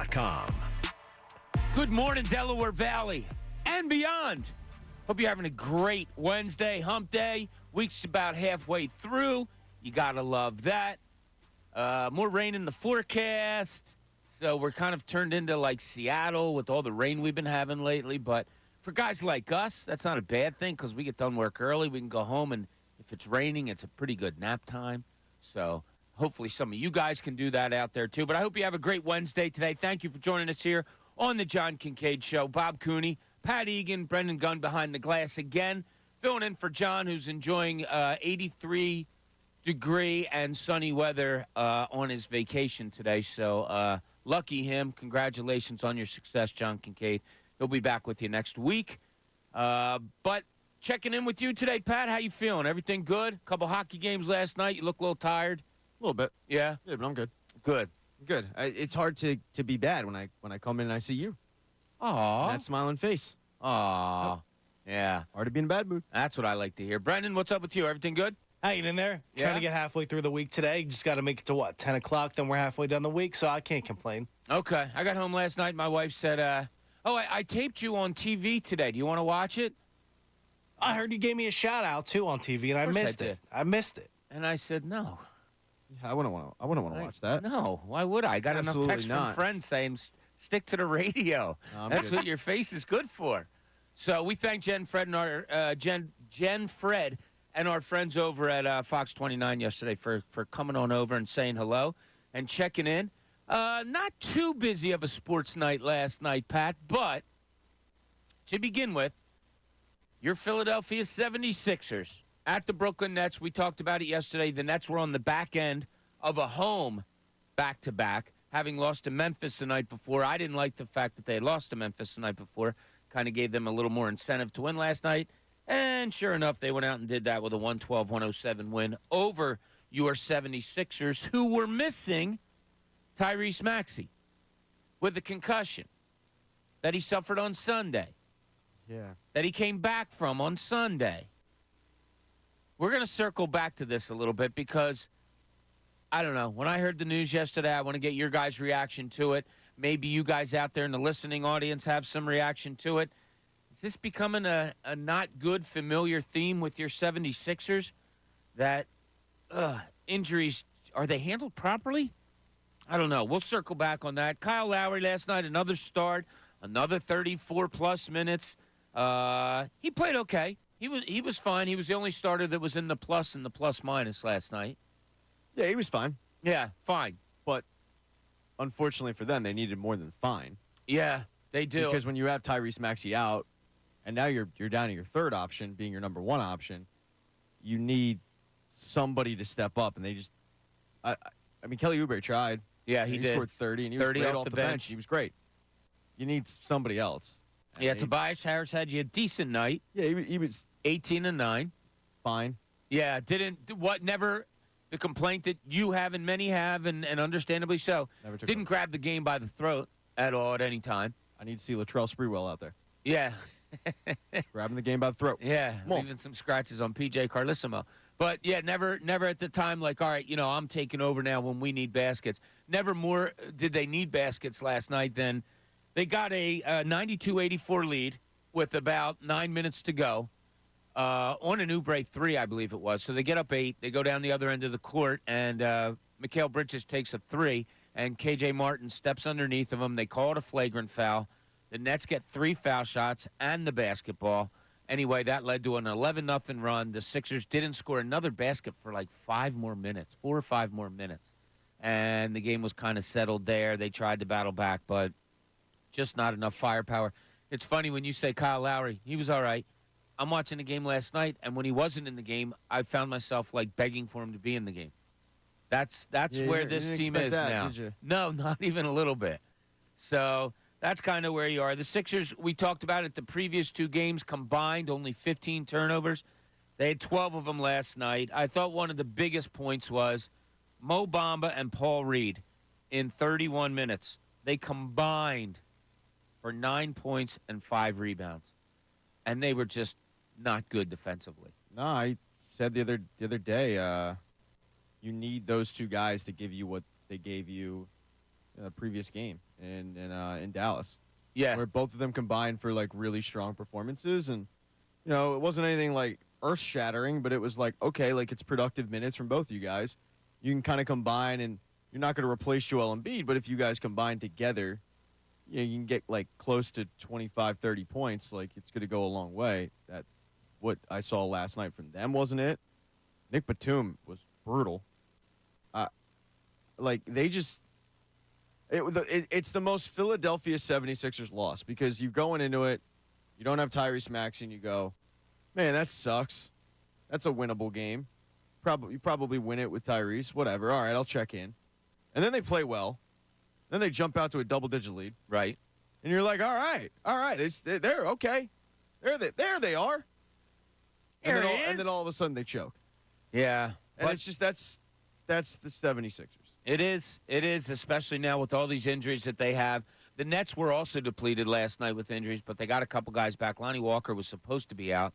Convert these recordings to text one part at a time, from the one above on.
Com. Good morning, Delaware Valley and beyond. Hope you're having a great Wednesday, hump day. Week's about halfway through. You got to love that. More rain in the forecast. So we're kind of turned into like Seattle with all the rain we've been having lately. But for guys like us, that's not a bad thing because we get done work early. We can go home, and if it's raining, it's a pretty good nap time. So hopefully some of you guys can do that out there too. But I hope you have a great Wednesday today. Thank you for joining us here on the John Kincade Show. Bob Cooney, Pat Egan, Brendan Gunn behind the glass again, filling in for John, who's enjoying 83-degree and sunny weather on his vacation today. So lucky him. Congratulations on your success, John Kincade. He'll be back with you next week. But checking in with you today, Pat. How you feeling? Everything good? A couple hockey games last night. You look a little tired. A little bit. Yeah? Yeah, but I'm good. Good. Good. It's hard to be bad when I come in and I see you. Aw. That smiling face. Aw. Yeah. Hard to be in a bad mood. That's what I like to hear. Brendan, what's up with you? Everything good? Hanging in there. Yeah? Trying to get halfway through the week today. Just got to make it to, 10 o'clock, then we're halfway done the week, so I can't complain. Okay. I got home last night. My wife said, I taped you on TV today. Do you want to watch it? I heard you gave me a shout-out, too, on TV, and I missed it. I missed it. And I said, no. Yeah, I wouldn't want to watch that. No. Why would I? I got enough Absolutely text not. from friends saying, stick to the radio. No, That's good. what your face is good for. So we thank Jen Fred and our Jen Fred and our friends over at Fox 29 yesterday for coming on over and saying hello and checking in. Not too busy of a sports night last night, Pat, but to begin with, your Philadelphia 76ers at the Brooklyn Nets. We talked about it yesterday. The Nets were on the back end of a home back-to-back, having lost to Memphis the night before. I didn't like the fact that they had lost to Memphis the night before. Kind of gave them a little more incentive to win last night. And sure enough, they went out and did that with a 112-107 win over your 76ers, who were missing Tyrese Maxey with a concussion that he suffered on Sunday. Yeah. That he came back from on Sunday. We're going to circle back to this a little bit because, I don't know, when I heard the news yesterday, I want to get your guys' reaction to it. Maybe you guys out there in the listening audience have some reaction to it. Is this becoming a not good familiar theme with your 76ers? That injuries, are they handled properly? I don't know. We'll circle back on that. Kyle Lowry last night, another start, another 34-plus minutes. He played okay. He was fine. He was the only starter that was in the plus and the plus-minus last night. Yeah, he was fine. Yeah, fine. But unfortunately for them, they needed more than fine. Yeah, they do. Because when you have Tyrese Maxey out, and now you're down to your third option, being your number one option, you need somebody to step up. And they just, I mean, Kelly Oubre tried. Yeah, he did. He scored 30, and he was 30 great off off the the bench. bench. He was great. You need somebody else. And Yeah, Tobias Harris had you a decent night. Yeah, he was 18 and 9. fine. Yeah, never the complaint that you have and many have, and understandably so. Never took Didn't it. grab the game by the throat at all at any time. I need to see Latrell Sprewell out there. Yeah. Grabbing the game by the throat. Yeah, Come on. leaving some scratches on P.J. Carlissimo. But, yeah, never at the time like, all right, I'm taking over now when we need baskets. Never more did they need baskets last night than they got a 92-84 lead with about 9 minutes to go on an Oubre 3, I believe it was. So they get up 8. They go down the other end of the court, and Mikal Bridges takes a 3, and K.J. Martin steps underneath of him. They call it a flagrant foul. The Nets get 3 foul shots and the basketball. Anyway, that led to an 11-0 run. The Sixers didn't score another basket for like 4 or 5 more minutes. And the game was kind of settled there. They tried to battle back, but just not enough firepower. It's funny when you say Kyle Lowry, he was all right. I'm watching the game last night, and when he wasn't in the game, I found myself like begging for him to be in the game. That's where this team is now. Did you? No, not even a little bit. So that's kind of where you are. The Sixers, we talked about it, the previous 2 games combined, only 15 turnovers. They had 12 of them last night. I thought one of the biggest points was Mo Bamba and Paul Reed in 31 minutes. They combined for 9 points and 5 rebounds. And they were just not good defensively. No, I said the other day, you need those 2 guys to give you what they gave you previous game in Dallas. Yeah. Where both of them combined for like really strong performances, and it wasn't anything like earth-shattering, but it was like, okay, like it's productive minutes from both of you guys. You can kind of combine, and you're not going to replace Joel Embiid, but if you guys combine together, you can get like close to 25, 30 points. Like it's going to go a long way. That what I saw last night from them, wasn't it? Nick Batum was brutal. Like they just. It's the most Philadelphia 76ers loss because you're going into it, you don't have Tyrese Maxey, and you go, man, that sucks. That's a winnable game. You probably win it with Tyrese. Whatever. All right, I'll check in. And then they play well. Then they jump out to a double-digit lead. Right. And you're like, all right. They're okay. There they are. And then all of a sudden they choke. Yeah. And it's just that's the 76ers. It is, especially now with all these injuries that they have. The Nets were also depleted last night with injuries, but they got a couple guys back. Lonnie Walker was supposed to be out.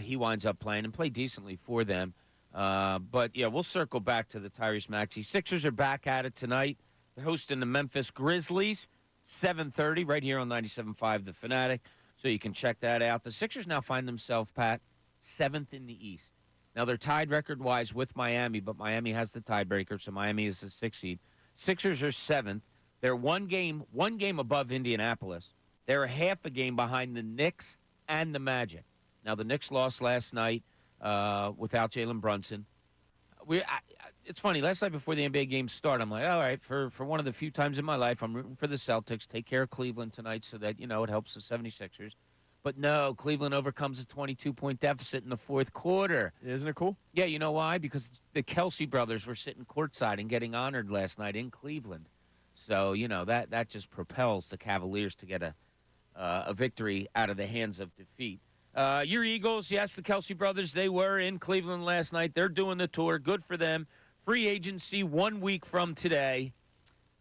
He winds up playing and played decently for them. But, yeah, we'll circle back to the Tyrese Maxey. Sixers are back at it tonight. They're hosting the Memphis Grizzlies, 7:30, right here on 97.5 The Fanatic. So you can check that out. The Sixers now find themselves, Pat, 7th in the East. Now, they're tied record-wise with Miami, but Miami has the tiebreaker, so Miami is the 6th seed. Sixers are 7th. They're one game above Indianapolis. They're a half a game behind the Knicks and the Magic. Now, the Knicks lost last night without Jalen Brunson. It's funny. Last night before the NBA games start, I'm like, all right, for one of the few times in my life, I'm rooting for the Celtics. Take care of Cleveland tonight so that, it helps the 76ers. But no, Cleveland overcomes a 22-point deficit in the fourth quarter. Isn't it cool? Yeah, you know why? Because the Kelsey brothers were sitting courtside and getting honored last night in Cleveland. So, that just propels the Cavaliers to get a victory out of the hands of defeat. Your Eagles, yes, the Kelsey brothers, they were in Cleveland last night. They're doing the tour. Good for them. Free agency 1 week from today.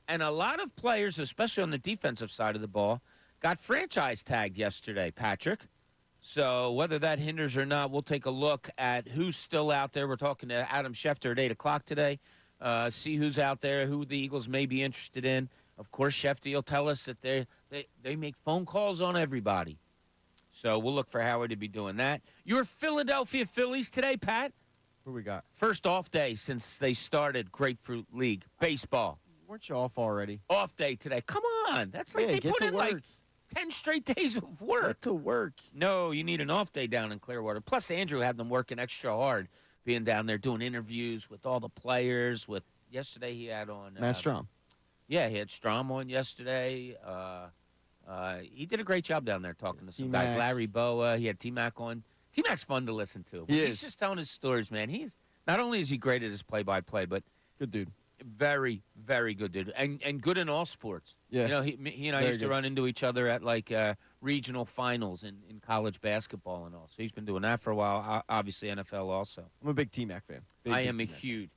And a lot of players, especially on the defensive side of the ball, got franchise tagged yesterday, Patrick. So whether that hinders or not, we'll take a look at who's still out there. We're talking to Adam Schefter at 8 o'clock today. See who's out there, who the Eagles may be interested in. Of course, Schefter will tell us that they make phone calls on everybody. So we'll look for Howard to be doing that. Your Philadelphia Phillies today, Pat. Who we got? First off day since they started Grapefruit League Baseball. Weren't you off already? Off day today. Come on. That's like they put in like 10 straight days of work. Get to work. No, you need an off day down in Clearwater. Plus, Andrew had them working extra hard, being down there doing interviews with all the players. Yesterday he had on Matt Strom. Yeah, he had Strom on yesterday. He did a great job down there talking to some guys. Larry Boa. He had T-Mac on. T-Mac's fun to listen to. He's just telling his stories, man. He's not only is he great at his play-by-play, but good dude. Very, very good dude, and good in all sports. Yeah, he and I used to run into each other at like regional finals in college basketball and all. So he's been doing that for a while. Obviously, NFL also. I'm a big T-Mac fan. I am a huge.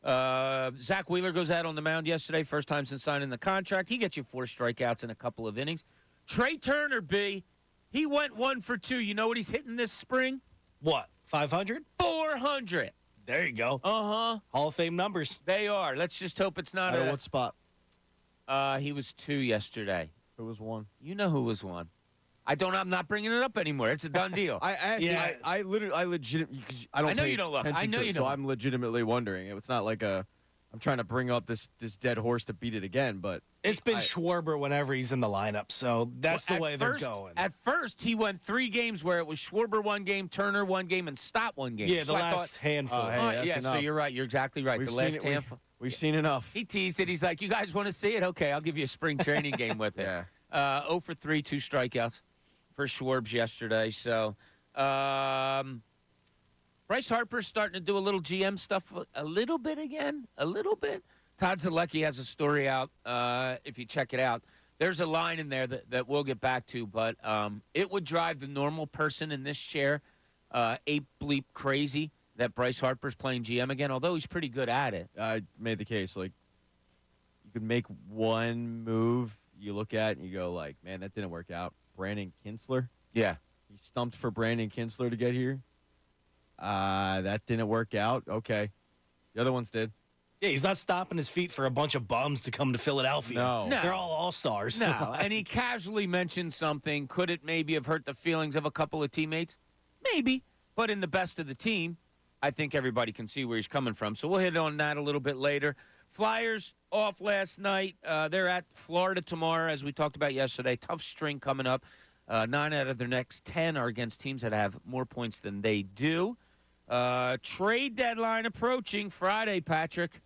Zach Wheeler goes out on the mound yesterday, first time since signing the contract. He gets you 4 strikeouts in a couple of innings. Trey Turner, B, he went 1 for 2. You know what he's hitting this spring? What, 500? 400. There you go. Uh-huh. Hall of Fame numbers. They are. Let's just hope it's not what spot? He was 2 yesterday. Who was 1? You know who was 1. I'm not bringing it up anymore. It's a done deal. I legitimately, because I don't. I know you don't look. I know you don't. So I'm legitimately wondering. It's not like I'm trying to bring up this dead horse to beat it again, but it's been Schwarber whenever he's in the lineup, so that's the way they're going. At first, he went 3 games where it was Schwarber 1 game, Turner 1 game, and Stott 1 game. Yeah, so the last handful. So you're right. You're exactly right. The last handful. We've seen enough. He teased it. He's like, you guys want to see it? Okay, I'll give you a spring training game with it. 0 for 3, 2 strikeouts for Schwarbs yesterday. So Bryce Harper's starting to do a little GM stuff a little bit again, a little bit. Todd Zalecki has a story out, if you check it out. There's a line in there that we'll get back to, but it would drive the normal person in this chair ape bleep crazy that Bryce Harper's playing GM again, although he's pretty good at it. I made the case, like, you could make one move you look at and you go, like, man, that didn't work out. Brandon Kinsler. Yeah. He stumped for Brandon Kinsler to get here. That didn't work out. Okay. The other ones did. Yeah, he's not stopping his feet for a bunch of bums to come to Philadelphia. No. They're all stars. No, and he casually mentioned something. Could it maybe have hurt the feelings of a couple of teammates? Maybe. But in the best of the team, I think everybody can see where he's coming from. So we'll hit on that a little bit later. Flyers off last night. They're at Florida tomorrow, as we talked about yesterday. Tough string coming up. 9 out of their next 10 are against teams that have more points than they do. Trade deadline approaching Friday, Patrick.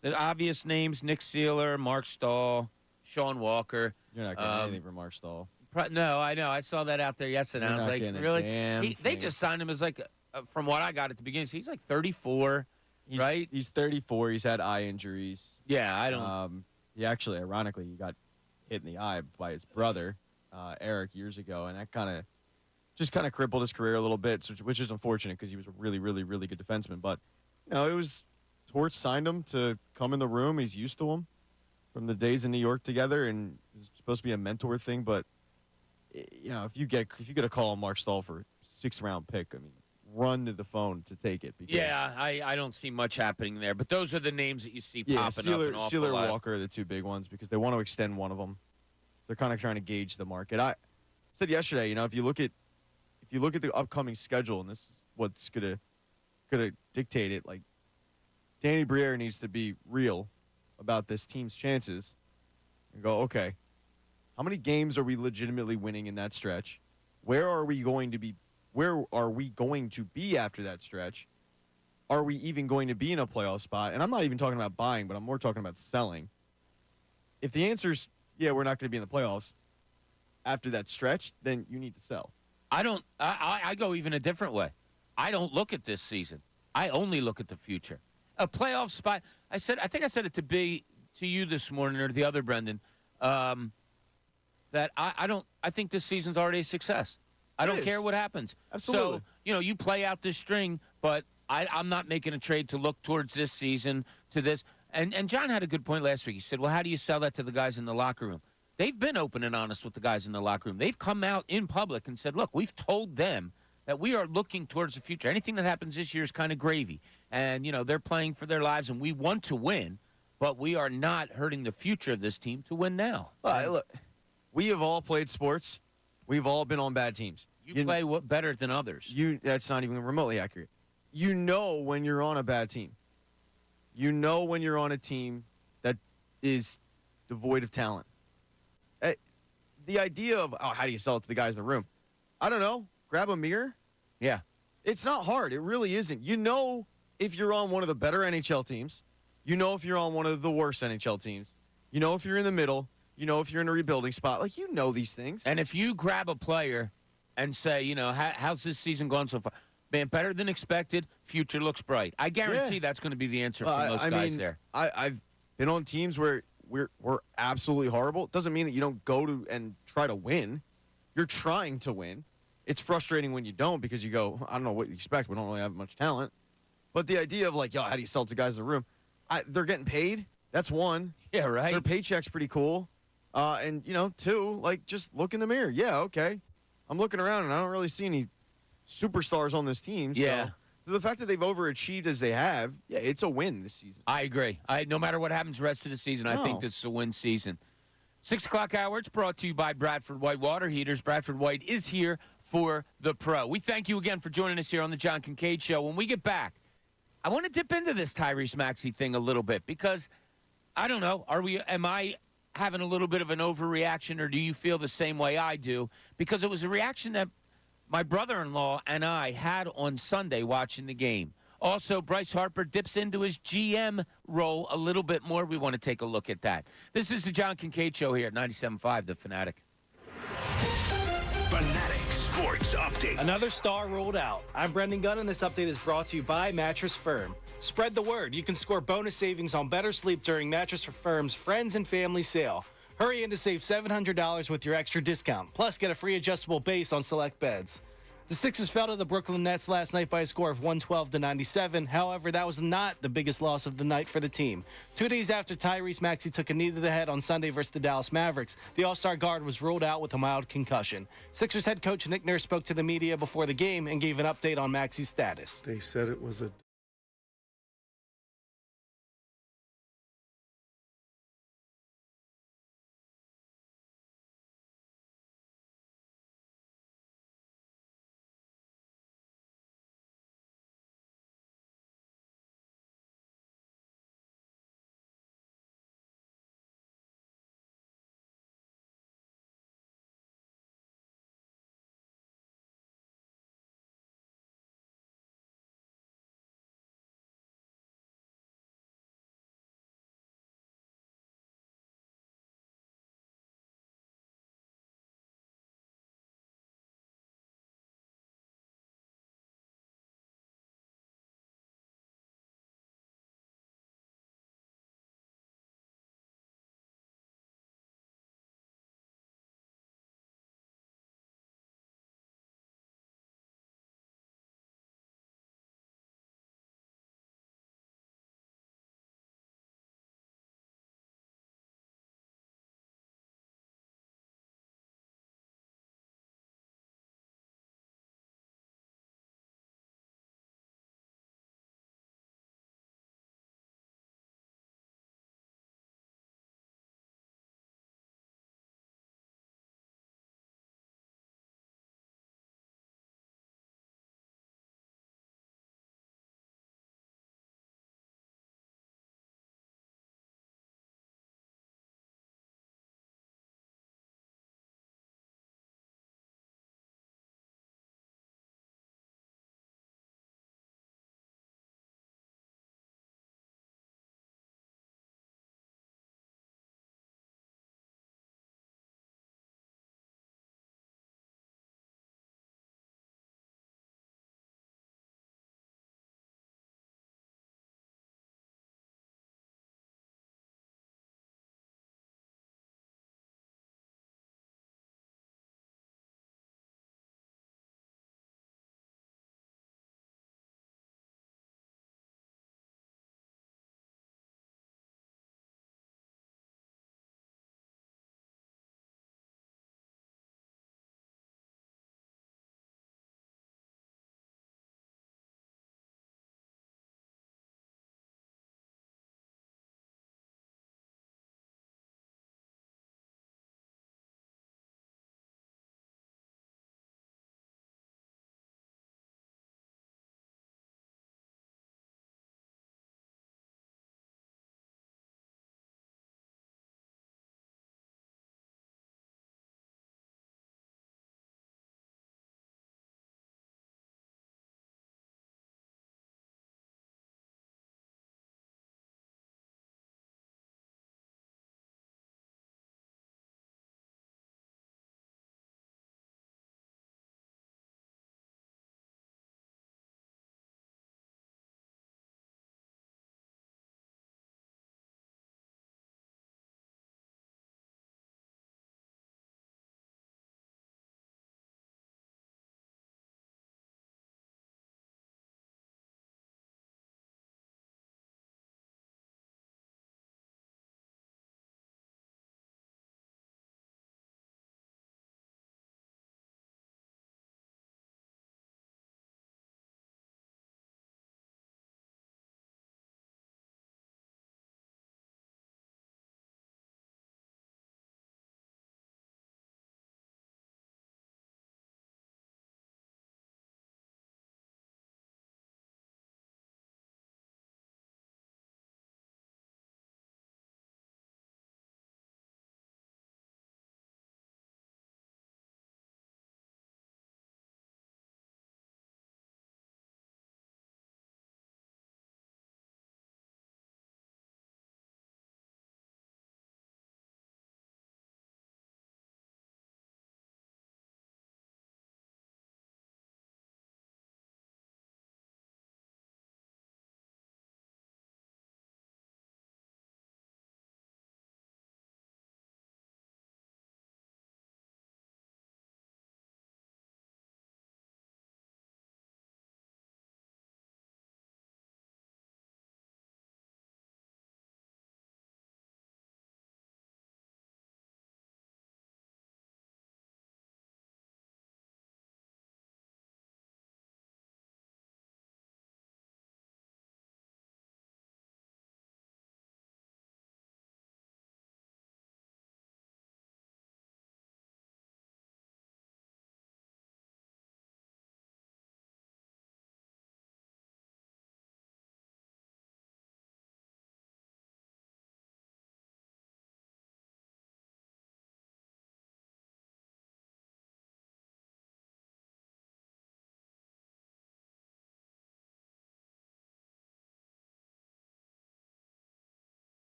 The obvious names, Nick Seeler, Mark Stahl, Sean Walker. You're not getting anything from Mark Stahl. No, I know. I saw that out there yesterday. You're I was not like, getting a really? damn They thing. just signed him as like, from what I got at the beginning, he's like 34, right? He's 34. He's had eye injuries. Yeah, I don't. He actually, ironically, he got hit in the eye by his brother, Eric, years ago, and that kind of crippled his career a little bit, which is unfortunate because he was a really, really, really good defenseman. But it was Torch signed him to come in the room. He's used to him from the days in New York together, and it's supposed to be a mentor thing. But if you get a call on Mark Stahl for a 6th-round pick, I mean, run to the phone to take it. Because, Yeah, I don't see much happening there. But those are the names that you see popping up an awful Sealer lot. Walker are the two big ones because they want to extend one of them. They're kind of trying to gauge the market. I said yesterday, if you look at the upcoming schedule, and this is what's gonna dictate it, like Danny Briere needs to be real about this team's chances and go, okay, how many games are we legitimately winning in that stretch? Where are we going to be? Where are we going to be after that stretch? Are we even going to be in a playoff spot? And I'm not even talking about buying, but I'm more talking about selling. If the answer's, yeah, we're not going to be in the playoffs after that stretch, then you need to sell. I go even a different way. I don't look at this season. I only look at the future. A playoff spot. I think I said it to you this morning or the other Brendan, that I think this season's already a success. I don't care what happens. Absolutely. So, you play out this string, but I'm not making a trade to look towards this season, to this. And John had a good point last week. He said, well, how do you sell that to the guys in the locker room? They've been open and honest with the guys in the locker room. They've come out in public and said, look, we've told them that we are looking towards the future. Anything that happens this year is kind of gravy. And, they're playing for their lives, and we want to win, but we are not hurting the future of this team to win now. Look, we have all played sports. We've all been on bad teams. You play better than others. That's not even remotely accurate. You know when you're on a bad team. You know when you're on a team that is devoid of talent. The idea of, how do you sell it to the guys in the room? I don't know. Grab a mirror. Yeah. It's not hard. It really isn't. You know if you're on one of the better NHL teams. You know if you're on one of the worst NHL teams. You know if you're in the middle. You know if you're in a rebuilding spot. Like, you know these things. And if you grab a player and say, how's this season gone so far? Man, better than expected. Future looks bright. I guarantee that's going to be the answer from those guys there. I've been on teams where we're absolutely horrible. It doesn't mean that you don't go to and try to win. You're trying to win. It's frustrating when you don't because you go, I don't know what you expect. We don't really have much talent. But the idea of how do you sell it to guys in the room? They're getting paid. That's one. Yeah, right. Their paycheck's pretty cool. And, two, just look in the mirror. Yeah, okay. I'm looking around, and I don't really see any superstars on this team. Yeah. So the fact that they've overachieved as they have, yeah, it's a win this season. I agree. No matter what happens the rest of the season, I think this is a win season. 6 o'clock hour, it's brought to you by Bradford White Water Heaters. Bradford White is here for the pro. We thank you again for joining us here on the John Kincade Show. When we get back, I want to dip into this Tyrese Maxey thing a little bit because, I don't know, am I having a little bit of an overreaction, or do you feel the same way I do? Because it was a reaction that my brother-in-law and I had on Sunday watching the game. Also, Bryce Harper dips into his GM role a little bit more. We want to take a look at that. This is the John Kincade Show here at 97.5 The Fanatic. Fanatic Sports Update. Another star rolled out. I'm Brendan Gunn, and this update is brought to you by Mattress Firm. Spread the word. You can score bonus savings on better sleep during Mattress Firm's Friends and Family Sale. Hurry in to save $700 with your extra discount. Plus, get a free adjustable base on select beds. The Sixers fell to the Brooklyn Nets last night by a score of 112-97. However, that was not the biggest loss of the night for the team. 2 days after Tyrese Maxey took a knee to the head on Sunday versus the Dallas Mavericks, the All-Star guard was ruled out with a mild concussion. Sixers head coach Nick Nurse spoke to the media before the game and gave an update on Maxey's status. They said it was a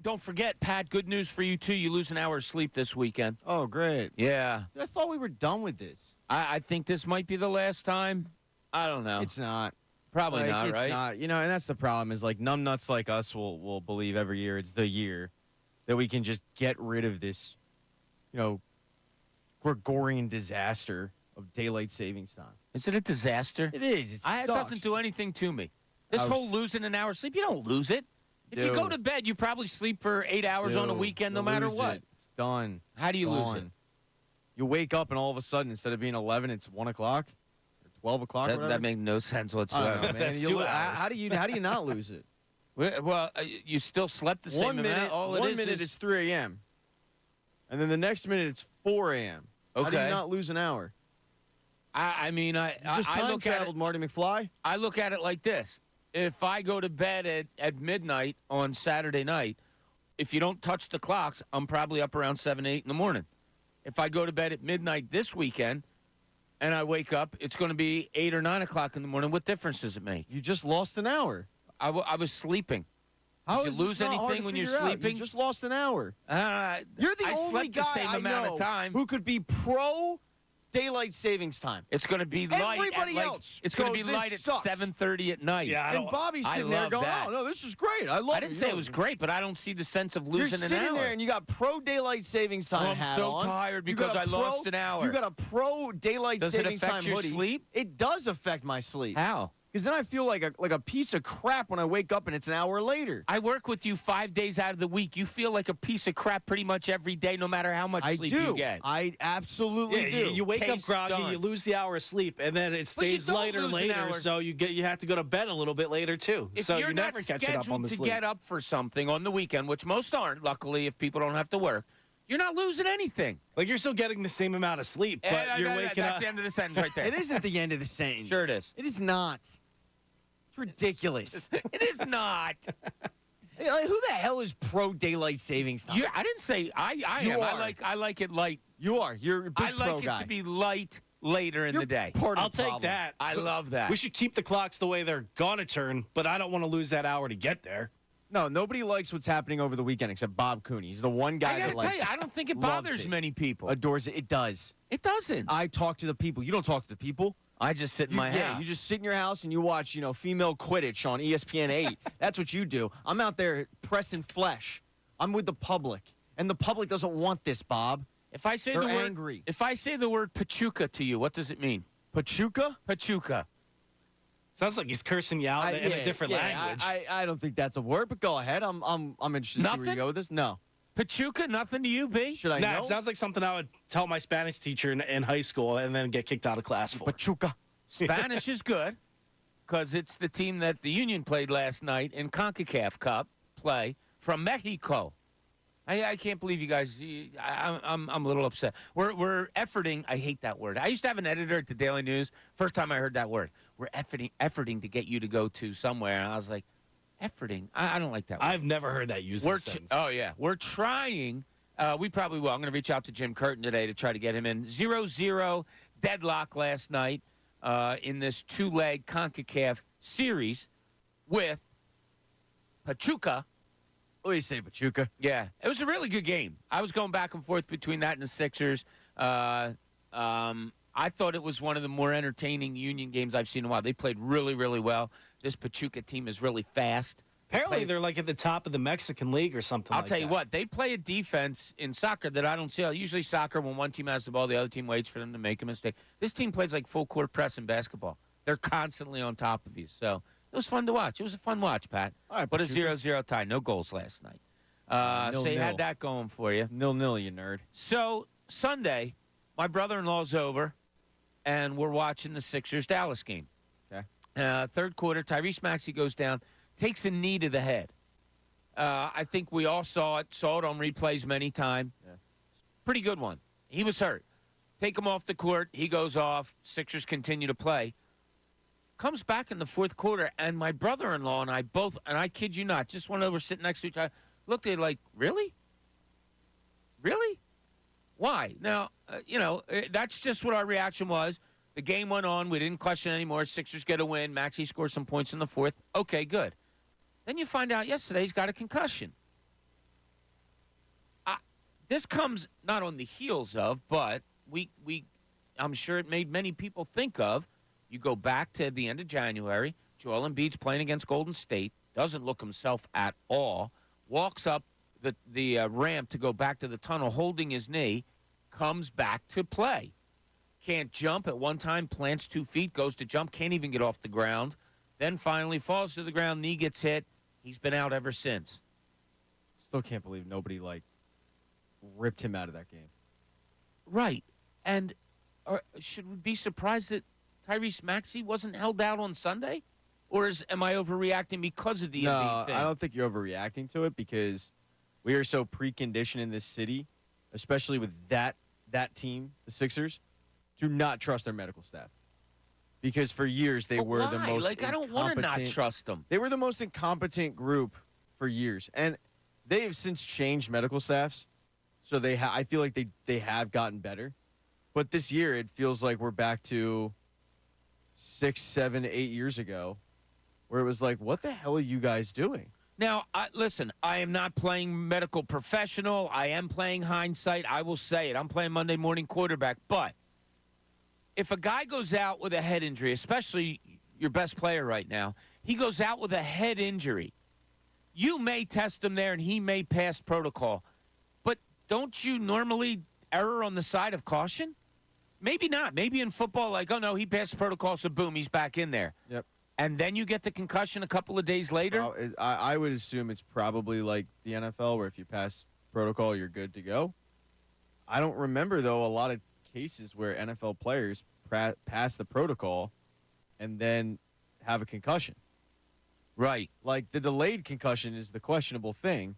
don't forget, Pat, good news for you, too. You lose an hour of sleep this weekend. Oh, great. Yeah. I thought we were done with this. I think this might be the last time. I don't know. It's not. Probably not, it's right? not. You know, and that's the problem is, like, numbnuts like us will believe every year it's the year that we can just get rid of this, Gregorian disaster of daylight savings time. Is it a disaster? It is. It doesn't do anything to me. This whole losing an hour of sleep, you don't lose it. If you go to bed, you probably sleep for 8 hours on a weekend no matter what. It's done. How do you lose it? You wake up and all of a sudden, instead of being 11, it's 1 o'clock or 12 o'clock. That makes no sense whatsoever. I don't know, man. That's 2 hours. How do you not lose it? Well, you still slept the same 1 minute, amount. All one it is minute it's 3 a.m. And then the next minute it's 4 a.m. How do you Okay. not lose an hour? I mean, You just I time look at traveled, it. Marty McFly. I look at it like this: if I go to bed at midnight on Saturday night, if you don't touch the clocks, I'm probably up around 7, 8 in the morning. If I go to bed at midnight this weekend, and I wake up, it's going to be 8 or 9 o'clock in the morning. What difference does it make? You just lost an hour. I was sleeping. How Did is you this lose not hard anything to when you're figure out? sleeping? You just lost an hour. You're the I only slept guy the same I amount know of time. who could be pro daylight savings time. It's going to be light. Everybody at else It's going to goes, be light "This at sucks." 7:30 at night. Yeah, And Bobby's I sitting there love going, that. "Oh no, this is great. I love it." I didn't say it was great, but I don't see the sense of You're losing an sitting hour. there and you got pro daylight savings time I'm hat so on. tired You got because a I lost an hour. You got a pro daylight Does it savings affect time your hoodie. sleep? It does affect my sleep. How? Because then I feel like a piece of crap when I wake up and it's an hour later. I work with you 5 days out of the week. You feel like a piece of crap pretty much every day, no matter how much I sleep do. you get. I absolutely Yeah, do. you wake up Case groggy, done. you lose the hour of sleep, and then it But you stays don't lighter lose an later, hour. so you have to go to bed a little bit later too. If so you're you not never catch up on scheduled the to sleep. get up for something on the weekend, which most aren't, luckily, if people don't have to work, you're not losing anything. Like you're still getting the same amount of sleep, but you're waking That's up. the end of the sentence right there. It isn't the end of the sentence. Sure it is. It is not. It's ridiculous. It is not. Hey, like, who the hell is pro daylight savings time? I didn't say I You am. are. I like it light. You are. You're a big I like pro it guy. to be light later in You're the day. part of I'll the take problem. that. I But love that. We should keep the clocks the way they're gonna turn, but I don't want to lose that hour to get there. No, nobody likes what's happening over the weekend except Bob Cooney. He's the one guy I got that to likes tell you, it, I don't think it loves bothers it, many people. adores it. It does. It doesn't. I talk to the people. You don't talk to the people. I just sit in my Yeah, house. you just sit in your house and you watch, female Quidditch on ESPN 8. That's what you do. I'm out there pressing flesh. I'm with the public, and the public doesn't want this, Bob. If I say They're the word, angry. if I say the word Pachuca to you, what does it mean? Pachuca? Pachuca. Sounds like he's cursing you out in a different language. I don't think that's a word, but go ahead. I'm interested to see where you Nothing? go with this. No. Pachuca, nothing to you, B? Should I Nah, know? it sounds like something I would tell my Spanish teacher in high school and then get kicked out of class for. Pachuca. Spanish is good because it's the team that the Union played last night in CONCACAF Cup play from Mexico. I can't believe you guys. I'm a little upset. We're efforting. I hate that word. I used to have an editor at the Daily News. First time I heard that word. We're efforting to get you to go to somewhere, and I was like, efforting. I don't like that word. I've never heard that used in a sentence. Oh yeah, we're trying. We probably will. I'm going to reach out to Jim Curtin today to try to get him in. 0-0 deadlock last night in this two-leg CONCACAF series with Pachuca. What do you say, Pachuca? Yeah, it was a really good game. I was going back and forth between that and the Sixers. I thought it was one of the more entertaining Union games I've seen in a while. They played really, really well. This Pachuca team is really fast. Apparently, they're like at the top of the Mexican League or something. I'll tell you what, they play a defense in soccer that I don't see. Usually soccer, when one team has the ball, the other team waits for them to make a mistake. This team plays like full court press in basketball. They're constantly on top of you. So it was fun to watch. It was a fun watch, Pat. All right, but a Pachuca. 0-0 tie. No goals last night. So you 0-0. had that going for you. 0-0, you nerd. So Sunday, my brother-in-law's over, and we're watching the Sixers-Dallas game. Okay. Third quarter, Tyrese Maxey goes down, takes a knee to the head. I think we all saw it on replays many times. Yeah. Pretty good one. He was hurt. Take him off the court. He goes off. Sixers continue to play. Comes back in the fourth quarter, and my brother-in-law and I both, and I kid you not, just when we were sitting next to each other, looked at it like, really? Really? Why? Now, that's just what our reaction was. The game went on. We didn't question anymore. Sixers get a win. Maxey scored some points in the fourth. Okay, good. Then you find out yesterday he's got a concussion. this comes not on the heels of, but I'm sure it made many people think of. You go back to the end of January. Joel Embiid's playing against Golden State. Doesn't look himself at all. Walks up the ramp to go back to the tunnel, holding his knee. Comes back to play. Can't jump at one time. Plants 2 feet. Goes to jump. Can't even get off the ground. Then finally falls to the ground. Knee gets hit. He's been out ever since. Still can't believe nobody ripped him out of that game. Right. And should we be surprised that Tyrese Maxey wasn't held out on Sunday? Or am I overreacting because of the Embiid thing? I don't think you're overreacting to it because we are so preconditioned in this city, especially with that team, the Sixers, to not trust their medical staff. Because for years they were the most I don't want to not trust them. They were the most incompetent group for years. And they have since changed medical staffs. So I feel like they have gotten better. But this year it feels like we're back to 6, 7, 8 years ago where it was like, what the hell are you guys doing? Now, listen, I am not playing medical professional. I am playing hindsight. I will say it. I'm playing Monday morning quarterback. But if a guy goes out with a head injury, especially your best player right now, he goes out with a head injury, you may test him there and he may pass protocol. But don't you normally err on the side of caution? Maybe not. Maybe in football, oh, no, he passed protocol, so boom, he's back in there. Yep. And then you get the concussion a couple of days later? Well, I would assume it's probably like the NFL where if you pass protocol, you're good to go. I don't remember, though, a lot of cases where NFL players pass the protocol and then have a concussion. Right. Like, the delayed concussion is the questionable thing.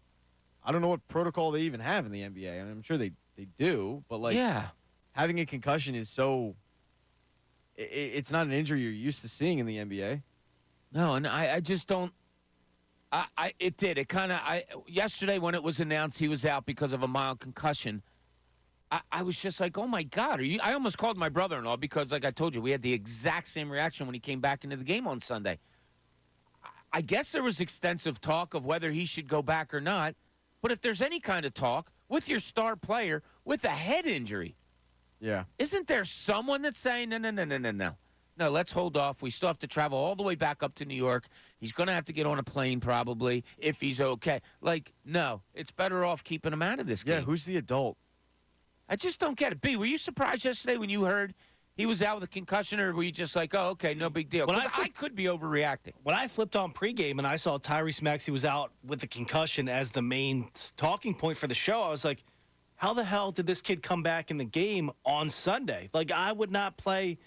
I don't know what protocol they even have in the NBA. I mean, I'm sure they do, but, yeah. Having a concussion is so – it's not an injury you're used to seeing in the NBA. No, and I just don't – it did. It kind of – yesterday when it was announced he was out because of a mild concussion, I was just like, oh, my God. I almost called my brother-in-law because, like I told you, we had the exact same reaction when he came back into the game on Sunday. I guess there was extensive talk of whether he should go back or not, but if there's any kind of talk with your star player with a head injury – yeah. isn't there someone that's saying, no, let's hold off. We still have to travel all the way back up to New York. He's going to have to get on a plane probably if he's okay. No, it's better off keeping him out of this game. Yeah, who's the adult? I just don't get it. B, were you surprised yesterday when you heard he was out with a concussion, or were you just like, oh, okay, no big deal? I could be overreacting. When I flipped on pregame and I saw Tyrese Maxey was out with a concussion as the main talking point for the show, I was like, how the hell did this kid come back in the game on Sunday? I would not play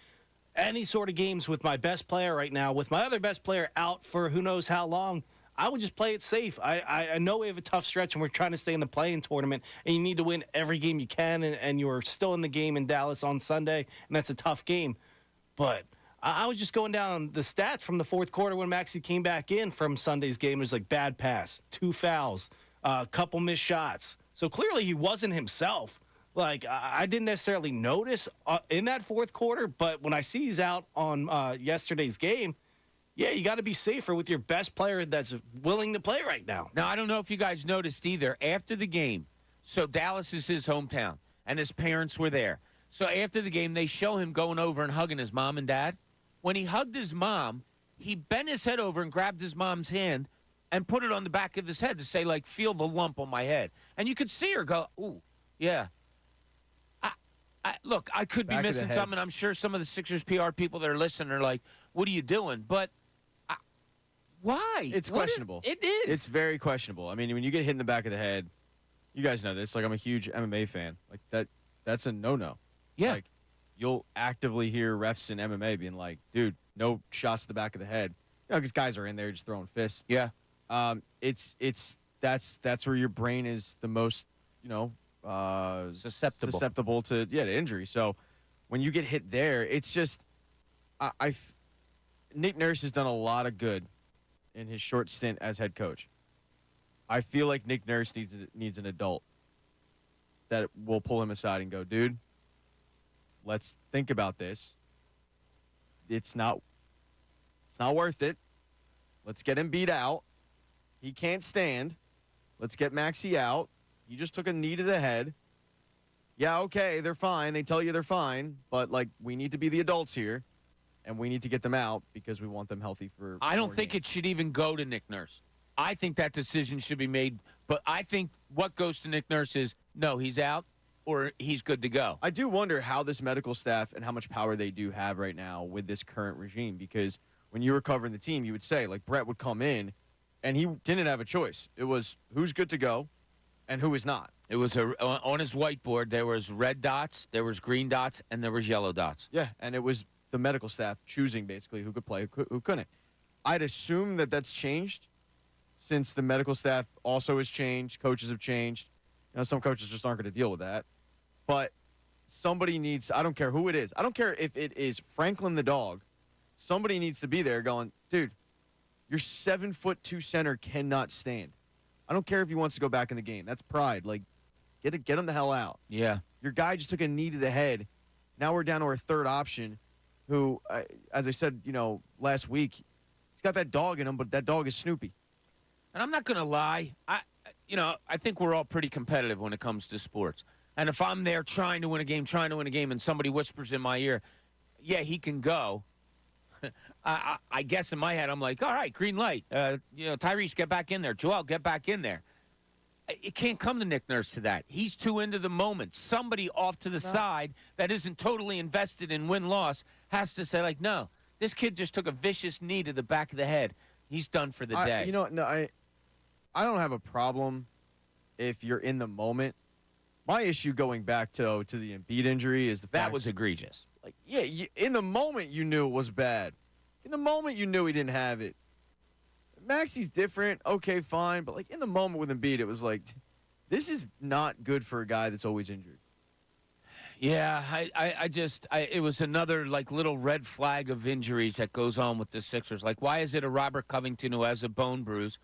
any sort of games with my best player right now, with my other best player out for who knows how long. I would just play it safe. I know we have a tough stretch, and we're trying to stay in the play-in tournament, and you need to win every game you can, and you're still in the game in Dallas on Sunday, and that's a tough game. But I was just going down the stats from the fourth quarter when Maxey came back in from Sunday's game. It was bad pass, 2 fouls, a couple missed shots. So clearly he wasn't himself. I didn't necessarily notice in that fourth quarter, but when I see he's out on yesterday's game, yeah, you got to be safer with your best player that's willing to play right now. Now, I don't know if you guys noticed either. After the game, so Dallas is his hometown, and his parents were there. So after the game, they show him going over and hugging his mom and dad. When he hugged his mom, he bent his head over and grabbed his mom's hand and put it on the back of his head to say, feel the lump on my head. And you could see her go, ooh, yeah. Look, I could be missing something, and I'm sure some of the Sixers PR people that are listening are like, what are you doing? But why? It's questionable. It is. It's very questionable. I mean, when you get hit in the back of the head, you guys know this. I'm a huge MMA fan. That's a no-no. Yeah. You'll actively hear refs in MMA being like, dude, no shots to the back of the head. Because guys are in there just throwing fists. Yeah. That's where your brain is the most, susceptible to injury. So when you get hit there, it's just Nick Nurse has done a lot of good in his short stint as head coach. I feel like Nick Nurse needs an adult that will pull him aside and go, dude, let's think about this. It's not worth it. Let's get him beat out. He can't stand. Let's get Maxey out. He just took a knee to the head. Yeah, okay, they're fine. They tell you they're fine, but like we need to be the adults here, and we need to get them out because we want them healthy for. I don't think it should even go to Nick Nurse. I think that decision should be made, but I think what goes to Nick Nurse is no, he's out or he's good to go. I do wonder how this medical staff and how much power they do have right now with this current regime, because when you were covering the team, you would say like Brett would come in, and he didn't have a choice. It was who's good to go, and who is not. It was on his whiteboard. There was red dots, there was green dots, and there was yellow dots. Yeah, and it was the medical staff choosing basically who could play, who couldn't. I'd assume that that's changed since the medical staff also has changed. Coaches have changed. You know, some coaches just aren't going to deal with that. But somebody needs, I don't care who it is. I don't care if it is Franklin the dog. Somebody needs to be there going, dude, your 7'2" center cannot stand. I don't care if he wants to go back in the game. That's pride. Like, get him the hell out. Yeah. Your guy just took a knee to the head. Now we're down to our third option, who, as I said, last week, he's got that dog in him, but that dog is Snoopy. And I'm not going to lie. I think we're all pretty competitive when it comes to sports. And if I'm there trying to win a game, and somebody whispers in my ear, yeah, he can go, I guess in my head I'm like, all right, green light. Tyrese, get back in there. Joel, get back in there. It can't come to Nick Nurse to that. He's too into the moment. Somebody off to the side that isn't totally invested in win-loss has to say, like, no, this kid just took a vicious knee to the back of the head. He's done for the day. I don't have a problem if you're in the moment. My issue going back to the Embiid injury is the fact that was egregious. Like, yeah, in the moment you knew it was bad. In the moment you knew he didn't have it. Maxey's different. Okay, fine. But, like, in the moment with Embiid, it was like, this is not good for a guy that's always injured. Yeah, it was another, like, little red flag of injuries that goes on with the Sixers. Like, why is it a Robert Covington who has a bone bruise,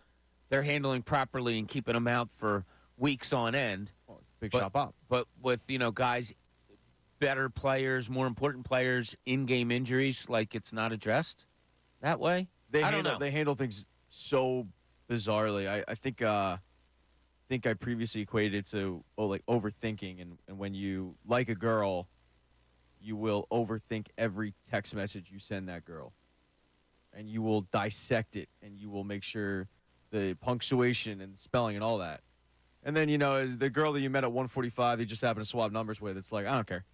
they're handling properly and keeping him out for weeks on end? Well, it's a big shot pop. But with, guys, better players, more important players, in-game injuries, like, it's not addressed that way? I don't know. They handle things so bizarrely. I think I previously equated it to overthinking, and when you like a girl, you will overthink every text message you send that girl, and you will dissect it, and you will make sure the punctuation and spelling and all that. And then the girl that you met at 1:45, you just happen to swap numbers with. It's like, I don't care.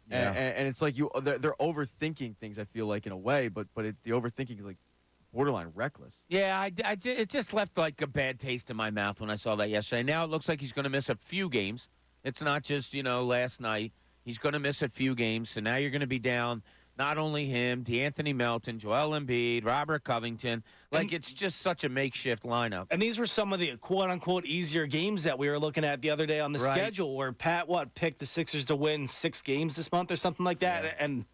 Yeah. And it's like they're overthinking things. I feel like in a way, but the overthinking is like borderline reckless. Yeah, it just left like a bad taste in my mouth when I saw that yesterday. Now it looks like he's going to miss a few games. It's not just, last night. He's going to miss a few games. So now you're going to be down not only him, DeAnthony Melton, Joel Embiid, Robert Covington. Like, it's just such a makeshift lineup. And these were some of the quote-unquote easier games that we were looking at the other day on the schedule, where Pat, picked the Sixers to win 6 games this month or something like that. Yeah. And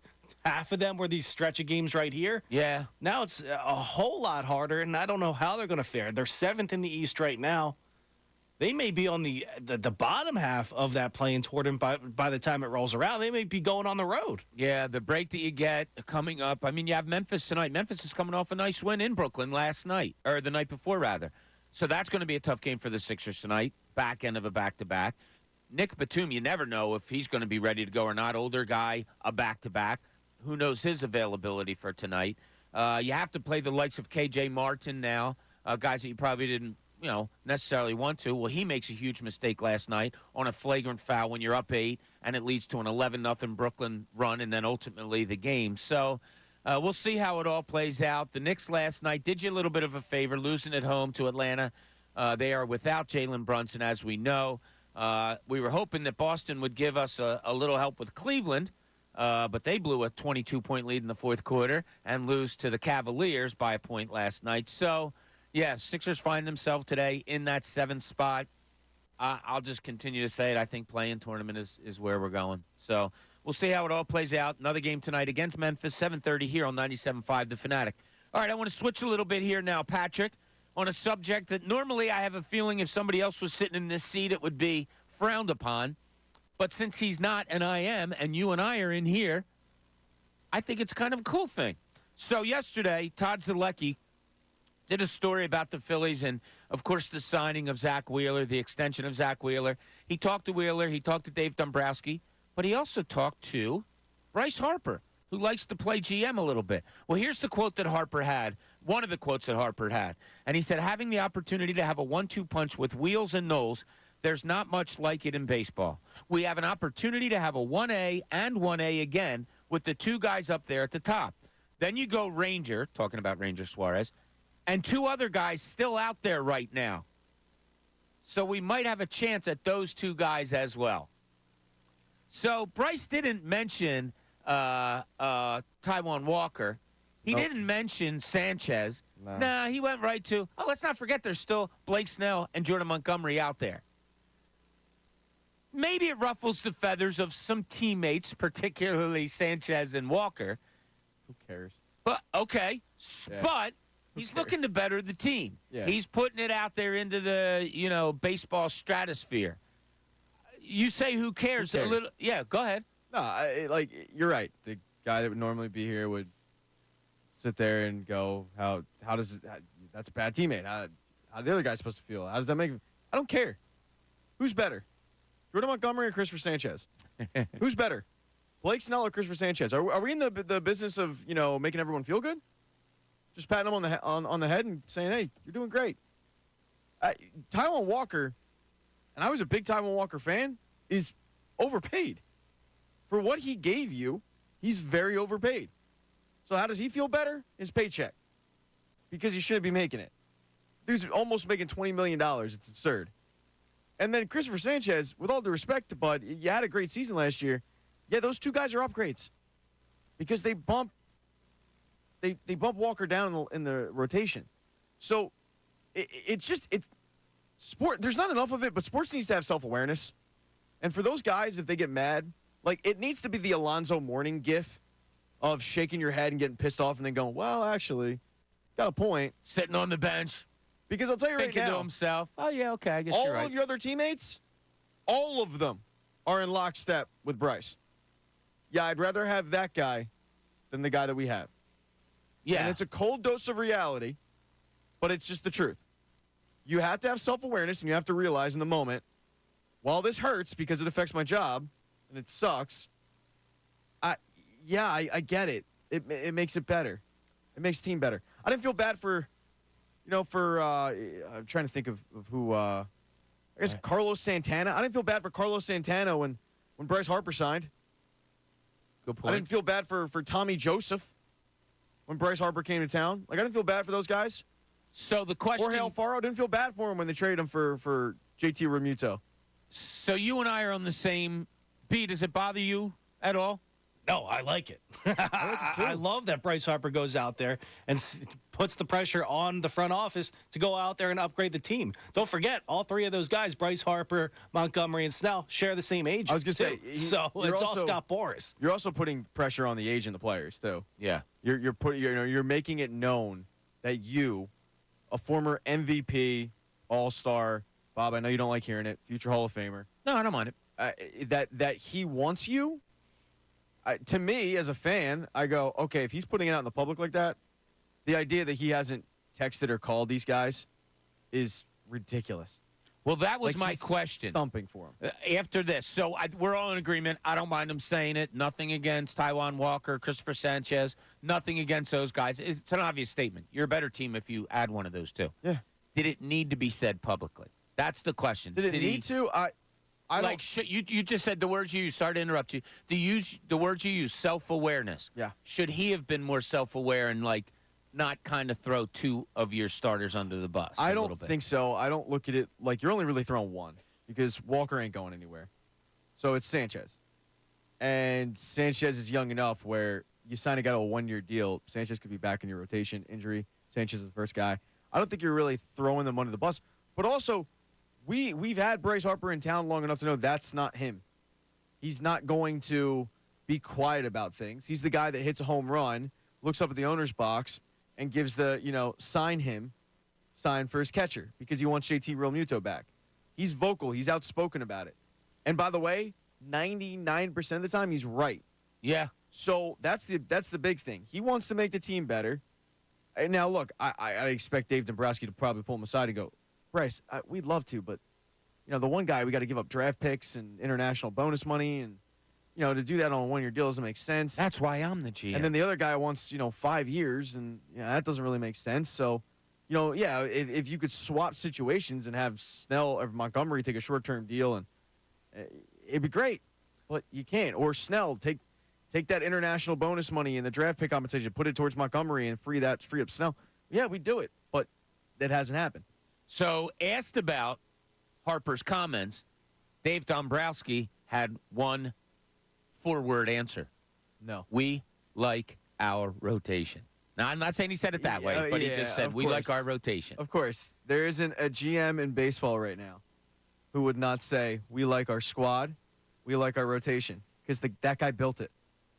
half of them were these stretch of games right here. Yeah. Now it's a whole lot harder, and I don't know how they're going to fare. They're 7th in the East right now. They may be on the bottom half of that playing tournament by the time it rolls around. They may be going on the road. Yeah, the break that you get coming up. I mean, you have Memphis tonight. Memphis is coming off a nice win in Brooklyn last night, or the night before, rather. So that's going to be a tough game for the Sixers tonight, back end of a back-to-back. Nick Batum, you never know if he's going to be ready to go or not. Older guy, a back-to-back. Who knows his availability for tonight? You have to play the likes of K.J. Martin now, guys that you probably didn't necessarily want to. Well, he makes a huge mistake last night on a flagrant foul when you're up 8, and it leads to an 11-0 Brooklyn run, and then ultimately the game. So we'll see how it all plays out. The Knicks last night did you a little bit of a favor, losing at home to Atlanta. They are without Jalen Brunson, as we know. We were hoping that Boston would give us a little help with Cleveland, but they blew a 22-point lead in the fourth quarter and lose to the Cavaliers by a point last night. So, yeah, Sixers find themselves today in that 7th spot. I'll just continue to say it. I think play-in tournament is where we're going. So we'll see how it all plays out. Another game tonight against Memphis, 7:30 here on 97.5 The Fanatic. All right, I want to switch a little bit here now, Patrick, on a subject that normally I have a feeling if somebody else was sitting in this seat, it would be frowned upon. But since he's not and I am, and you and I are in here, I think it's kind of a cool thing. So yesterday, Todd Zolecki did a story about the Phillies and, of course, the signing of Zach Wheeler, the extension of Zach Wheeler. He talked to Wheeler. He talked to Dave Dombrowski. But he also talked to Bryce Harper, who likes to play GM a little bit. Well, here's the quote that Harper had, one of the quotes that Harper had. And he said, having the opportunity to have a 1-2 punch with Wheels and Knowles, there's not much like it in baseball. We have an opportunity to have a 1A and 1A again with the two guys up there at the top. Then you go Ranger, talking about Ranger Suarez, and two other guys still out there right now. So we might have a chance at those two guys as well. So Bryce didn't mention Taijuan Walker. He didn't mention Sanchez. No. Nah, he went right to, let's not forget there's still Blake Snell and Jordan Montgomery out there. Maybe it ruffles the feathers of some teammates, particularly Sanchez and Walker. Who cares? But, okay. Yeah. But he's looking to better the team. Yeah. He's putting it out there into the, baseball stratosphere. You say who cares? Who cares? A little. Yeah, go ahead. No, you're right. The guy that would normally be here would sit there and go, that's a bad teammate. How the other guy's supposed to feel? How does that make him? I don't care. Who's better? Jordan Montgomery or Christopher Sanchez? Who's better? Blake Snell or Christopher Sanchez? Are we in the business of, making everyone feel good? Just patting them on the head and saying, hey, you're doing great. Taijuan Walker, and I was a big Taijuan Walker fan, is overpaid. For what he gave you, he's very overpaid. So how does he feel better? His paycheck. Because he shouldn't be making it. Dude's almost making $20 million. It's absurd. And then Christopher Sanchez, with all due respect to Bud, you had a great season last year. Yeah, those two guys are upgrades. Because they bump Walker down in the rotation. So it's sport. There's not enough of it, but sports needs to have self-awareness. And for those guys, if they get mad, it needs to be the Alonzo Mourning gif of shaking your head and getting pissed off and then going, well, actually, got a point. Sitting on the bench. Because I'll tell you right Thinking now, to himself, oh, yeah, okay, I guess all you're right. of your other teammates, all of them are in lockstep with Bryce. Yeah, I'd rather have that guy than the guy that we have. Yeah. And it's a cold dose of reality, but it's just the truth. You have to have self-awareness, and you have to realize in the moment, while this hurts because it affects my job, and it sucks, I get it. It makes it better. It makes the team better. I didn't feel bad for, I'm trying to think of who, I guess Carlos Santana. I didn't feel bad for Carlos Santana when Bryce Harper signed. Good point. I didn't feel bad for Tommy Joseph when Bryce Harper came to town. I didn't feel bad for those guys. So the question. Jorge Alfaro, didn't feel bad for him when they traded him for JT Realmuto. So you and I are on the same beat. Does it bother you at all? No, I like it. I like it too. I love that Bryce Harper goes out there and puts the pressure on the front office to go out there and upgrade the team. Don't forget, all three of those guys, Bryce Harper, Montgomery, and Snell, share the same agent. I was going to say, so it's all Scott Boras. You're also putting pressure on the agent, the players too. Yeah. You're making it known that you, a former MVP, All-Star, Bob, I know you don't like hearing it, future Hall of Famer. No, I don't mind it. That he wants you. To me, as a fan, I go, okay, if he's putting it out in the public like that, the idea that he hasn't texted or called these guys is ridiculous. Well, that was my he's question. Stumping for him. After this. So we're all in agreement. I don't mind him saying it. Nothing against Taijuan Walker, Christopher Sanchez. Nothing against those guys. It's an obvious statement. You're a better team if you add one of those two. Yeah. Did it need to be said publicly? That's the question. Did it need to? I like you just said the words you used. Sorry to interrupt you. The words you use, self-awareness. Yeah. Should he have been more self-aware and not kind of throw two of your starters under the bus? I don't think so. I don't look at it like you're only really throwing one because Walker ain't going anywhere. So it's Sanchez. And Sanchez is young enough where you sign a guy to a one-year deal. Sanchez could be back in your rotation. Injury. Sanchez is the first guy. I don't think you're really throwing them under the bus. But also, we've had Bryce Harper in town long enough to know that's not him. He's not going to be quiet about things. He's the guy that hits a home run, looks up at the owner's box, and gives the, sign for his catcher because he wants JT Realmuto back. He's vocal. He's outspoken about it. And by the way, 99% of the time, he's right. Yeah. So that's the big thing. He wants to make the team better. Now, look, I expect Dave Dombrowski to probably pull him aside and go, Bryce, we'd love to, but, the one guy, we got to give up draft picks and international bonus money, and, to do that on a one-year deal doesn't make sense. That's why I'm the GM. And then the other guy wants, 5 years, and, that doesn't really make sense. So, if you could swap situations and have Snell or Montgomery take a short-term deal, and it'd be great, but you can't. Or Snell, take that international bonus money and the draft pick compensation, put it towards Montgomery and free up Snell. Yeah, we do it, but that hasn't happened. So, asked about Harper's comments, Dave Dombrowski had one four-word answer. No. We like our rotation. Now, I'm not saying he said it that way, but he just said, we like our rotation. Of course. There isn't a GM in baseball right now who would not say, we like our squad, we like our rotation, because that guy built it.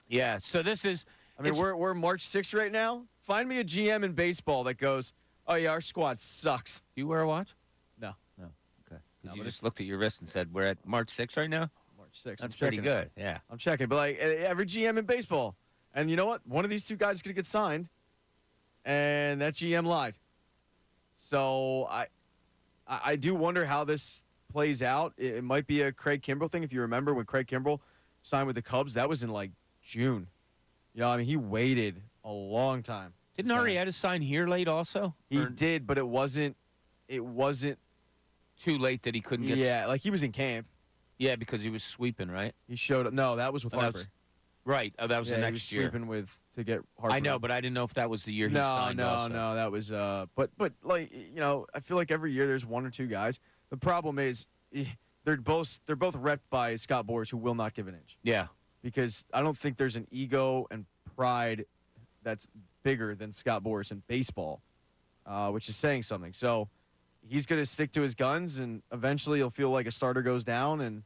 Yeah, so this is... I mean, we're March 6th right now. Find me a GM in baseball that goes, oh, yeah, our squad sucks. Do you wear a watch? No. No. Okay. No, You but just looked at your wrist and said, we're at March 6th right now? March 6th. That's pretty good, yeah. I'm checking. But, like, every GM in baseball. And you know what? One of these two guys is going to get signed, and that GM lied. So I do wonder how this plays out. It might be a Craig Kimbrell thing. If you remember when Craig Kimbrell signed with the Cubs, that was in, like, June. He waited a long time. Didn't Arrieta sign here late also? He did, but it wasn't too late that he couldn't get... Yeah, like he was in camp. Yeah, because he was sweeping, right? He showed up. No, that was with Harper. Right. Oh, that was the he next was year. Sweeping to get Harper. I know, but I didn't know if that was the year he signed also. No, that was but like, I feel like every year there's one or two guys. The problem is they're both repped by Scott Boras, who will not give an inch. Yeah. Because I don't think there's an ego and pride that's bigger than Scott Boras in baseball, which is saying something. So he's going to stick to his guns, and eventually he'll feel like a starter goes down and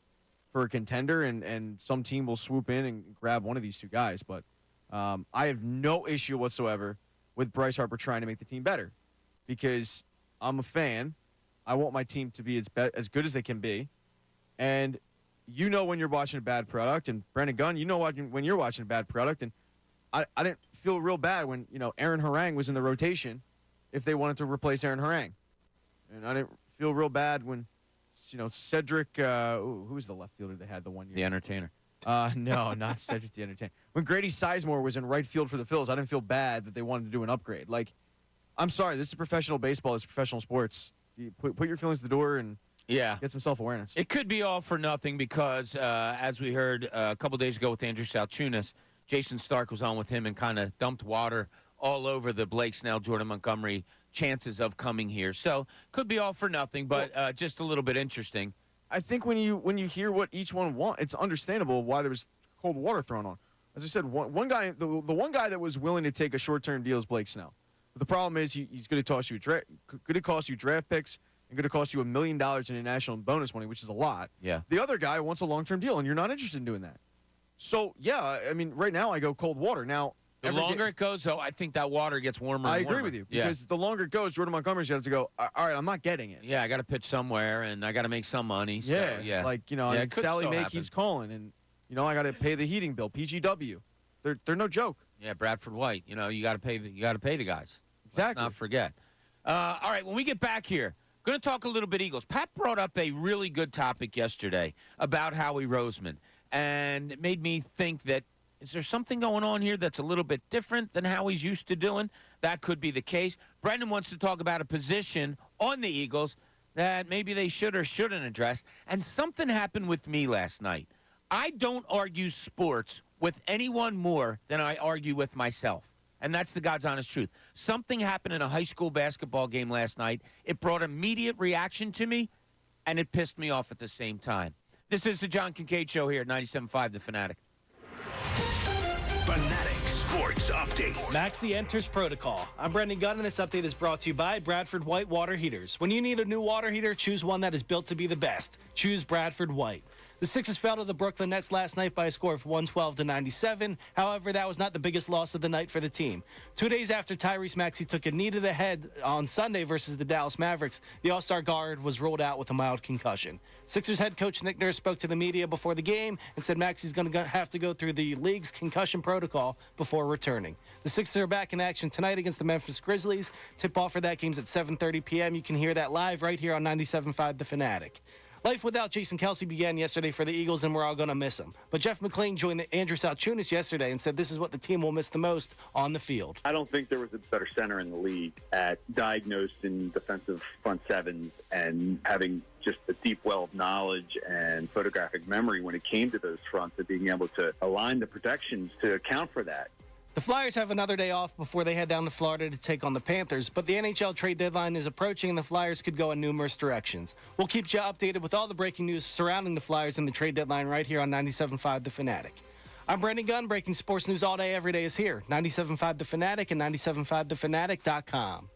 for a contender, and some team will swoop in and grab one of these two guys. But I have no issue whatsoever with Bryce Harper trying to make the team better, because I'm a fan. I want my team to be as good as they can be. And when you're watching a bad product, and Brandon Gunn, when you're watching a bad product, and I didn't feel real bad when, Aaron Harang was in the rotation if they wanted to replace Aaron Harang. And I didn't feel real bad when, Cedric, who was the left fielder they had the one year? The Entertainer. No, not Cedric the Entertainer. When Grady Sizemore was in right field for the Phillies, I didn't feel bad that they wanted to do an upgrade. Like, I'm sorry, this is professional baseball. It's professional sports. You put your feelings at the door and get some self-awareness. It could be all for nothing because, as we heard a couple days ago with Andrew Salchunas, Jason Stark was on with him and kind of dumped water all over the Blake Snell, Jordan Montgomery chances of coming here. So could be all for nothing, but just a little bit interesting. I think when you hear what each one want, it's understandable why there was cold water thrown on. As I said, one guy, the one guy that was willing to take a short-term deal is Blake Snell. But the problem is he's going to cost you draft picks and going to cost you $1 million in international bonus money, which is a lot. Yeah. The other guy wants a long-term deal, and you're not interested in doing that. So yeah, I mean, right now I go cold water. Now the longer it goes, though, I think that water gets warmer. I and warmer. agree with you, because the longer it goes, Jordan Montgomery's going to have to go, all right, I'm not getting it. Yeah, I got to pitch somewhere, and I got to make some money. So, yeah. Like, Sally Mae keeps calling, and, I got to pay the heating bill, PGW. They're no joke. Yeah, Bradford White. You got to pay the guys. Exactly. Let's not forget. All right, when we get back here, going to talk a little bit Eagles. Pat brought up a really good topic yesterday about Howie Roseman, and it made me think that, is there something going on here that's a little bit different than how he's used to doing? That could be the case. Brendan wants to talk about a position on the Eagles that maybe they should or shouldn't address. And something happened with me last night. I don't argue sports with anyone more than I argue with myself. And that's the God's honest truth. Something happened in a high school basketball game last night. It brought immediate reaction to me, and it pissed me off at the same time. This is the John Kincade Show here at 97.5 The Fanatic. Fanatic Sports Update. Maxey enters protocol. I'm Brendan Gunn, and this update is brought to you by Bradford White Water Heaters. When you need a new water heater, choose one that is built to be the best. Choose Bradford White. The Sixers fell to the Brooklyn Nets last night by a score of 112-97. However, that was not the biggest loss of the night for the team. 2 days after Tyrese Maxey took a knee to the head on Sunday versus the Dallas Mavericks, the All-Star guard was ruled out with a mild concussion. Sixers head coach Nick Nurse spoke to the media before the game and said Maxey's going to have to go through the league's concussion protocol before returning. The Sixers are back in action tonight against the Memphis Grizzlies. Tip-off for that game's at 7:30 p.m. You can hear that live right here on 97.5 The Fanatic. Life without Jason Kelce began yesterday for the Eagles, and we're all going to miss him. But Jeff McClain joined Andrew Salchunas yesterday and said this is what the team will miss the most on the field. I don't think there was a better center in the league at diagnosing defensive front sevens and having just a deep well of knowledge and photographic memory when it came to those fronts and being able to align the protections to account for that. The Flyers have another day off before they head down to Florida to take on the Panthers, but the NHL trade deadline is approaching and the Flyers could go in numerous directions. We'll keep you updated with all the breaking news surrounding the Flyers and the trade deadline right here on 97.5 The Fanatic. I'm Brendan Gunn. Breaking sports news all day, every day is here. 97.5 The Fanatic and 97.5thefanatic.com.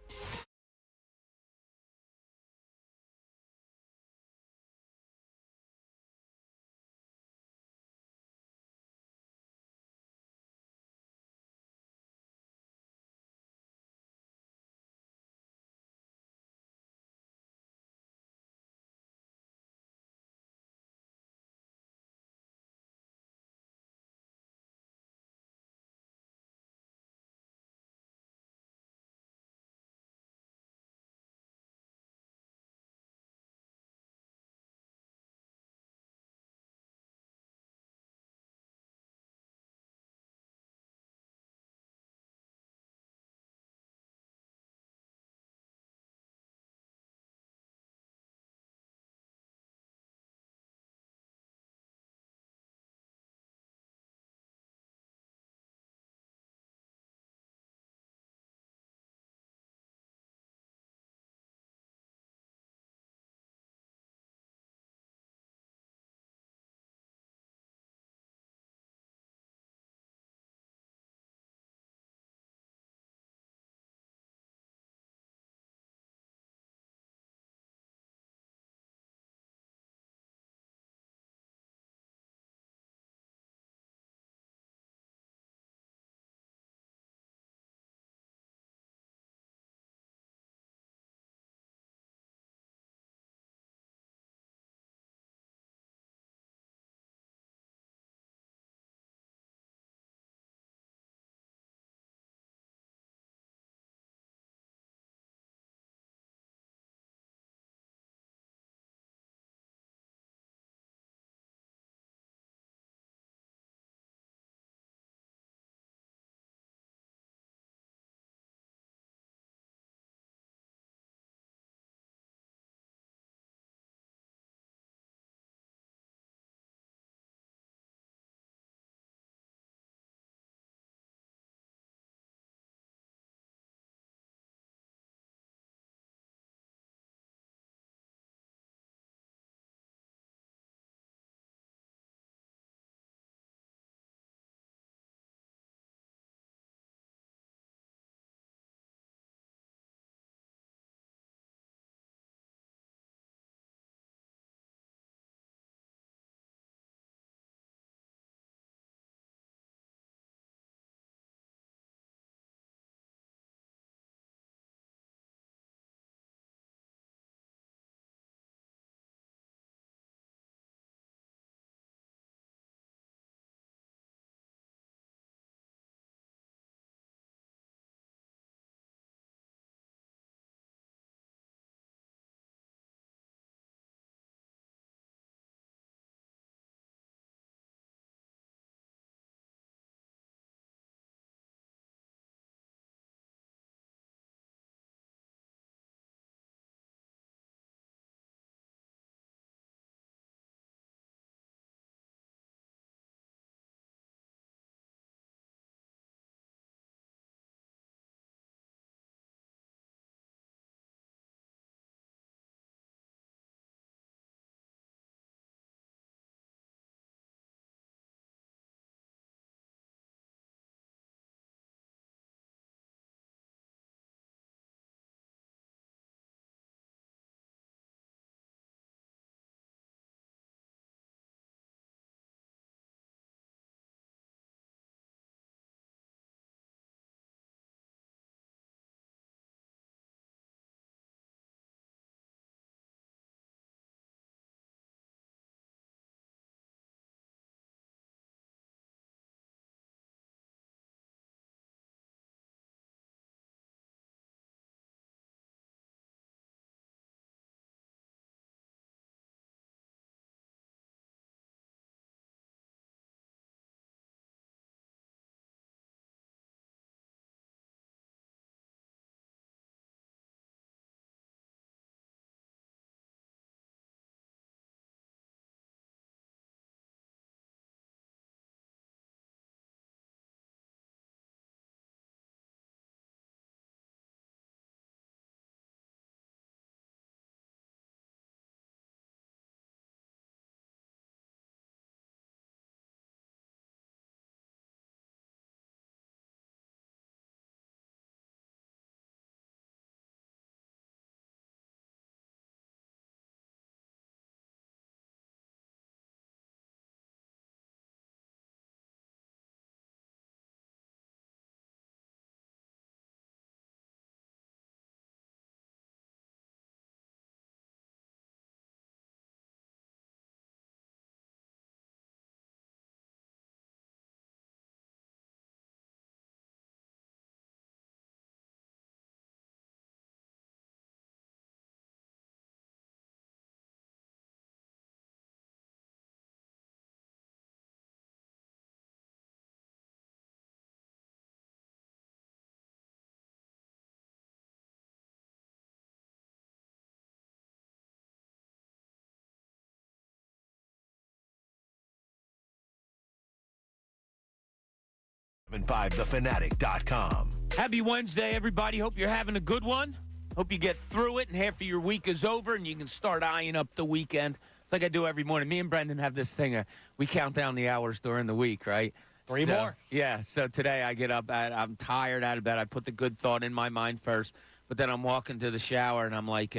5thefanatic.com. Happy Wednesday, everybody. Hope you're having a good one. Hope you get through it and half of your week is over and you can start eyeing up the weekend. It's like I do every morning. Me and Brendan have this thing. We count down the hours during the week, right? Three more. Yeah, so today I get up, I'm tired out of bed. I put the good thought in my mind first, but then I'm walking to the shower and I'm like,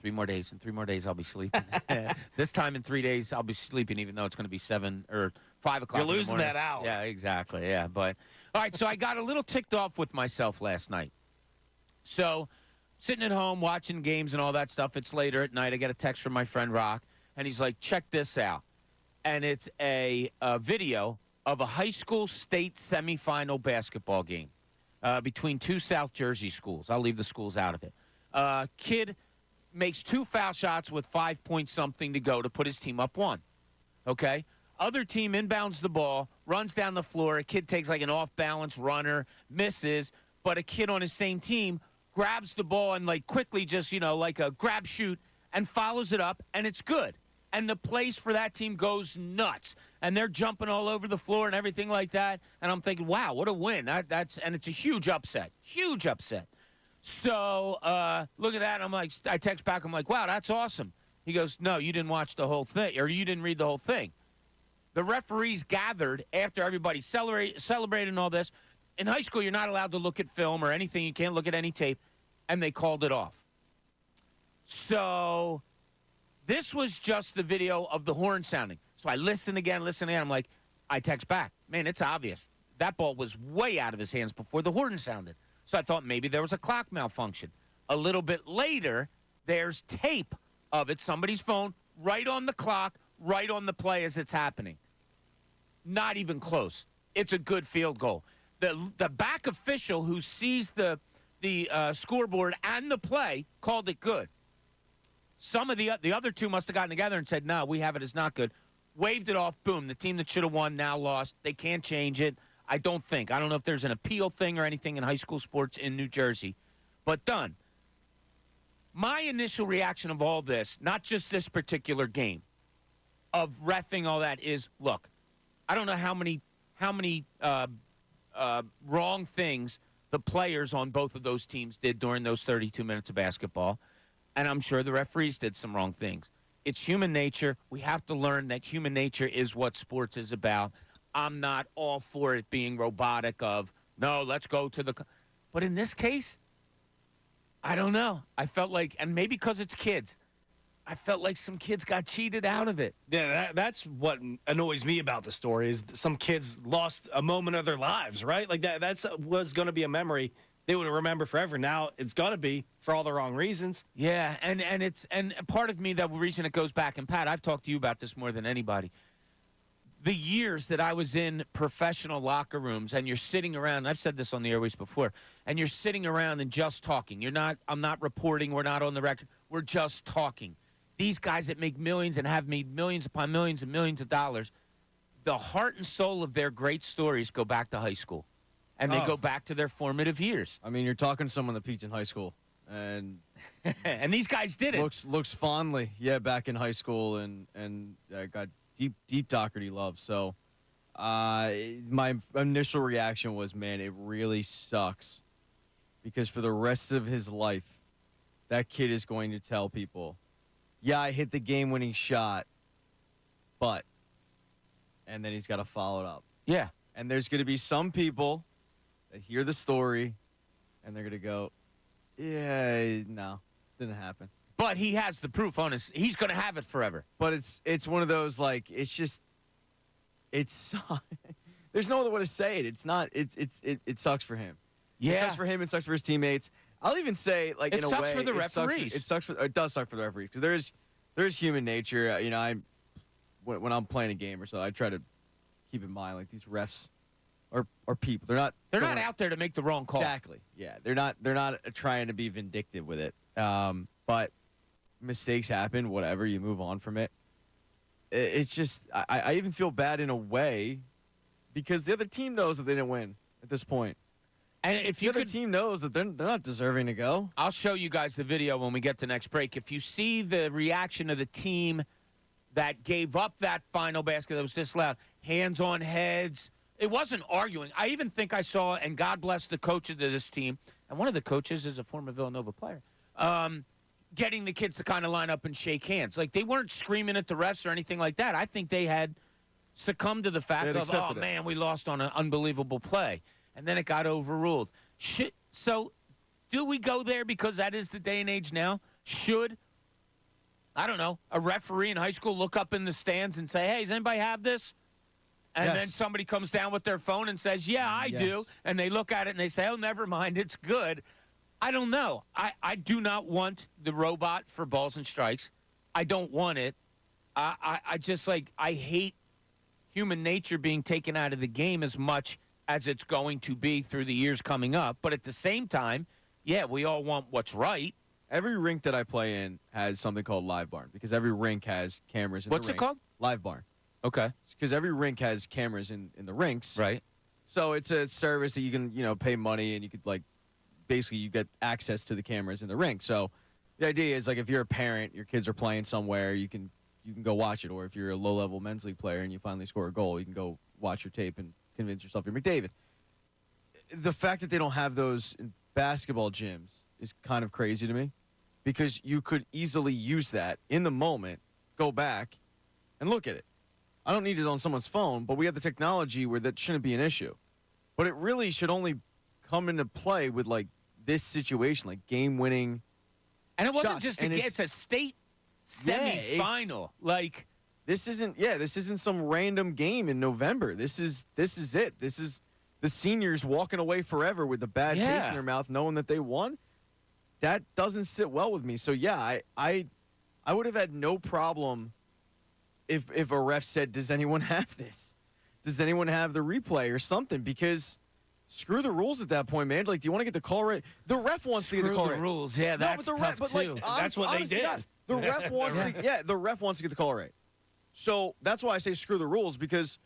3 more days. In 3 more days, I'll be sleeping. This time in 3 days, I'll be sleeping, even though it's going to be 7 or 5 o'clock. You're losing that hour. Yeah, exactly. Yeah, but all right. So I got a little ticked off with myself last night. So sitting at home watching games and all that stuff. It's later at night. I get a text from my friend Rock, and he's like, "Check this out," and it's a video of a high school state semifinal basketball game between 2 South Jersey schools. I'll leave the schools out of it. Kid makes 2 foul shots with 5 point something to go to put his team up 1. Okay? Other team inbounds the ball, runs down the floor. A kid takes like an off-balance runner, misses, but a kid on his same team grabs the ball and like quickly just, like a grab shoot and follows it up, and it's good. And the place for that team goes nuts. And they're jumping all over the floor and everything like that. And I'm thinking, wow, what a win. And it's a huge upset. Huge upset. So look at that. I'm like, I text back. I'm like, wow, that's awesome. He goes, no, you didn't watch the whole thing, or you didn't read the whole thing. The referees gathered after everybody celebrated and all this. In high school, you're not allowed to look at film or anything. You can't look at any tape. And they called it off. So this was just the video of the horn sounding. So I listen again. I'm like, I text back. Man, it's obvious. That ball was way out of his hands before the horn sounded. So I thought maybe there was a clock malfunction. A little bit later, there's tape of it, somebody's phone, right on the clock, right on the play as it's happening. Not even close. It's a good field goal. The back official who sees the scoreboard and the play called it good. Some of the other two must have gotten together and said, no, we have it as not good. Waved it off. Boom. The team that should have won now lost. They can't change it. I don't know if there's an appeal thing or anything in high school sports in New Jersey, but done. My initial reaction of all this, not just this particular game, of reffing all that is, look, I don't know how many wrong things the players on both of those teams did during those 32 minutes of basketball. And I'm sure the referees did some wrong things. It's human nature. We have to learn that human nature is what sports is about. I'm not all for it being robotic of, no, let's go to the... But in this case, I don't know. I felt like, and maybe because it's kids, I felt like some kids got cheated out of it. Yeah, that's what annoys me about the story is some kids lost a moment of their lives, right? Like that was going to be a memory they would remember forever. Now it's got to be for all the wrong reasons. Yeah, and part of me, that reason it goes back, and Pat, I've talked to you about this more than anybody. The years that I was in professional locker rooms, and you're sitting around, and I've said this on the airways before, and you're sitting around and just talking. I'm not reporting, we're not on the record, we're just talking. These guys that make millions and have made millions upon millions and millions of dollars, the heart and soul of their great stories go back to high school. And they go back to their formative years. I mean, you're talking to someone that peaked in high school, and and these guys did it. Looks fondly, back in high school, and got deep Doherty love. So, my initial reaction was, man, it really sucks, because for the rest of his life, that kid is going to tell people, yeah, I hit the game-winning shot, but, and then he's got to follow it up. Yeah. And there's going to be some people that hear the story, and they're going to go, yeah, no, didn't happen. But he has the proof on his. He's going to have it forever. But it's one of those, like, it's just, there's no other way to say it. It's not, it sucks for him. Yeah. It sucks for him. It sucks for his teammates. I'll even say, like, in a way, it sucks for the referees. It does suck for the referees, because there's human nature. When I'm playing a game or so, I try to keep in mind, like, these refs are people. They're not out there to make the wrong call. Exactly. Yeah. They're not trying to be vindictive with it. But mistakes happen, whatever, you move on from it. It's just, I even feel bad in a way, because the other team knows that they didn't win at this point. And if you the other team knows that they're not deserving to go. I'll show you guys the video when we get to next break. If you see the reaction of the team that gave up that final basket that was this loud, hands on heads, It wasn't arguing. I even think I saw, and God bless the coaches of this team, and one of the coaches is a former Villanova player, getting the kids to kind of line up and shake hands. Like, they weren't screaming at the refs or anything like that. I think they had succumbed to the fact of, oh, man, we lost on an unbelievable play. And then it got overruled. So do we go there because that is the day and age now? Should, I don't know, a referee in high school look up in the stands and say, hey, does anybody have this? And then somebody comes down with their phone and says, yeah, I do. And they look at it and they say, oh, never mind, it's good. I don't know. I do not want the robot for balls and strikes. I don't want it. I just, like, I hate human nature being taken out of the game as much as it's going to be through the years coming up. But at the same time, yeah, we all want what's right. Every rink that I play in has something called Live Barn because every rink has cameras in the rink. What's it called? Live Barn. Okay. Because every rink has cameras in the rinks. Right. So it's a service that you can, pay money and you could, like, basically you get access to the cameras in the rink. So the idea is, like, if you're a parent, your kids are playing somewhere, you can go watch it. Or if you're a low-level men's league player and you finally score a goal, you can go watch your tape and convince yourself you're McDavid. The fact that they don't have those in basketball gyms is kind of crazy to me because you could easily use that in the moment, go back, and look at it. I don't need it on someone's phone, but we have the technology where that shouldn't be an issue. But it really should only come into play with, like, this situation, like game-winning And it wasn't shots. just And it's a state semifinal. This isn't some random game in November. This is it. This is the seniors walking away forever with the bad taste in their mouth, knowing that they won. That doesn't sit well with me. So yeah, I would have had no problem if a ref said, "Does anyone have this? Does anyone have the replay or something?" Because screw the rules at that point, man. Like, do you want to get the call right? The ref wants to get the call right. Screw the rules. Yeah, that's tough too. Like, that's what they did. God, the ref wants to. The ref wants to get the call right. So that's why I say screw the rules, because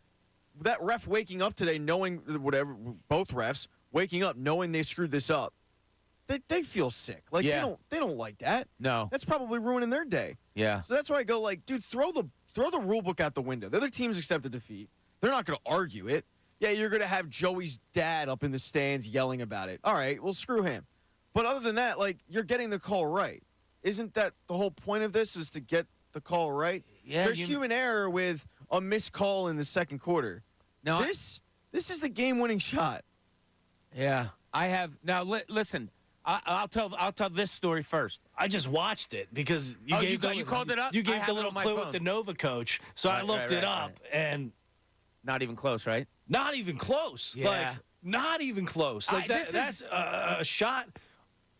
that ref waking up today knowing whatever, both refs waking up knowing they screwed this up, they feel sick. Like they don't like that. No, that's probably ruining their day. Yeah. So that's why I go, like, dude, throw the rule book out the window. The other teams accept a defeat. They're not going to argue it. Yeah, you're going to have Joey's dad up in the stands yelling about it. All right, well, screw him. But other than that, like, you're getting the call right. Isn't that the whole point of this, is to get the call right? Yeah. There's human error with a missed call in the second quarter. Now, this is the game-winning shot. Yeah, I have. Now, listen, I'll tell this story first. I just watched it because you called it up? You gave the little clue with the Nova coach, so I looked it up, and not even close, right? Not even close. Yeah. Like, not even close. Like, that's a shot.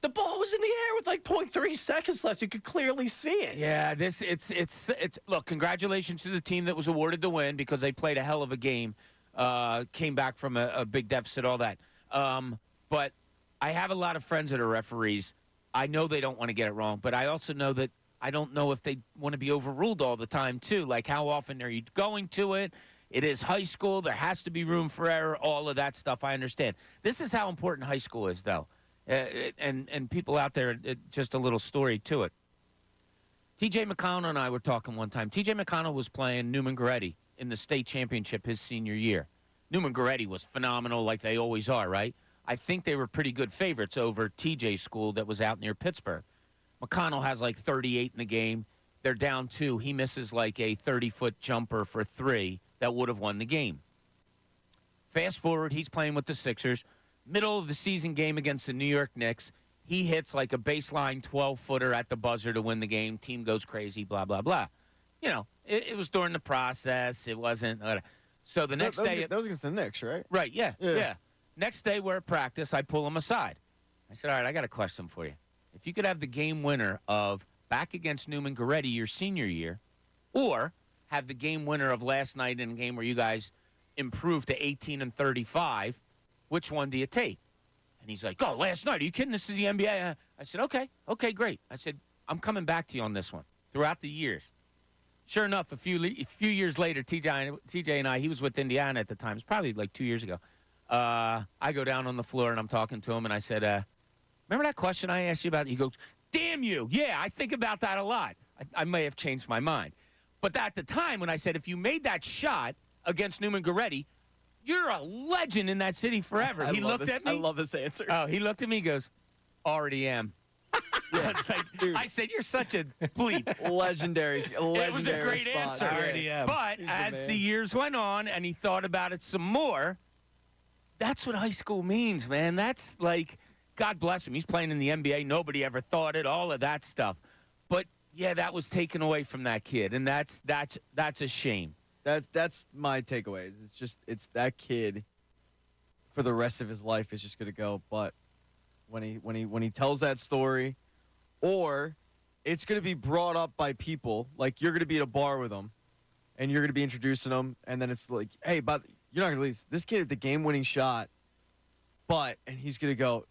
The ball was in the air with like 0.3 seconds left. You could clearly see it. Yeah, it's look, congratulations to the team that was awarded the win because they played a hell of a game. Came back from a big deficit, all that. But I have a lot of friends that are referees. I know they don't want to get it wrong, but I also know that I don't know if they want to be overruled all the time, too. Like, how often are you going to it? It is high school. There has to be room for error, all of that stuff. I understand. This is how important high school is, though. And people out there, just a little story to it. T.J. McConnell and I were talking one time. T.J. McConnell was playing Newman Goretti in the state championship his senior year. Newman Goretti was phenomenal, like they always are, right? I think they were pretty good favorites over T.J.'s school that was out near Pittsburgh. McConnell has like 38 in the game. They're down 2. He misses like a 30-foot jumper for 3 that would have won the game. Fast forward, he's playing with the Sixers. Middle of the season game against the New York Knicks. He hits like a baseline 12-footer at the buzzer to win the game. Team goes crazy, blah, blah, blah. You know, it was during the process. It wasn't. So the next day. That was against the Knicks, right? Right, yeah. Next day, we're at practice. I pull him aside. I said, all right, I got a question for you. If you could have the game winner of back against Newman Goretti your senior year, or have the game winner of last night in a game where you guys improved to 18 and 35, which one do you take? And he's like, oh, last night. Are you kidding? This is the NBA. I said, okay, great. I said, I'm coming back to you on this one throughout the years. Sure enough, a few years later, TJ and I, he was with Indiana at the time. It's probably like 2 years ago. I go down on the floor, and I'm talking to him, and I said, remember that question I asked you about? He goes, damn you. Yeah, I think about that a lot. I may have changed my mind. But at the time when I said, if you made that shot against Newman Goretti, you're a legend in that city forever. He looked at me. I love this answer. Oh, he looked at me and goes, already am. It's like, I said, you're such a bleep. Legendary. It was a great response. answer. Already am. But He's the as man. the years went on and he thought about it some more, that's what high school means, man. That's like, God bless him. He's playing in the NBA. Nobody ever thought it, all of that stuff. But, yeah, that was taken away from that kid, and that's a shame. That's my takeaway. It's that kid for the rest of his life is just going to go, but when he tells that story, or it's going to be brought up by people, like you're going to be at a bar with him and you're going to be introducing them, and then it's like, hey, but you're not going to leave this kid at the game-winning shot, and he's going to go,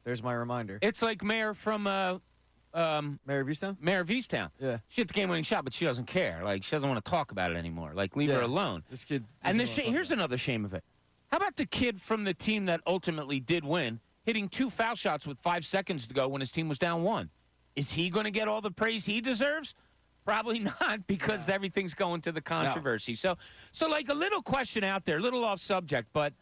there's my reminder. It's like Mayor from Mayor of Easttown? Mayor of Easttown. Yeah. She hit the game-winning shot, but she doesn't care. Like, she doesn't want to talk about it anymore. Like, leave her Yeah. alone. This kid. And doesn't wanna here's talk another shame of it. How about the kid from the team that ultimately did win, hitting 2 foul shots with 5 seconds to go when his team was down 1? Is he going to get all the praise he deserves? Probably not, because everything's going to the controversy. So like a little question out there, a little off subject, but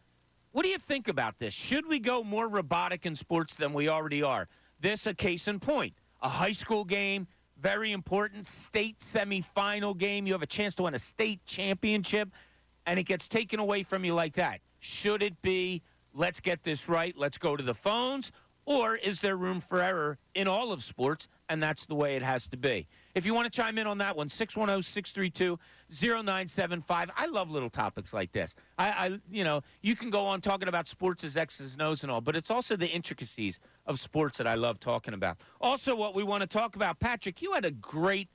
what do you think about this? Should we go more robotic in sports than we already are? This a case in point. A high school game, very important, state semifinal game. You have a chance to win a state championship, and it gets taken away from you like that. Should it be, let's get this right, let's go to the phones, or is there room for error in all of sports, and that's the way it has to be? If you want to chime in on that one, 610-632-0975. I love little topics like this. You can go on talking about sports as X's and O's and all, but it's also the intricacies of sports that I love talking about. Also, what we want to talk about, Patrick, you had a great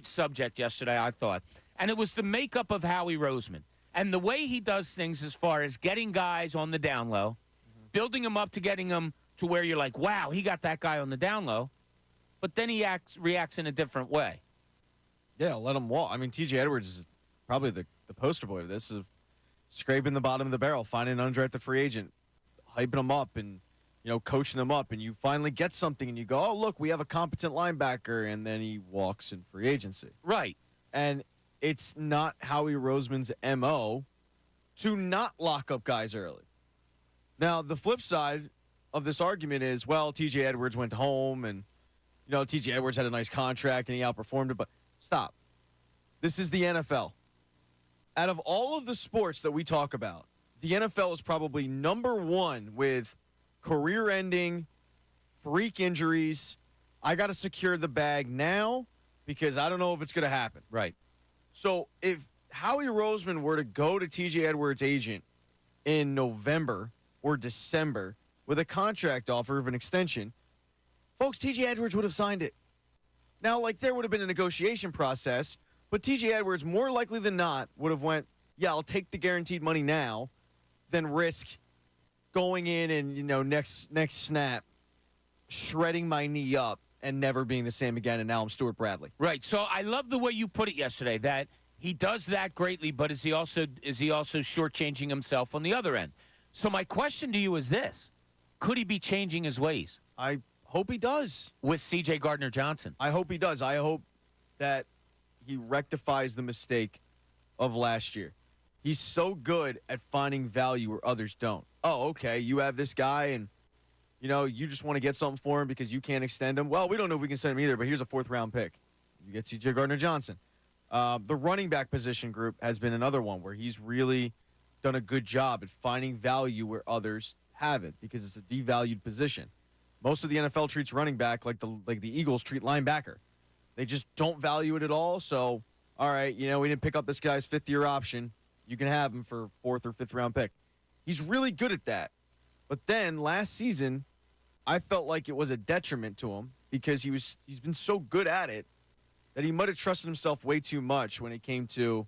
subject yesterday, I thought, and it was the makeup of Howie Roseman and the way he does things as far as getting guys on the down low, building them up to getting them to where you're like, wow, he got that guy on the down low, but then he reacts in a different way. Yeah, let him walk. I mean, T.J. Edwards is probably the poster boy of this, of scraping the bottom of the barrel, finding an undrafted free agent, hyping them up, and coaching them up, and you finally get something, and you go, oh, look, we have a competent linebacker, and then he walks in free agency. Right. And it's not Howie Roseman's MO to not lock up guys early. Now, the flip side of this argument is, well, T.J. Edwards went home, and T.J. Edwards had a nice contract, and he outperformed it, but stop. This is the NFL. Out of all of the sports that we talk about, the NFL is probably number one with career-ending, freak injuries. I got to secure the bag now because I don't know if it's going to happen. Right. So if Howie Roseman were to go to T.J. Edwards' agent in November or December with a contract offer of an extension, folks, T.J. Edwards would have signed it. Now, there would have been a negotiation process, but T.J. Edwards, more likely than not, would have went, yeah, I'll take the guaranteed money now than risk going in and, next snap, shredding my knee up and never being the same again, and now I'm Stuart Bradley. Right. So I love the way you put it yesterday, that he does that greatly, but is he also shortchanging himself on the other end? So my question to you is this. Could he be changing his ways? I hope he does. With C.J. Gardner-Johnson? I hope he does. I hope that he rectifies the mistake of last year. He's so good at finding value where others don't. Oh, okay, you have this guy, and you just want to get something for him because you can't extend him. Well, we don't know if we can send him either, but here's a 4th-round pick. You get C.J. Gardner-Johnson. The running back position group has been another one where he's really done a good job at finding value where others haven't because it's a devalued position. Most of the NFL treats running back like the Eagles treat linebacker. They just don't value it at all. So, all right, we didn't pick up this guy's 5th-year option. You can have him for 4th or 5th-round pick. He's really good at that. But then last season, I felt like it was a detriment to him because he's been so good at it that he might have trusted himself way too much when it came to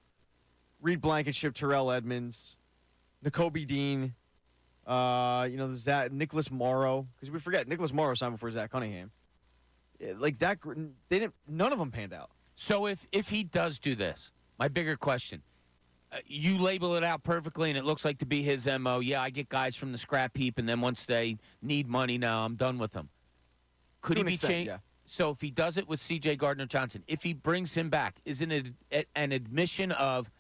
Reed Blankenship, Terrell Edmonds, Nakobe Dean, Nicholas Morrow. Because we forget, Nicholas Morrow signed before Zach Cunningham. None of them panned out. So if he does do this, my bigger question, you label it out perfectly, and it looks like to be his MO. Yeah, I get guys from the scrap heap, and then once they need money, now I'm done with them. Could he be changed? Yeah. So if he does it with C.J. Gardner-Johnson, if he brings him back, isn't it an admission of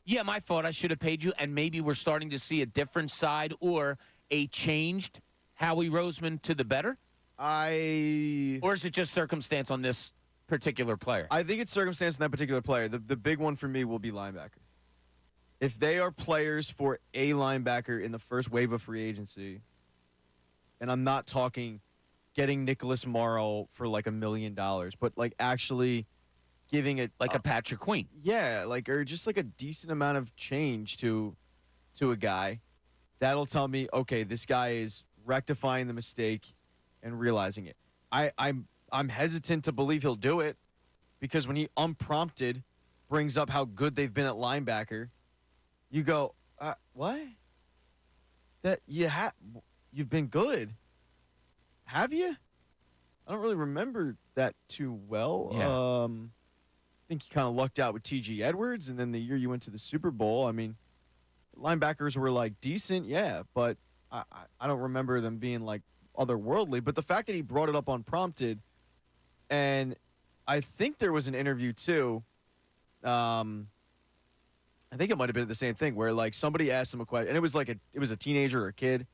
Yeah, my fault. I should have paid you, and maybe we're starting to see a different side or a changed Howie Roseman to the better? Or is it just circumstance on this particular player? I think it's circumstance on that particular player. The big one for me will be linebacker. If they are players for a linebacker in the first wave of free agency, and I'm not talking getting Nicholas Morrow for like $1 million, but like actually giving it like a Patrick Queen. Yeah, or just like a decent amount of change to a guy, that'll tell me, okay, this guy is rectifying the mistake and realizing it. I'm hesitant to believe he'll do it because when he unprompted brings up how good they've been at linebacker, you go, what? That you've been good. Have you? I don't really remember that too well. Yeah. I think you kind of lucked out with T.J. Edwards, and then the year you went to the Super Bowl, I mean, linebackers were like decent, yeah, but I don't remember them being like otherworldly. But the fact that he brought it up unprompted, and I think there was an interview too. I think it might have been the same thing where like somebody asked him a question, and it was a teenager or a kid,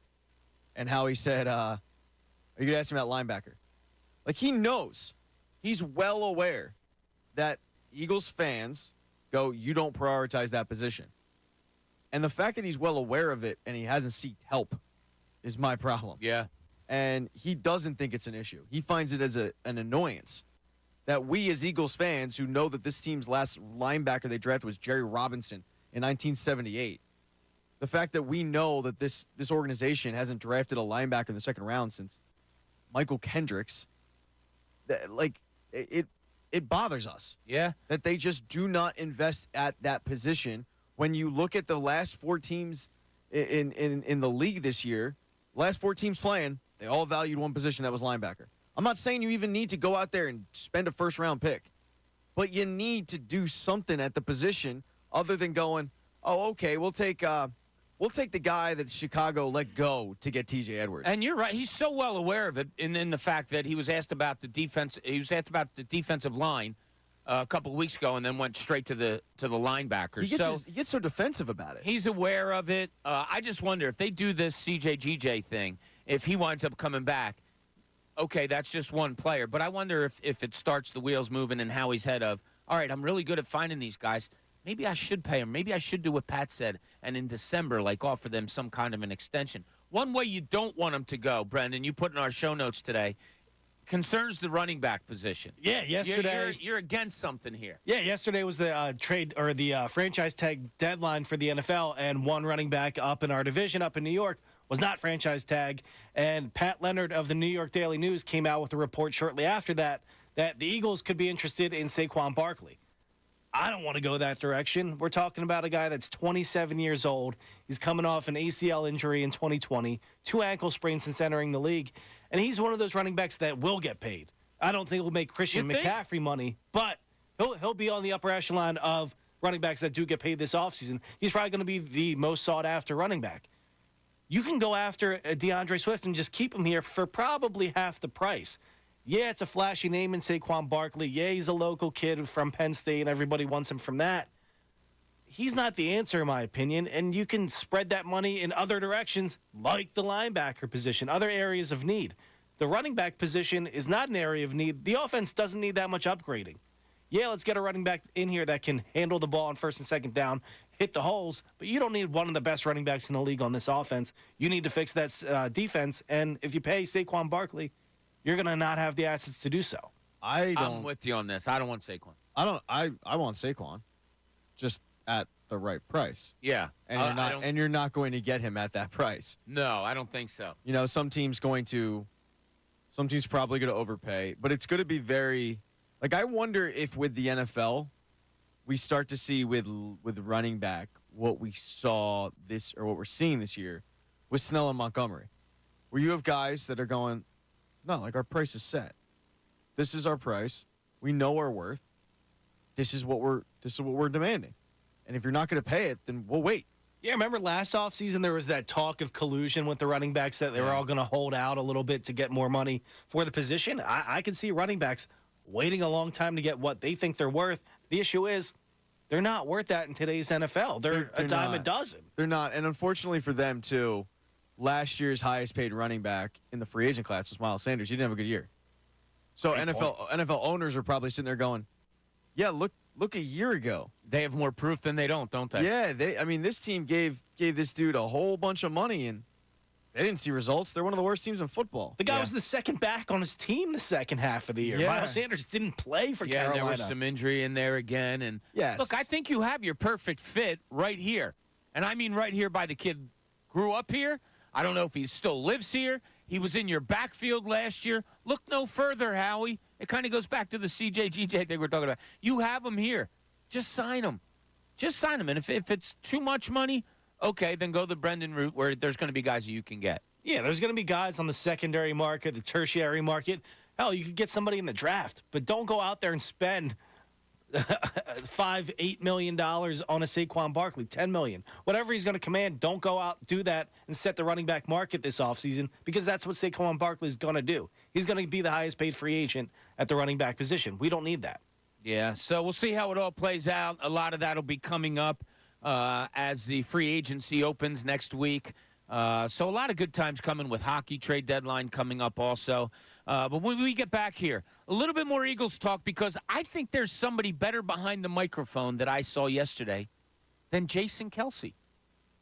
and how he said, "Are you gonna ask him about linebacker?" Like he knows, he's well aware that Eagles fans go, "You don't prioritize that position," and the fact that he's well aware of it and he hasn't sought help is my problem. Yeah, and he doesn't think it's an issue. He finds it as an annoyance that we as Eagles fans who know that this team's last linebacker they drafted was Jerry Robinson in 1978. The fact that we know that this organization hasn't drafted a linebacker in the second round since Michael Kendricks, it bothers us. Yeah. That they just do not invest at that position. When you look at the last 4 teams in the league this year, last 4 teams playing, they all valued one position, that was linebacker. I'm not saying you even need to go out there and spend a first-round pick, but you need to do something at the position other than going, oh, okay, we'll take the guy that Chicago let go to get T.J. Edwards. And you're right. He's so well aware of it in the fact that he was asked about the defense. He was asked about the defensive line a couple of weeks ago and then went straight to the linebackers. He gets so defensive about it. He's aware of it. I just wonder if they do this CJGJ thing, if he winds up coming back, okay, that's just one player. But I wonder if it starts the wheels moving in Howie's head of, all right, I'm really good at finding these guys. Maybe I should pay him. Maybe I should do what Pat said, and in December, offer them some kind of an extension. One way you don't want him to go, Brendan, you put in our show notes today, concerns the running back position. Yeah, yesterday. You're against something here. Yeah, yesterday was the trade or the franchise tag deadline for the NFL, and one running back up in our division up in New York was not franchise tag. And Pat Leonard of the New York Daily News came out with a report shortly after that the Eagles could be interested in Saquon Barkley. I don't want to go that direction. We're talking about a guy that's 27 years old. He's coming off an ACL injury in 2020, 2 ankle sprains since entering the league, and he's one of those running backs that will get paid. I don't think he'll make Christian McCaffrey money, but he'll be on the upper echelon of running backs that do get paid this offseason. He's probably going to be the most sought-after running back. You can go after DeAndre Swift and just keep him here for probably half the price. Yeah, it's a flashy name in Saquon Barkley. Yeah, he's a local kid from Penn State, and everybody wants him from that. He's not the answer, in my opinion, and you can spread that money in other directions, like the linebacker position, other areas of need. The running back position is not an area of need. The offense doesn't need that much upgrading. Yeah, let's get a running back in here that can handle the ball on first and second down, hit the holes, but you don't need one of the best running backs in the league on this offense. You need to fix that defense, and if you pay Saquon Barkley, you're going to not have the assets to do so. I'm with you on this. I don't want Saquon. I want Saquon, just at the right price. Yeah. And you're not going to get him at that price. No, I don't think so. You know, some teams probably going to overpay, but it's going to be very, I wonder if with the NFL, we start to see with running back what we saw what we're seeing this year with Snell and Montgomery, where you have guys that are going, no, our price is set. This is our price. We know our worth. This is what we're demanding. And if you're not going to pay it, then we'll wait. Yeah, remember last offseason there was that talk of collusion with the running backs that they were all going to hold out a little bit to get more money for the position? I could see running backs waiting a long time to get what they think they're worth. The issue is they're not worth that in today's NFL. They're a dime a dozen. They're not. And unfortunately for them, too, last year's highest paid running back in the free agent class was Miles Sanders. He didn't have a good year. So NFL owners are probably sitting there going, yeah, look a year ago. They have more proof than they don't they? Yeah, this team gave this dude a whole bunch of money, and they didn't see results. They're one of the worst teams in football. The guy was the second back on his team the second half of the year. Yeah. Miles Sanders didn't play for Carolina. Yeah, there was some injury in there again. And yes. Look, I think you have your perfect fit right here. And I mean right here by the kid grew up here. I don't know if he still lives here. He was in your backfield last year. Look no further, Howie. It kind of goes back to the CJ thing we're talking about. You have him here. Just sign him. Just sign him. And if it's too much money, okay, then go the Brendan route where there's going to be guys that you can get. Yeah, there's going to be guys on the secondary market, the tertiary market. Hell, you could get somebody in the draft, but don't go out there and spend $5-8 million on a Saquon Barkley, $10 million. Whatever he's going to command, don't go out, do that, and set the running back market this offseason because that's what Saquon Barkley is going to do. He's going to be the highest paid free agent at the running back position. We don't need that. Yeah, so we'll see how it all plays out. A lot of that will be coming up as the free agency opens next week. So a lot of good times coming with hockey trade deadline coming up also. But when we get back here, a little bit more Eagles talk because I think there's somebody better behind the microphone that I saw yesterday than Jason Kelce.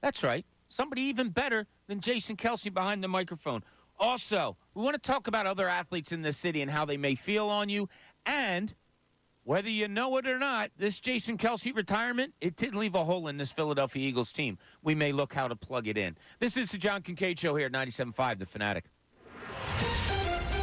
That's right. Somebody even better than Jason Kelce behind the microphone. Also, we want to talk about other athletes in this city and how they may feel on you. And whether you know it or not, this Jason Kelce retirement, it did leave a hole in this Philadelphia Eagles team. We may look how to plug it in. This is the John Kincade Show here at 97.5 The Fanatic.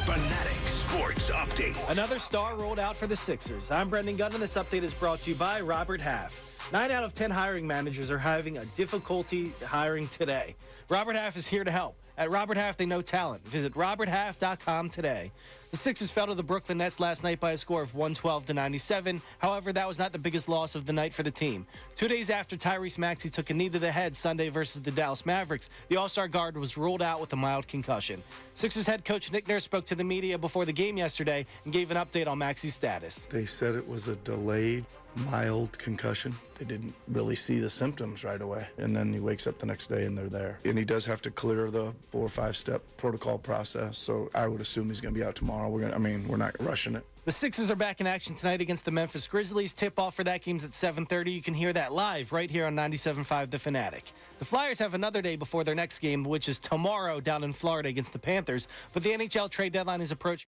Fanatic Sports Update. Another star rolled out for the Sixers. I'm Brendan Gunn, and this update is brought to you by Robert Half. 9 out of 10 hiring managers are having a difficulty hiring today. Robert Half is here to help. At Robert Half, they know talent. Visit roberthalf.com today. The Sixers fell to the Brooklyn Nets last night by a score of 112-97. However, that was not the biggest loss of the night for the team. 2 days after Tyrese Maxey took a knee to the head Sunday versus the Dallas Mavericks, the All-Star guard was ruled out with a mild concussion. Sixers head coach Nick Nurse spoke to the media before the game yesterday and gave an update on Maxey's status. They said it was a delayed, mild concussion. They didn't really see the symptoms right away. And then he wakes up the next day and they're there. And he does have to clear the 4 or 5 step protocol process. So I would assume he's going to be out tomorrow. We're not rushing it. The Sixers are back in action tonight against the Memphis Grizzlies. Tip-off for that game's at 7:30. You can hear that live right here on 97.5 The Fanatic. The Flyers have another day before their next game, which is tomorrow down in Florida against the Panthers. But the NHL trade deadline is approaching.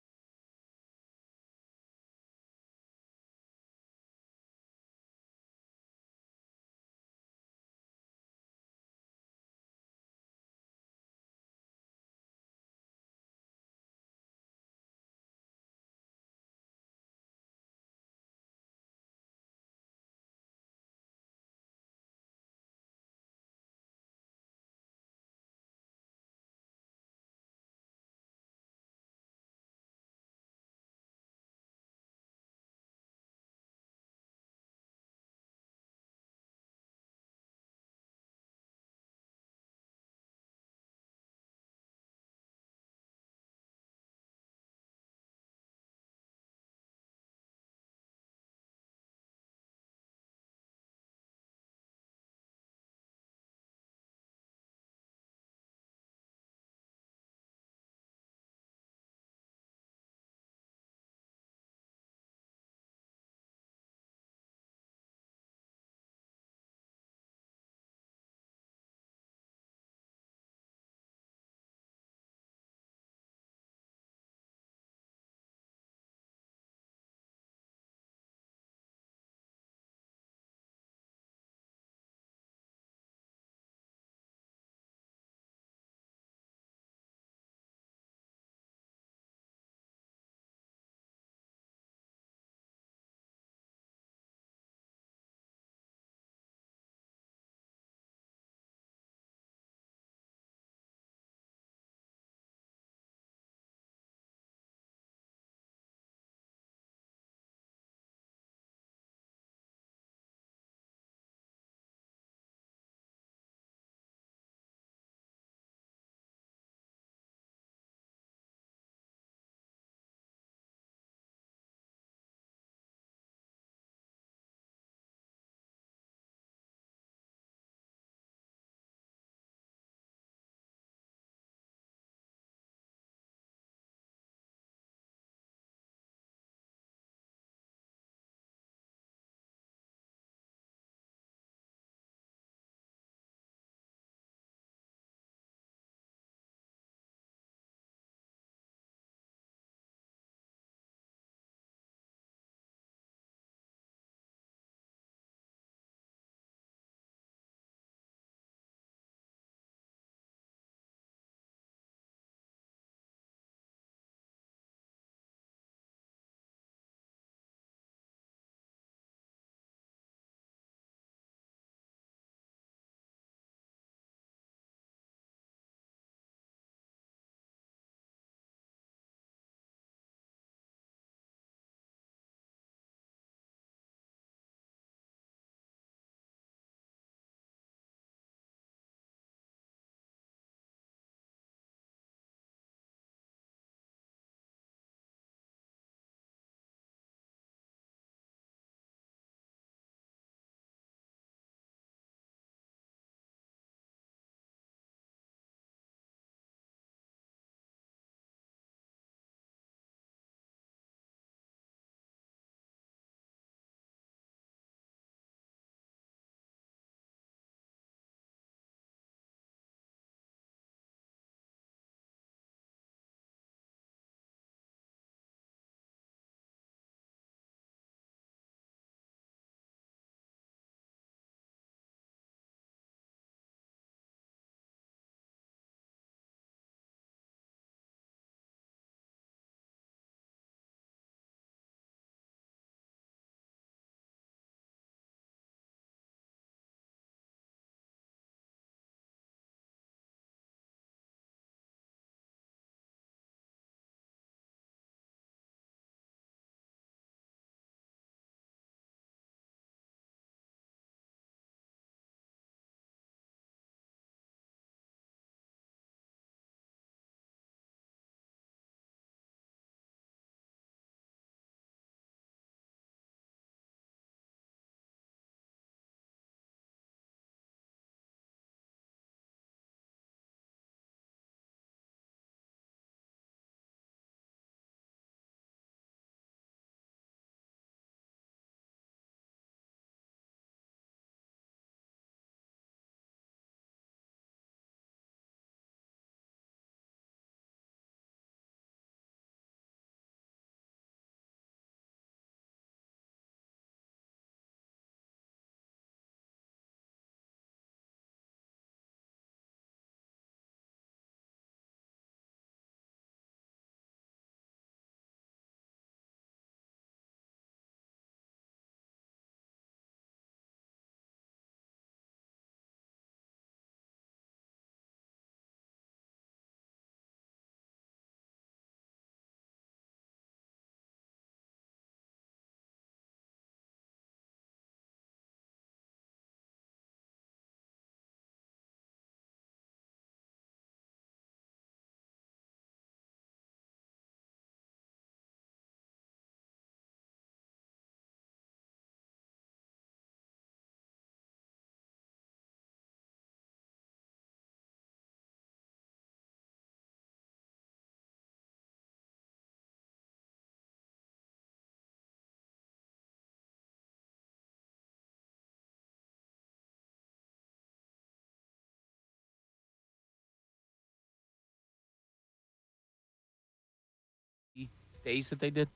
days that they did?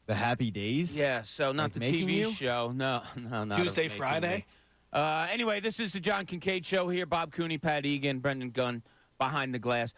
The Happy Days? Yeah, so not Like the Making TV You? show. No, not Tuesday, Making Friday? Me. Anyway, this is the John Kincade Show here. Bob Cooney, Pat Egan, Brendan Gunn behind the glass.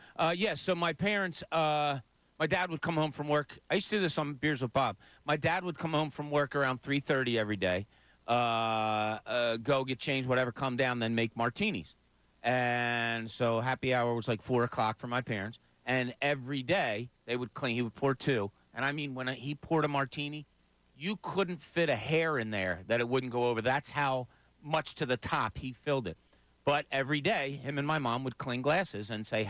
So my parents, my dad would come home from work. I used to do this on Beers with Bob. My dad would come home from work around 3:30 every day, go get changed, whatever, come down, then make martinis. And so happy hour was like 4 o'clock for my parents. And every day they would clean. He would pour two. And I mean, when he poured a martini, you couldn't fit a hair in there that it wouldn't go over. That's how much to the top he filled it. But every day, him and my mom would clean glasses and say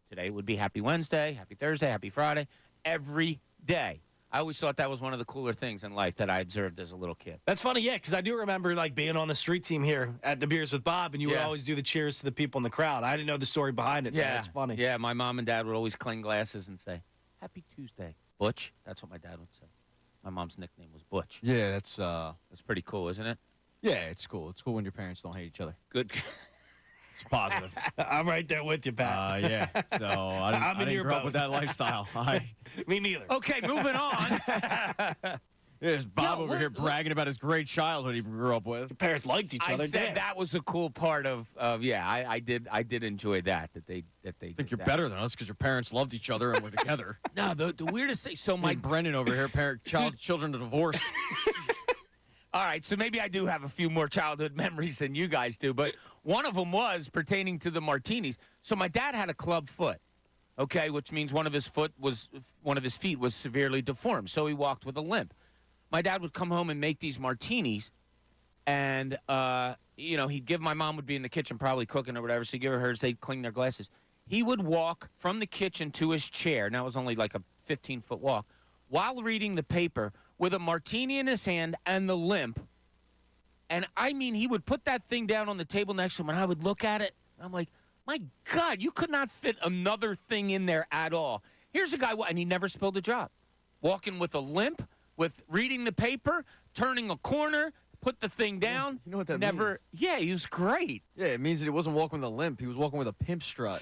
today would be Happy Wednesday, Happy Thursday, Happy Friday, every day. I always thought that was one of the cooler things in life that I observed as a little kid. That's funny, yeah, because I do remember like being on the street team here at the Beers with Bob, and you would always do the cheers to the people in the crowd. I didn't know the story behind it. Yeah, that's funny. Yeah, my mom and dad would always clean glasses and say, Happy Tuesday, Butch. That's what my dad would say. My mom's nickname was Butch. Yeah, that's pretty cool, isn't it? yeah, it's cool. It's cool when your parents don't hate each other. Good. It's positive. I'm right there with you, Pat. Yeah. So I didn't grow up with that lifestyle. Me neither. Okay, moving on. There's Bob over here bragging about his great childhood he grew up with. Your parents liked each I other. said damn. that was a cool part of I did enjoy that they I think did you're that. better than us because your parents loved each other and were together. No, the weirdest thing. So My Brendan over here, children to divorce. All right, so maybe I do have a few more childhood memories than you guys do, but one of them was pertaining to the martinis. So my dad had a club foot, okay, which means one of his feet was severely deformed, so he walked with a limp. My dad would come home and make these martinis, and he'd give my mom would be in the kitchen probably cooking or whatever, so he'd give her hers. They'd clean their glasses. He would walk from the kitchen to his chair. Now it was only like a 15-foot walk, while reading the paper with a martini in his hand and the limp. And I mean, he would put that thing down on the table next to him, and I would look at it, and I'm like, my God, you could not fit another thing in there at all. Here's a guy, and he never spilled a drop. Walking with a limp, with reading the paper, turning a corner, put the thing down. You know what that never, means? Yeah, he was great. Yeah, it means that he wasn't walking with a limp. He was walking with a pimp strut.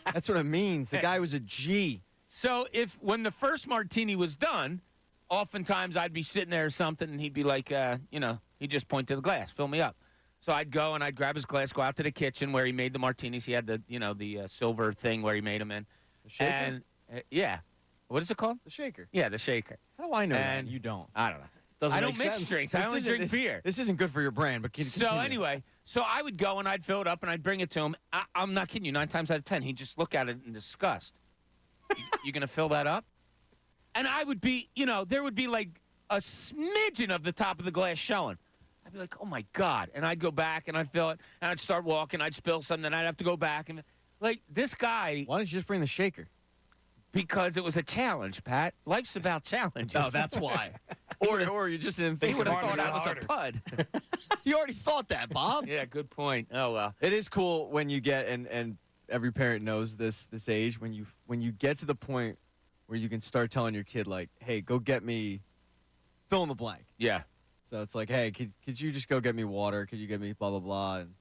That's what it means. The guy was a G. So when the first martini was done, oftentimes I'd be sitting there or something, and he'd be like, he'd just point to the glass, fill me up. So I'd go and I'd grab his glass, go out to the kitchen where he made the martinis. He had the silver thing where he made them in. The shaker? And what is it called? The shaker. Yeah, the shaker. How do I know And that? You don't. I don't know. Doesn't I make don't mix sense. drinks. I only drink beer. This isn't good for your brand, but So anyway, I would go and I'd fill it up and I'd bring it to him. I'm not kidding you. 9 times out of 10, he'd just look at it in disgust. You gonna fill that up? And I would be, there would be like a smidgen of the top of the glass showing. I'd be like, oh my God. And I'd go back and I'd fill it and I'd start walking. I'd spill something and I'd have to go back. And like this guy. Why don't you just bring the shaker? Because it was a challenge, Pat. Life's about challenges. Oh, that's why. or you just didn't think He would have smarter, thought I was harder. a pud. You already thought that, Bob. Yeah, good point. Oh, well. It is cool when you get and every parent knows this age when you get to the point where you can start telling your kid like, hey, go get me fill in the blank. Yeah. So it's like, hey, could you just go get me water? Could you get me blah blah blah? And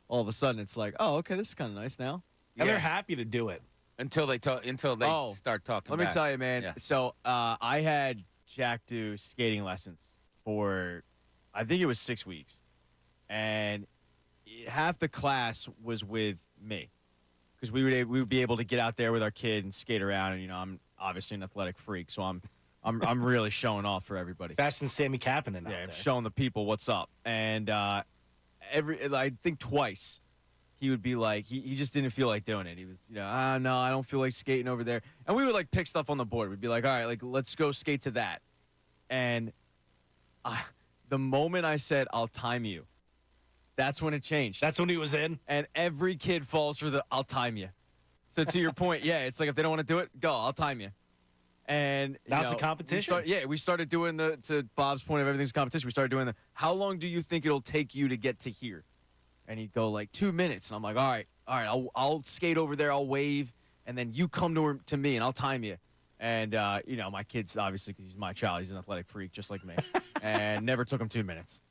all of a sudden it's like, oh, okay, this is kind of nice now. And Yeah. they're happy to do it. Until they start talking. Let me back. tell you, man. Yeah. So I had Jack do skating lessons for, I think it was 6 weeks, and half the class was with me because we would be able to get out there with our kid and skate around. And I'm obviously an athletic freak, so I'm really showing off for everybody. Fast and Sammy Kapanen out Yeah, I'm there. showing the people what's up. And I think twice he would be like, he just didn't feel like doing it. He was, no, I don't feel like skating over there. And we would like pick stuff on the board. We'd be like, all right, like let's go skate to that. And the moment I said, I'll time you, that's when it changed. That's when he was in. And every kid falls for the, I'll time you. So to your point, yeah, it's like if they don't want to do it, go, I'll time you. And Now it's a competition? We started doing to Bob's point of everything's a competition. We started doing how long do you think it'll take you to get to here? And he'd go like 2 minutes. And I'm like, all right, I'll skate over there. I'll wave. And then you come to me and I'll time you. And, my kid's obviously, because he's my child, he's an athletic freak just like me. And never took him 2 minutes.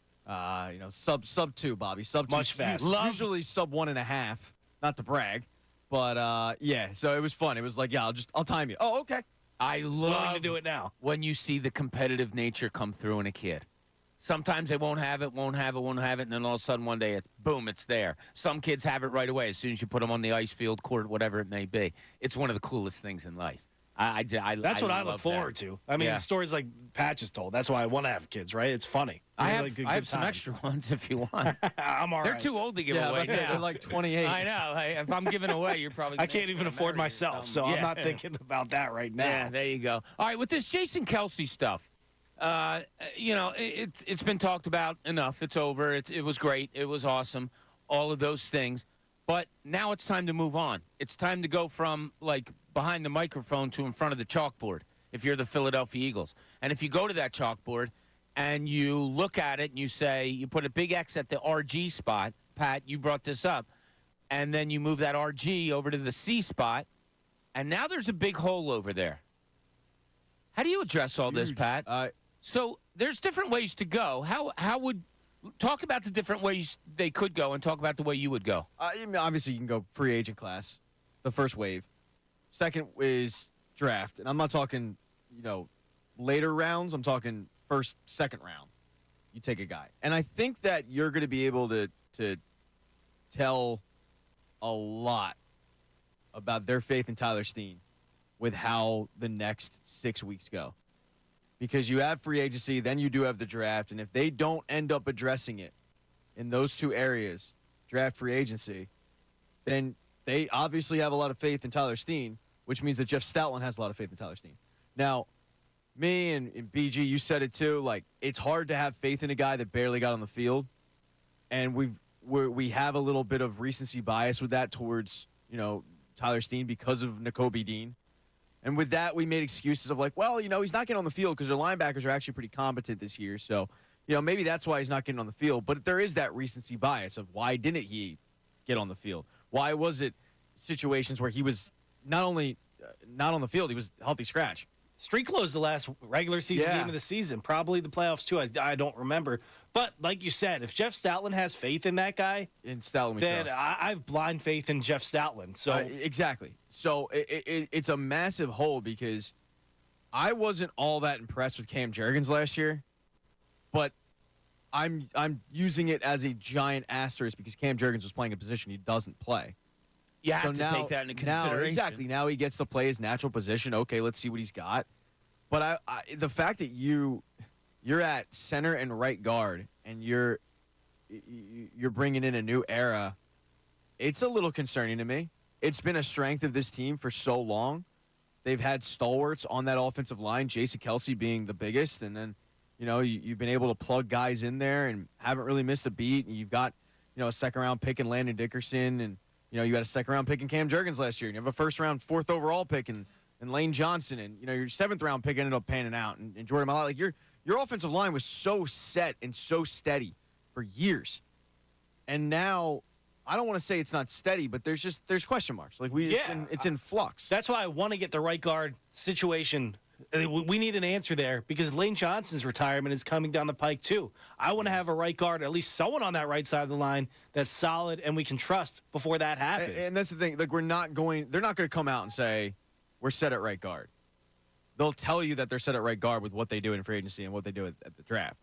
Sub 2, Bobby. Sub 2. Much faster. Usually sub 1.5. Not to brag. But, so it was fun. It was like, yeah, I'll time you. Oh, okay. I willing love to do it now. when you see the competitive nature come through in a kid. Sometimes they won't have it, and then all of a sudden one day, boom, it's there. Some kids have it right away as soon as you put them on the ice, field, court, whatever it may be. It's one of the coolest things in life. That's what I look forward to. I mean, Yeah. stories like Pat just told. That's why I want to have kids, right? It's funny. I Really have, I have some extra ones if you want. I'm all They're right. too old to give Yeah, away but they're now. like 28. I know. Hey, if I'm giving away, you're probably. I gonna can't ask even me to afford marry you or myself, so something. I'm not thinking about that right now. Yeah, there you go. All right, with this Jason Kelsey stuff, it's been talked about enough. It's over. It was great. It was awesome. All of those things. But now it's time to move on. It's time to go from, like, behind the microphone to in front of the chalkboard if you're the Philadelphia Eagles. And if you go to that chalkboard and you look at it and you say, you put a big X at the RG spot, Pat, you brought this up, and then you move that RG over to the C spot, and now there's a big hole over there. How do you address all this, Pat? So there's different ways to go. How would talk about the different ways they could go, and talk about the way you would go. I mean, obviously, you can go free agent class, the first wave. Second is draft, and I'm not talking, later rounds. I'm talking first, second round. You take a guy, and I think that you're going to be able to tell a lot about their faith in Tyler Steen with how the next 6 weeks go. Because you have free agency, then you do have the draft, and if they don't end up addressing it in those two areas, draft, free agency, then they obviously have a lot of faith in Tyler Steen, which means that Jeff Stoutland has a lot of faith in Tyler Steen. Now, me and BG, you said it too, like, it's hard to have faith in a guy that barely got on the field, and we have a little bit of recency bias with that towards, Tyler Steen because of Nakobe Dean. And with that, we made excuses of like, well, he's not getting on the field because their linebackers are actually pretty competent this year. So, maybe that's why he's not getting on the field. But there is that recency bias of why didn't he get on the field? Why was it situations where he was not only not on the field, he was healthy scratch? Streak closed the last regular season game of the season. Probably the playoffs, too. I don't remember. But like you said, if Jeff Stoutland has faith in that guy, then I have blind faith in Jeff Stoutland. So exactly. So it's a massive hole because I wasn't all that impressed with Cam Jurgens last year, but I'm using it as a giant asterisk because Cam Jurgens was playing a position he doesn't play. You have to take that into consideration. Exactly. Now he gets to play his natural position. Okay, let's see what he's got. But the fact that you're at center and right guard and you're bringing in a new era, it's a little concerning to me. It's been a strength of this team for so long. They've had stalwarts on that offensive line, Jason Kelsey being the biggest, and then you've been able to plug guys in there and haven't really missed a beat. And you've got a second-round pick in Landon Dickerson, and you had a second-round pick in Cam Jurgens last year, and you have a first-round, fourth overall pick in Lane Johnson, and your seventh-round pick ended up panning out, and Jordan Mailata. Like your offensive line was so set and so steady for years, and now I don't want to say it's not steady, but there's question marks. Like it's in flux. That's why I want to get the right guard situation. We need an answer there because Lane Johnson's retirement is coming down the pike too. I want to have a right guard, at least someone on that right side of the line that's solid and we can trust before that happens. And that's the thing. Like they're not going to come out and say we're set at right guard. They'll tell you that they're set at right guard with what they do in free agency and what they do at the draft.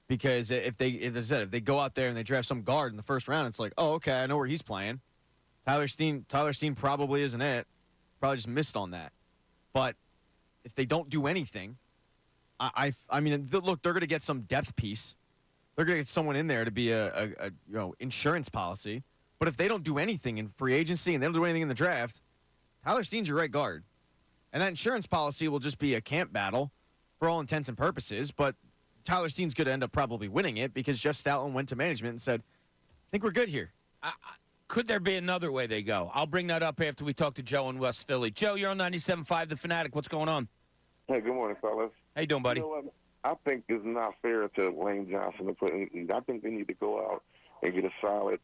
Because if they go out there and they draft some guard in the first round, it's like, oh, okay, I know where he's playing. Tyler Steen probably isn't it. Probably just missed on that. But if they don't do anything, I mean, look, they're going to get some depth piece. They're going to get someone in there to be a insurance policy. But if they don't do anything in free agency and they don't do anything in the draft, Tyler Steen's your right guard. And that insurance policy will just be a camp battle for all intents and purposes. But Tyler Steen's going to end up probably winning it because Jeff Stoutland went to management and said, I think we're good here. Could there be another way they go? I'll bring that up after we talk to Joe in West Philly. Joe, you're on 97.5 The Fanatic. What's going on? Hey, good morning, fellas. How you doing, buddy? You know what? I think it's not fair to Lane Johnson to put in. I think they need to go out and get a solid,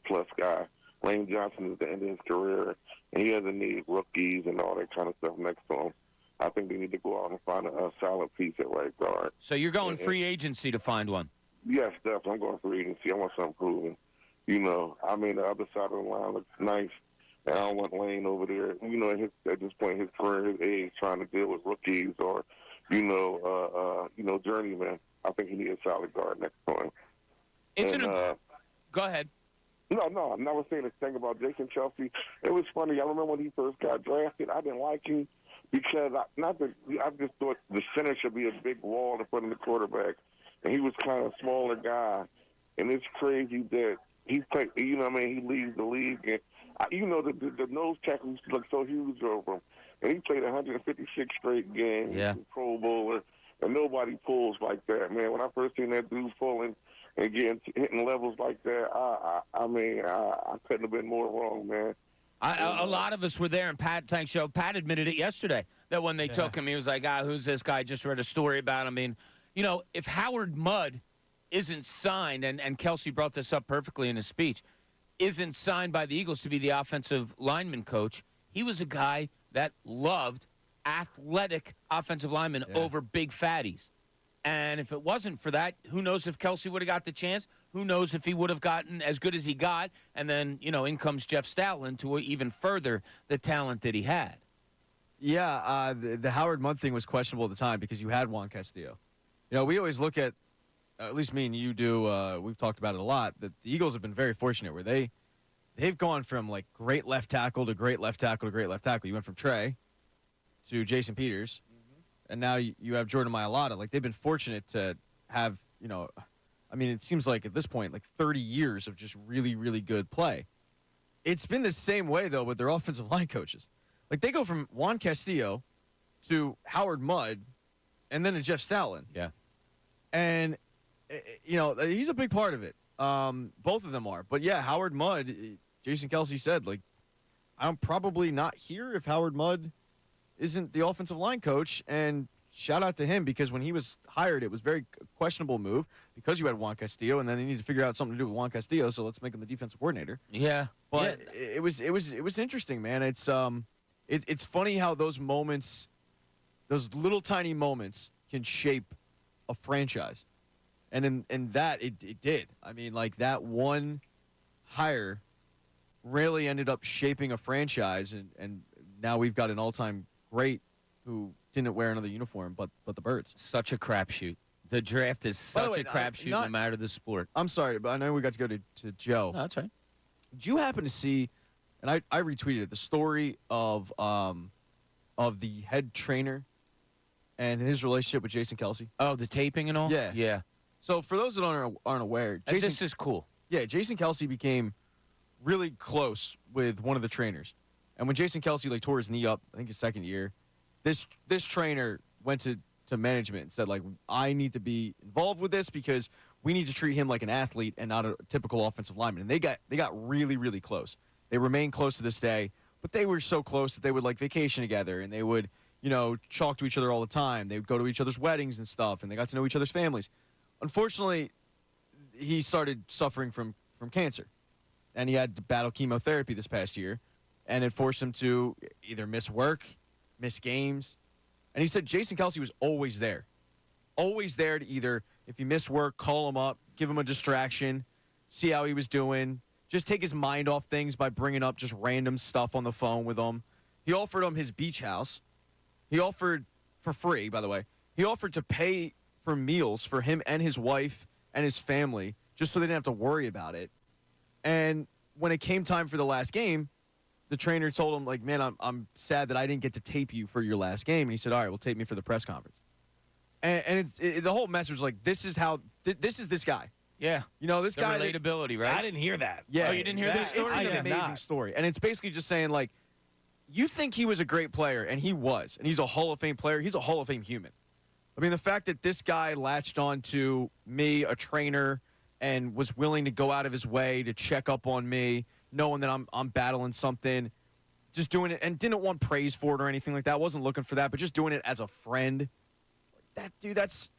plus guy. Lane Johnson is at the end of his career, and he doesn't need rookies and all that kind of stuff next to him. I think they need to go out and find a solid piece at right guard. So you're going free agency to find one? Yes, definitely. I'm going free agency. I want something proven. The other side of the line looks nice. And I don't want Lane over there, at this point in his career, his age, trying to deal with rookies or, journeymen. I think he needs a solid guard next to him. Go ahead. No, I never saying this thing about Jason Chelsea. It was funny. I remember when he first got drafted, I didn't like him because I just thought the center should be a big wall in front of the quarterback, and he was kind of a smaller guy. And it's crazy that he played. He leads the league, and the nose tackles look so huge over him, and he played 156 straight games. Yeah. Pro Bowler, and nobody pulls like that, man. When I first seen that dude pulling and hitting levels like that, I couldn't have been more wrong, man. A lot of us were there, and Pat, thanks, Joe. Pat admitted it yesterday that when they took him, he was like, who's this guy? Just read a story about him. I mean, if Howard Mudd isn't signed, and Kelsey brought this up perfectly in his speech, isn't signed by the Eagles to be the offensive lineman coach, he was a guy that loved athletic offensive linemen over big fatties. And if it wasn't for that, who knows if Kelsey would have got the chance? Who knows if he would have gotten as good as he got? And then, in comes Jeff Stoutland to even further the talent that he had. Yeah, the Howard Mudd thing was questionable at the time because you had Juan Castillo. We always look at least me and you do, we've talked about it a lot, that the Eagles have been very fortunate where they've gone from, like, great left tackle to great left tackle to great left tackle. You went from Trey to Jason Peters. And now you have Jordan Mailata. Like, they've been fortunate to have, it seems like at this point, like 30 years of just really, really good play. It's been the same way, though, with their offensive line coaches. Like, they go from Juan Castillo to Howard Mudd and then to Jeff Stoutland. Yeah. And, he's a big part of it. Both of them are. But, yeah, Howard Mudd, Jason Kelsey said, like, I'm probably not here if Howard Mudd isn't the offensive line coach, and shout out to him because when he was hired, it was a very questionable move because you had Juan Castillo, and then they needed to figure out something to do with Juan Castillo, so let's make him the defensive coordinator. Yeah, but it was interesting, man. It's funny how those moments, those little tiny moments, can shape a franchise, and in that it did. I mean, like that one hire really ended up shaping a franchise, and now we've got an all-time great who didn't wear another uniform but the Birds. Such a crapshoot. The draft is such a crapshoot no matter the sport. I'm sorry, but I know we got to go to Joe. No, that's right. Did you happen to see, and I retweeted it, the story of the head trainer and his relationship with Jason Kelsey? Oh, the taping and all? Yeah. Yeah. So for those that aren't aware, Jason, this is cool. Yeah, Jason Kelsey became really close with one of the trainers. And when Jason Kelsey tore his knee up, I think his second year, this trainer went to management and said, like, I need to be involved with this because we need to treat him like an athlete and not a typical offensive lineman. And they got really, really close. They remain close to this day, but they were so close that they would vacation together and they would, talk to each other all the time. They would go to each other's weddings and stuff, and they got to know each other's families. Unfortunately, he started suffering from cancer, and he had to battle chemotherapy this past year. And it forced him to either miss work, miss games. And he said Jason Kelsey was always there. Always there to either, if he missed work, call him up, give him a distraction, see how he was doing, just take his mind off things by bringing up just random stuff on the phone with him. He offered him his beach house. He offered, for free, by the way, he offered to pay for meals for him and his wife and his family just so they didn't have to worry about it. And when it came time for the last game, the trainer told him, like, man, I'm sad that I didn't get to tape you for your last game. And he said, all right, well, tape me for the press conference. And the whole message was like, this is this guy. Yeah. This the guy. Relatability, right? I didn't hear that. Yeah. Oh, you didn't hear this story? It's an amazing story. And it's basically just saying, like, you think he was a great player, and he was. And he's a Hall of Fame player. He's a Hall of Fame human. I mean, the fact that this guy latched on to me, a trainer, and was willing to go out of his way to check up on me, knowing that I'm battling something, just doing it, and didn't want praise for it or anything like that. Wasn't looking for that, but just doing it as a friend. That dude, that's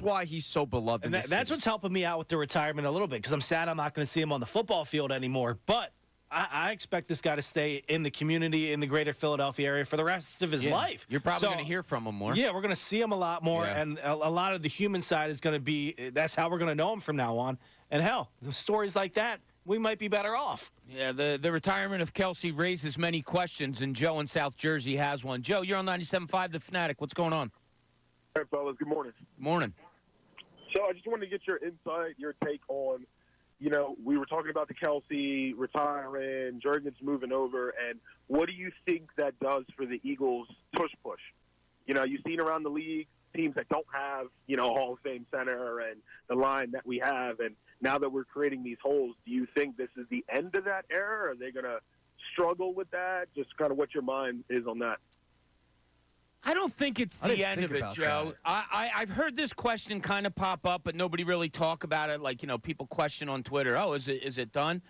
why he's so beloved. And that's what's helping me out with the retirement a little bit because I'm sad I'm not going to see him on the football field anymore. But I expect this guy to stay in the community in the greater Philadelphia area for the rest of his life. You're probably going to hear from him more. Yeah, we're going to see him a lot more, and a lot of the human side is going to be – that's how we're going to know him from now on. And, hell, the stories like that we might be better off. Yeah, the retirement of Kelsey raises many questions, and Joe in South Jersey has one. Joe, you're on 97.5 The Fanatic. What's going on? Hey, fellas. Good morning. Morning. So I just wanted to get your insight, your take on, we were talking about the Kelsey retiring, Jurgens moving over, and what do you think that does for the Eagles' push? You've seen around the league teams that don't have, a Hall of Fame center and the line that we have, and now that we're creating these holes, do you think this is the end of that era? Are they going to struggle with that? Just kind of what your mind is on that. I don't think it's the end of it, Joe. I've heard this question kind of pop up, but nobody really talk about it. Like, people question on Twitter, is it done?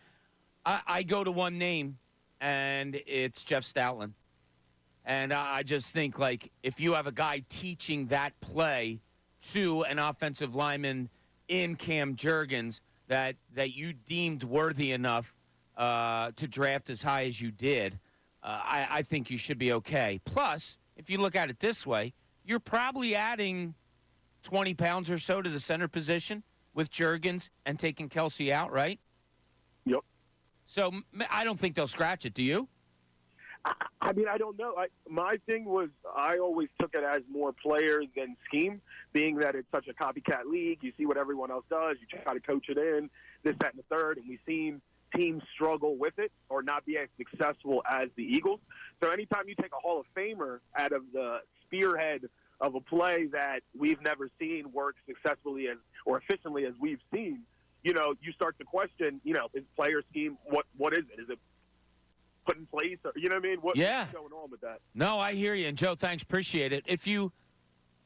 I go to one name, and it's Jeff Stoutland. And I just think, like, if you have a guy teaching that play to an offensive lineman in Cam Jurgens that you deemed worthy enough to draft as high as you did, I think you should be okay. Plus, if you look at it this way, you're probably adding 20 pounds or so to the center position with Jurgens and taking Kelsey out, right? Yep. So I don't think they'll scratch it. Do you? I mean, I don't know. My thing was I always took it as more player than scheme, being that it's such a copycat league. You see what everyone else does. You try to coach it in, this, that, and the third, and we've seen teams struggle with it or not be as successful as the Eagles. So anytime you take a Hall of Famer out of the spearhead of a play that we've never seen work successfully or efficiently as we've seen, you start to question, is player scheme, what is it? Is it put in place? Or, you know what I mean? What's going on with that? No, I hear you. And, Joe, thanks. Appreciate it.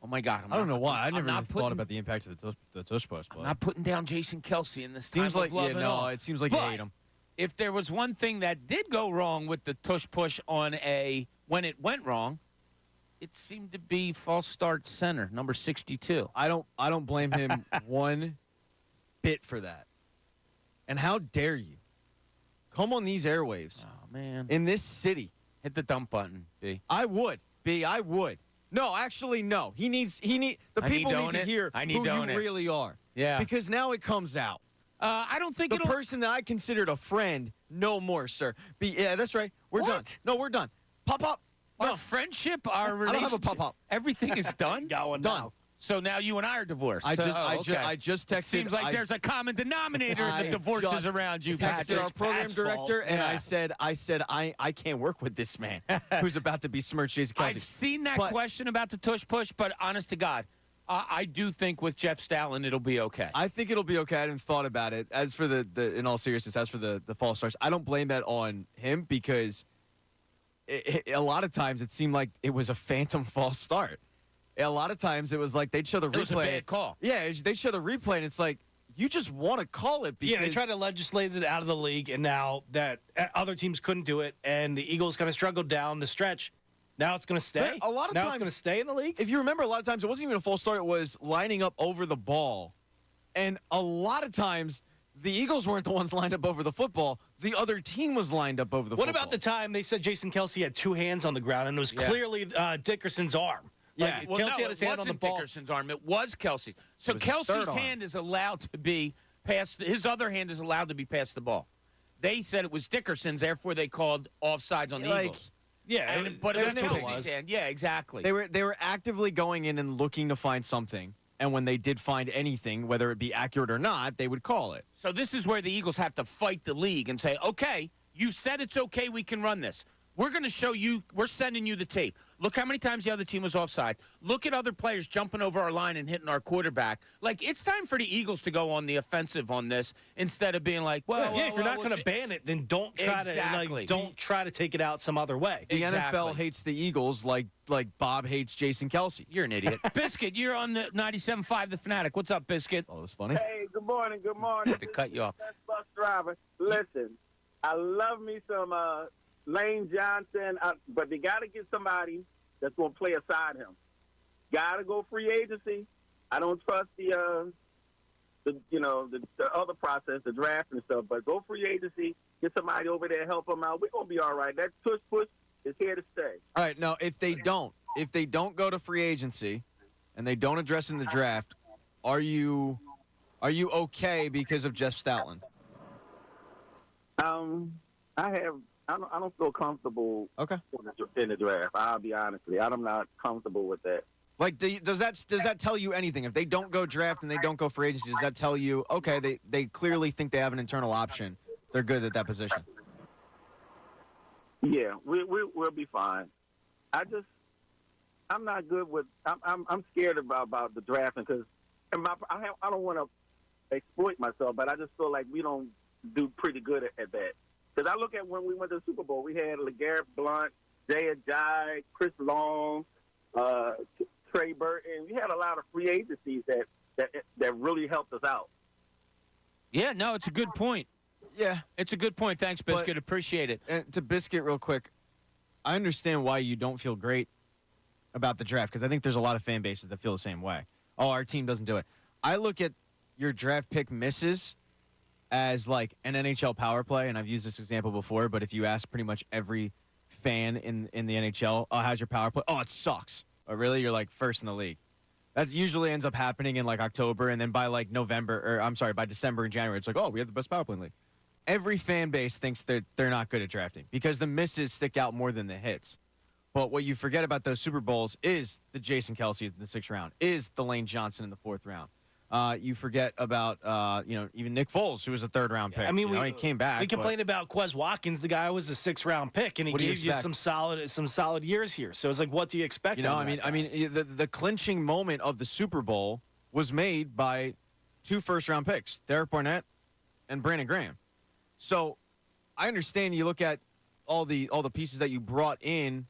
Oh, my God. I don't know why. I never really thought about the impact of the tush push. I'm not putting down Jason Kelsey in this seems time like, of love at all. It seems like you hate him. If there was one thing that did go wrong with the tush push when it went wrong, it seemed to be false start center, number 62. I don't blame him one bit for that. And how dare you come on these airwaves? Oh, man. In this city. Hit the dump button, B. I would. No, actually, no. The people need to hear who you really are. Yeah. Because now it comes out. I don't think the person that I considered a friend, no more, sir. Yeah, that's right. We're done. No, we're done. Pop. Our friendship, our relationship. I don't have a pop-up. Everything is done? Done. Now. So now you and I are divorced. I just texted. It seems like there's a common denominator in the divorces around you, Patrick. Patrick. Our program director, and yeah. I said I can't work with this man who's about to be smirched Jason Kelsey. I've seen that question about the tush push, but honest to God, I do think with Jeff Stoutland it'll be okay. I think it'll be okay. I hadn't thought about it. As for the in all seriousness, as for the false starts, I don't blame that on him because a lot of times it seemed like it was a phantom false start. A lot of times it was like they'd show the replay. It was a bad call. Yeah, they'd show the replay, and it's like you just want to call it because they tried to legislate it out of the league, and now that other teams couldn't do it, and the Eagles kind of struggled down the stretch. Now it's going to stay. A lot of now times, it's going to stay in the league. If you remember, a lot of times it wasn't even a false start. It was lining up over the ball, and a lot of times the Eagles weren't the ones lined up over the football. The other team was lined up over the football. What about the time they said Jason Kelsey had two hands on the ground, and it was clearly Dickerson's arm? Yeah. Well, Kelsey no, had his it hand on the wasn't ball. Dickerson's arm. It was Kelsey's. So was his Kelsey's third hand arm. is allowed to be past. His other hand is allowed to be past the ball. They said it was Dickerson's, therefore they called offsides on the Eagles. Yeah, But it was that's what it Kelsey's was. hand. Yeah, exactly. They were actively going in and looking to find something, and when they did find anything, whether it be accurate or not, they would call it. So this is where the Eagles have to fight the league and say, okay, you said it's okay, we can run this. We're going to show you, we're sending you the tape. Look how many times the other team was offside. Look at other players jumping over our line and hitting our quarterback. Like, it's time for the Eagles to go on the offensive on this instead of being like, well, if you're not going to ban it, then don't try to take it out some other way. The NFL hates the Eagles like Bob hates Jason Kelsey. You're an idiot. Biscuit, you're on the 97.5 The Fanatic. What's up, Biscuit? Oh, it was funny. Hey, good morning. Good morning. To cut you off. Best bus driver. Listen, I love me some Lane Johnson, but they got to get somebody that's going to play aside him. Got to go free agency. I don't trust the other process, the draft and stuff, but go free agency, get somebody over there, help them out. We're going to be all right. That push is here to stay. All right, now, if they don't go to free agency and they don't address in the draft, are you okay because of Jeff Stoutland? I don't feel comfortable Okay. in the draft. I'll be honest with you. I'm not comfortable with that. Like, does that tell you anything? If they don't go draft and they don't go free agency, does that tell you, okay, they clearly think they have an internal option. They're good at that position. Yeah, we'll be fine. I'm not good with. I'm scared about the drafting because I don't want to exploit myself, but I just feel like we don't do pretty good at that. Because I look at when we went to the Super Bowl, we had LeGarrette Blount, Jay Ajayi, Chris Long, Trey Burton. We had a lot of free agencies that really helped us out. Yeah, no, it's a good point. Yeah. It's a good point. Thanks, Biscuit. Appreciate it. And to Biscuit real quick, I understand why you don't feel great about the draft because I think there's a lot of fan bases that feel the same way. Oh, our team doesn't do it. I look at your draft pick misses as like an NHL power play, and I've used this example before, but if you ask pretty much every fan in the NHL, oh, how's your power play? Oh, it sucks. Oh, really? You're like first in the league. That usually ends up happening in like October, and then by like by December and January, it's like, oh, we have the best power play in the league. Every fan base thinks that they're not good at drafting because the misses stick out more than the hits. But what you forget about those Super Bowls is the Jason Kelce in the 6th round, is the Lane Johnson in the 4th round. You forget about even Nick Foles, who was a 3rd-round pick. I mean, he came back. We complained about Quez Watkins. The guy was a 6th-round pick, and he gave you some solid years here. So it's like, what do you expect? The clinching moment of the Super Bowl was made by 2 first-round picks, Derek Barnett and Brandon Graham. So I understand you look at all the pieces that you brought in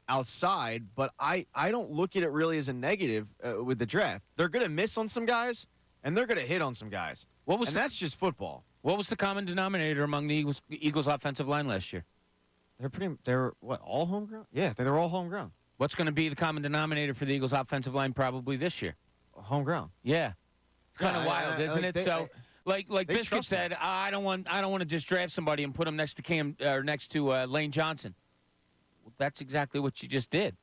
outside, but I don't look at it really as a negative with the draft. They're going to miss on some guys, and they're going to hit on some guys. That's just football. What was the common denominator among the Eagles offensive line last year? They're all homegrown? Yeah, they were all homegrown. What's going to be the common denominator for the Eagles offensive line probably this year? Homegrown. Yeah. It's kind of wild, isn't it? Like Biscuit said, I don't want to just draft somebody and put them next to Lane Johnson. Well, that's exactly what you just did.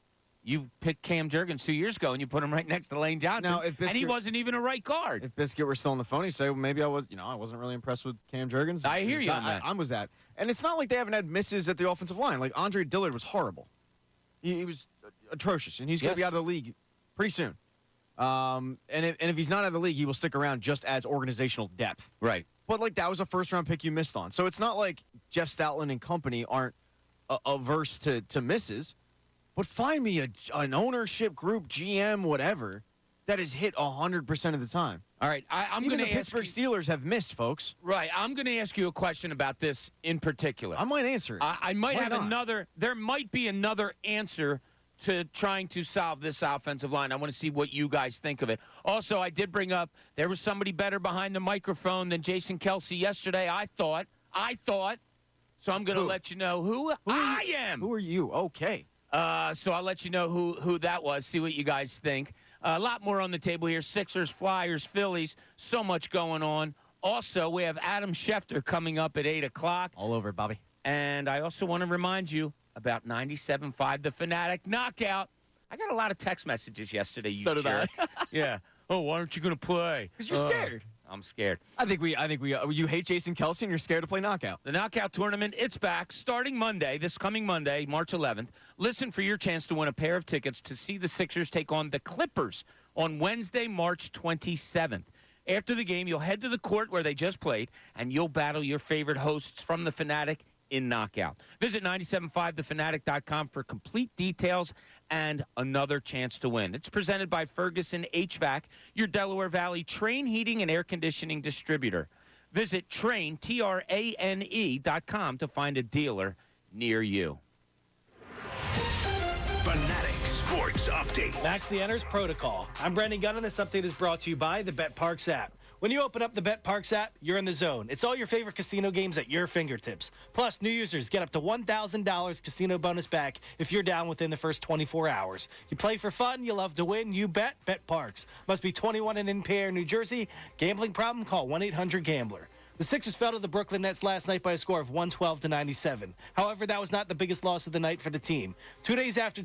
You picked Cam Jurgens 2 years ago and you put him right next to Lane Johnson. And he wasn't even a right guard. If Biscuit were still on the phone, he'd say, well, maybe I wasn't really impressed with Cam Jurgens. I hear you on that. I was that. And it's not like they haven't had misses at the offensive line. Like Andre Dillard was horrible. He was atrocious, and he's going to be out of the league pretty soon. And if he's not out of the league, he will stick around just as organizational depth. Right. But, like, that was a first-round pick you missed on. So it's not like Jeff Stoutland and company aren't averse to misses. But find me an ownership group, GM, whatever, that has hit 100% of the time. All right. I'm going to ask Pittsburgh Steelers have missed, folks. Right. I'm going to ask you a question about this in particular. I might answer it. I might have another. There might be another answer to trying to solve this offensive line. I want to see what you guys think of it. Also, I did bring up there was somebody better behind the microphone than Jason Kelce yesterday. I thought. So I'm going to let you know who I am. Who are you? Okay. So I'll let you know who that was. See what you guys think. A lot more on the table here. Sixers, Flyers, Phillies. So much going on. Also, we have Adam Schefter coming up at 8 o'clock. All over, Bobby. And I also want to remind you about 97.5 The Fanatic Knockout. I got a lot of text messages yesterday, you So did jerk. Yeah. Oh, why aren't you going to play? Because you're scared. I'm scared. I think you hate Jason Kelce and you're scared to play knockout. The knockout tournament, it's back starting Monday, this coming Monday, March 11th. Listen for your chance to win a pair of tickets to see the Sixers take on the Clippers on Wednesday, March 27th. After the game, you'll head to the court where they just played, and you'll battle your favorite hosts from The Fanatic in Knockout. Visit 975thefanatic.com for complete details and another chance to win. It's presented by Ferguson HVAC, your Delaware Valley Train Heating and Air Conditioning distributor. Visit Trane.com to find a dealer near you. Fanatic Sports Update. Maxey enters protocol. I'm Brendan Gunn, and this update is brought to you by the BetParks app. When you open up the BetParks app, you're in the zone. It's all your favorite casino games at your fingertips. Plus, new users get up to $1,000 casino bonus back if you're down within the first 24 hours. You play for fun, you love to win, you bet, BetParks. Must be 21 and in Pierre, New Jersey. Gambling problem? Call 1-800-GAMBLER. The Sixers fell to the Brooklyn Nets last night by a score of 112-97. However, that was not the biggest loss of the night for the team. 2 days after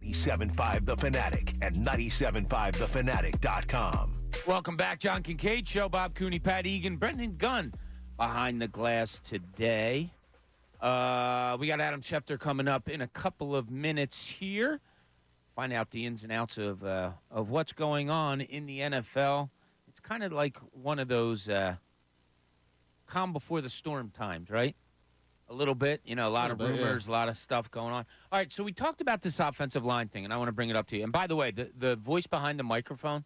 97.5 The Fanatic and 97.5thefanatic.com. Welcome back, John Kincade Show. Bob Cooney, Pat Egan, Brendan Gunn behind the glass today. We got Adam Schefter coming up in a couple of minutes here. Find out the ins and outs of what's going on in the NFL. It's kind of like one of those calm before the storm times, right? A little bit, a lot of rumors, a lot of stuff going on. All right, so we talked about this offensive line thing, and I want to bring it up to you. And by the way, the voice behind the microphone,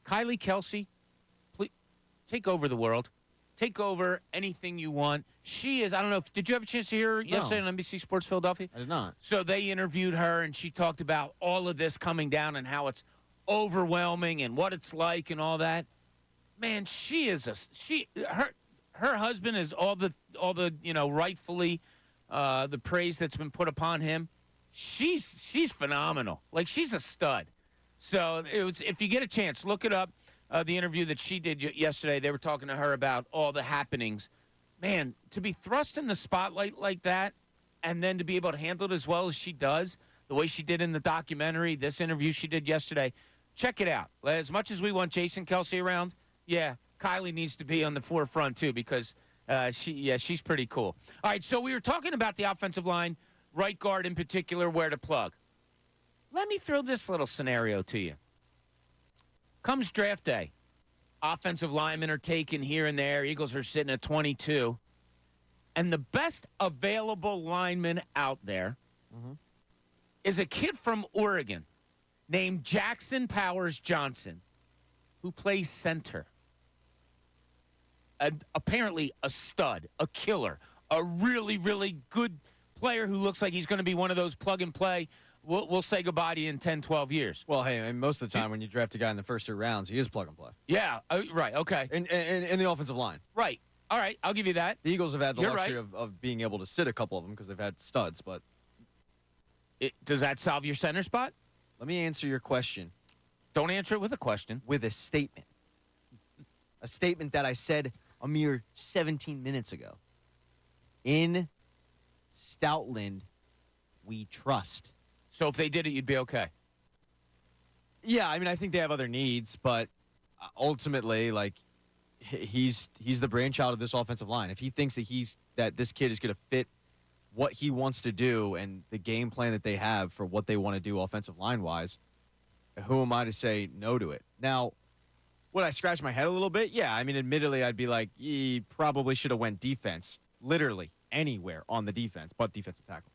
Kylie Kelsey, please take over the world. Take over anything you want. She is, I don't know, did you have a chance to hear her yesterday on NBC Sports Philadelphia? I did not. So they interviewed her, and she talked about all of this coming down and how it's overwhelming and what it's like and all that. Man, her husband is all the rightfully the praise that's been put upon him. She's phenomenal. Like, she's a stud. So if you get a chance, look it up. The interview that she did yesterday, they were talking to her about all the happenings. Man, to be thrust in the spotlight like that and then to be able to handle it as well as she does, the way she did in the documentary, this interview she did yesterday, check it out. As much as we want Jason Kelsey around, yeah, Kylie needs to be on the forefront too because she's pretty cool. All right, so we were talking about the offensive line, right guard in particular, where to plug. Let me throw this little scenario to you. Comes draft day. Offensive linemen are taken here and there. Eagles are sitting at 22. And the best available lineman out there is a kid from Oregon named Jackson Powers Johnson, who plays center. Apparently a stud, a killer, a really, really good player who looks like he's going to be one of those plug-and-play, we'll say goodbye to you in 10, 12 years. Well, hey, I mean, most of the time when you draft a guy in the first 2 rounds, he is plug and play. Yeah, right, okay. In the offensive line. Right. All right, I'll give you that. The Eagles have had the You're luxury right. of being able to sit a couple of them because they've had studs, but Does that solve your center spot? let me answer your question Don't answer it with a question. with a statement. A statement that I said a mere 17 minutes ago. In Stoutland, we trust. So if they did it, you'd be okay. Yeah, I mean, I think they have other needs, but ultimately, like, he's the brainchild of this offensive line. If he thinks that this kid is going to fit what he wants to do and the game plan that they have for what they want to do offensive line-wise, who am I to say no to it? Now, would I scratch my head a little bit? Yeah, I mean, admittedly, I'd be like, he probably should have went defense, literally anywhere on the defense, but defensive tackle.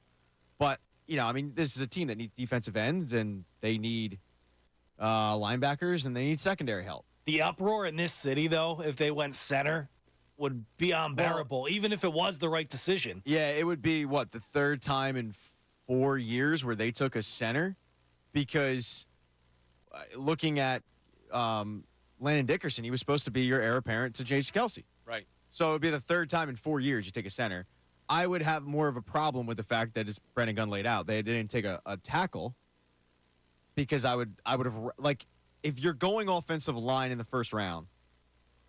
But, I mean, this is a team that needs defensive ends, and they need linebackers, and they need secondary help. The uproar in this city, though, if they went center, would be unbearable, even if it was the right decision. Yeah, it would be, the third time in 4 years where they took a center? Because looking at Landon Dickerson, he was supposed to be your heir apparent to Jason Kelsey. Right. So it would be the third time in 4 years you take a center. I would have more of a problem with the fact that, as Brendan Gunn laid out, they didn't take a tackle, because I would have, like, if you're going offensive line in the first round,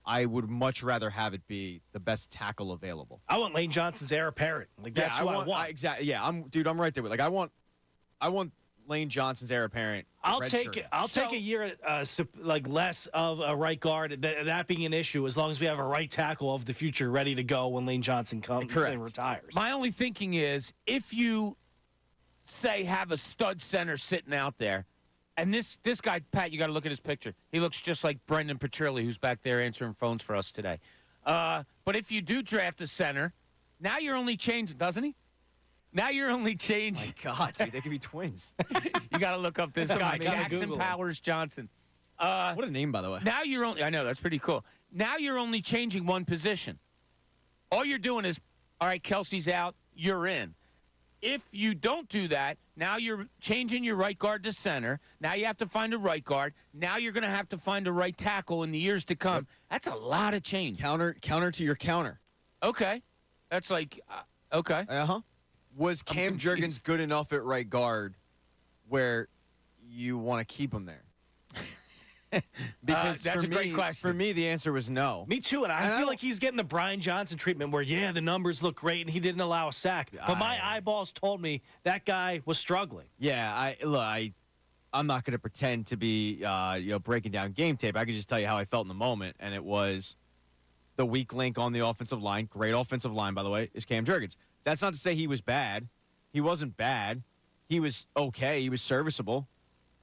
I would much rather have it be the best tackle available. I want Lane Johnson's heir apparent. Like, that's what I want. Exactly. Yeah, I'm right there with. Like, I want Lane Johnson's heir apparent. I'll take a year less of a right guard, that being an issue, as long as we have a right tackle of the future ready to go when Lane Johnson comes and retires. My only thinking is, if you say have a stud center sitting out there, and this guy, Pat, you got to look at his picture. He looks just like Brendan Petrilli, who's back there answering phones for us today. But if you do draft a center, now you're only changing, doesn't he? Now you're only changing. My God, dude, they could be twins. You got to look up this guy, Jackson Powers Johnson. What a name, by the way. Now you're only, I know, that's pretty cool. Now you're only changing one position. All you're doing is, all right, Kelsey's out, you're in. If you don't do that, now you're changing your right guard to center. Now you have to find a right guard. Now you're going to have to find a right tackle in the years to come. Yep. That's a lot of change. Counter to your counter. Okay. That's like, okay. Uh-huh. Was Cam Jurgens good enough at right guard where you want to keep him there? Because that's for a great me, question. For me, the answer was no. Me too, and I feel like he's getting the Brian Johnson treatment where, yeah, the numbers look great, and he didn't allow a sack. But my eyeballs told me that guy was struggling. Yeah, I'm not going to pretend to be, breaking down game tape. I can just tell you how I felt in the moment, and it was the weak link on the offensive line. Great offensive line, by the way, is Cam Jurgens. That's not to say he was bad. He wasn't bad. He was okay. He was serviceable,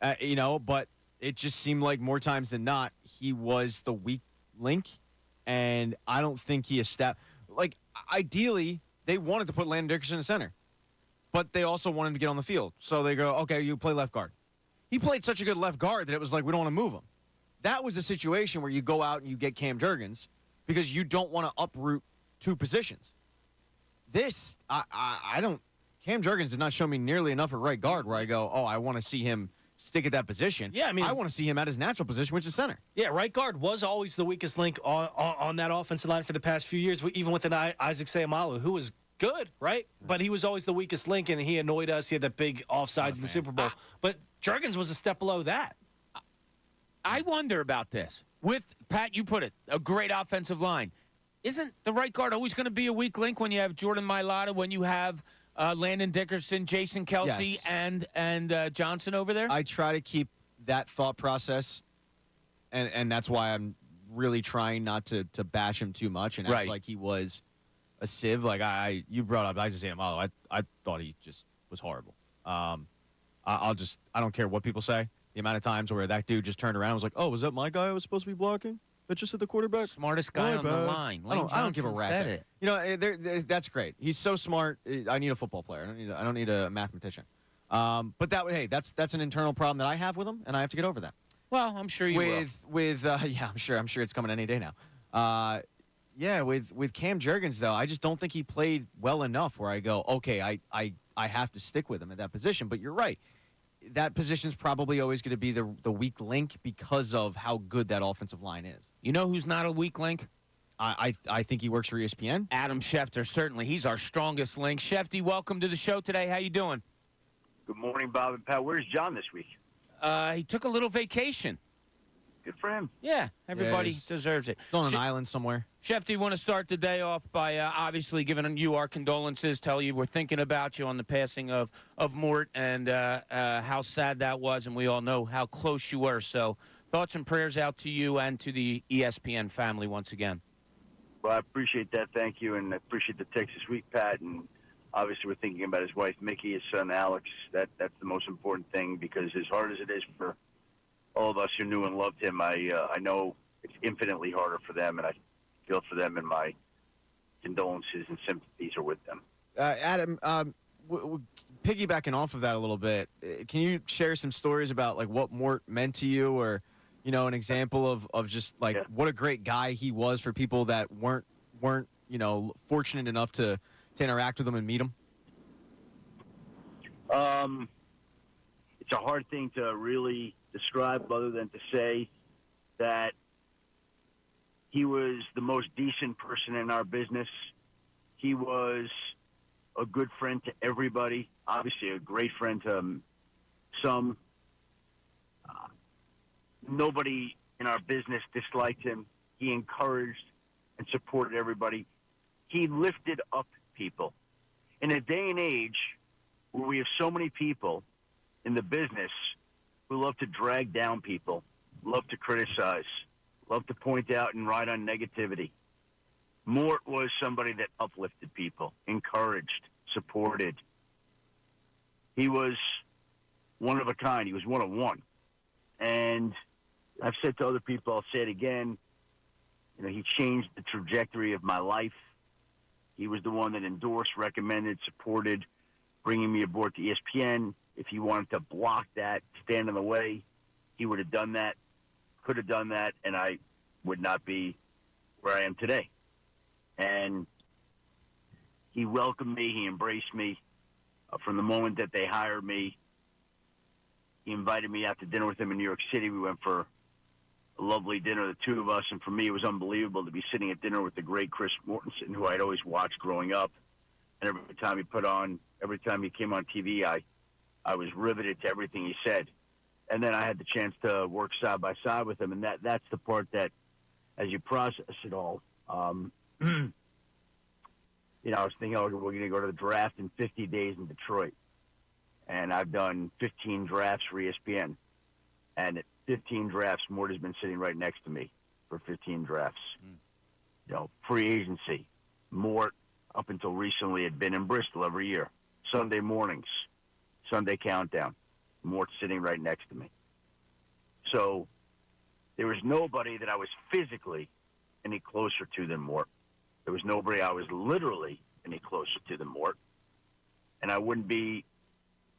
but it just seemed like more times than not, he was the weak link, and I don't think he established. Like, ideally, they wanted to put Landon Dickerson in center, but they also wanted him to get on the field. So they go, okay, you play left guard. He played such a good left guard that it was like, we don't want to move him. That was a situation where you go out and you get Cam Jurgens because you don't want to uproot two positions. This, I don't. Cam Jurgens did not show me nearly enough at right guard where I go, oh, I want to see him stick at that position. Yeah, I mean, I want to see him at his natural position, which is center. Yeah, right guard was always the weakest link on that offensive line for the past few years, even with Isaac Seumalo, who was good, right? But he was always the weakest link, and he annoyed us. He had that big offsides in the Super Bowl. But Jurgens was a step below that. I wonder about this. With, Pat, you put it, a great offensive line. Isn't the right guard always going to be a weak link when you have Jordan Mailata, when you have Landon Dickerson, Jason Kelsey, Yes. and Johnson over there? I try to keep that thought process, and that's why I'm really trying not to bash him too much and act like he was a sieve. Like you brought up Isaac Seumalo. I thought he just was horrible. I don't care what people say. The amount of times where that dude just turned around and was like, oh, was that my guy I was supposed to be blocking? That just hit the quarterback? Smartest guy on the line. I don't give a rat's said it. That's great. He's so smart. I need a football player. I don't need a mathematician. But that's an internal problem that I have with him, and I have to get over that. Well, I'm sure you will. I'm sure it's coming any day now. With Cam Jurgens though, I just don't think he played well enough where I go, okay, I have to stick with him at that position. But you're right. That position's probably always going to be the weak link because of how good that offensive line is. You know who's not a weak link? I think he works for ESPN. Adam Schefter, certainly. He's our strongest link. Shefty, welcome to the show today. How you doing? Good morning, Bob and Pat. Where's John this week? He took a little vacation. Good for him. Yeah, everybody deserves it. He's on an island somewhere. Shefty, want to start the day off by obviously giving you our condolences, tell you we're thinking about you on the passing of Mort and how sad that was, and we all know how close you were. So thoughts and prayers out to you and to the ESPN family once again. Well, I appreciate that. Thank you, and I appreciate the text this week, Pat. And obviously we're thinking about his wife, Mickey, his son, Alex. That's the most important thing, because as hard as it is for all of us who knew and loved him, I know it's infinitely harder for them, and I feel for them, and my condolences and sympathies are with them. Adam, piggybacking off of that a little bit, can you share some stories about like what Mort meant to you, or an example of just like what a great guy he was for people that weren't fortunate enough to interact with him and meet him? It's a hard thing to really describe, other than to say that he was the most decent person in our business. He was a good friend to everybody, obviously a great friend to some. Nobody in our business disliked him. He encouraged and supported everybody. He lifted up people. In a day and age where we have so many people in the business who love to drag down people, love to criticize, love to point out and ride on negativity, Mort was somebody that uplifted people, encouraged, supported. He was one of a kind. He was one of one. And I've said to other people, I'll say it again, he changed the trajectory of my life. He was the one that endorsed, recommended, supported, bringing me aboard to ESPN. If he wanted to block that, stand in the way, he would have done that, could have done that, and I would not be where I am today. And he welcomed me. He embraced me from the moment that they hired me. He invited me out to dinner with him in New York City. We went for a lovely dinner, the two of us, and for me it was unbelievable to be sitting at dinner with the great Chris Mortensen, who I'd always watched growing up. And every time he came on TV, I was riveted to everything he said. And then I had the chance to work side by side with him, and that's the part that, as you process it all, I was thinking, we're going to go to the draft in 50 days in Detroit. And I've done 15 drafts for ESPN. And at 15 drafts, Mort has been sitting right next to me for 15 drafts. Free agency. Mort, up until recently, had been in Bristol every year. Sunday mornings, Sunday countdown. Mort sitting right next to me. So there was nobody that I was physically any closer to than Mort. There was nobody I was literally any closer to than Mort. And I wouldn't be,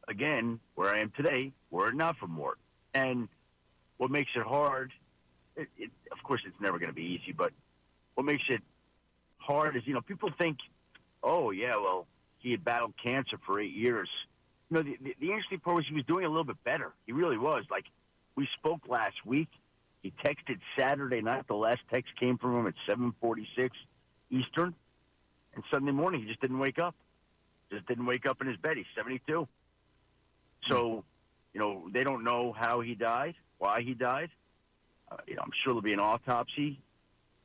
again, where I am today, were it not for Mort. And what makes it hard, of course it's never going to be easy, but what makes it hard is, people think, oh, yeah, well, he had battled cancer for 8 years. The interesting part was he was doing a little bit better. He really was. Like, we spoke last week. He texted Saturday night. The last text came from him at 7:46 Eastern. And Sunday morning, he just didn't wake up. Just didn't wake up in his bed. He's 72. So, they don't know how he died, why he died. I'm sure there'll be an autopsy.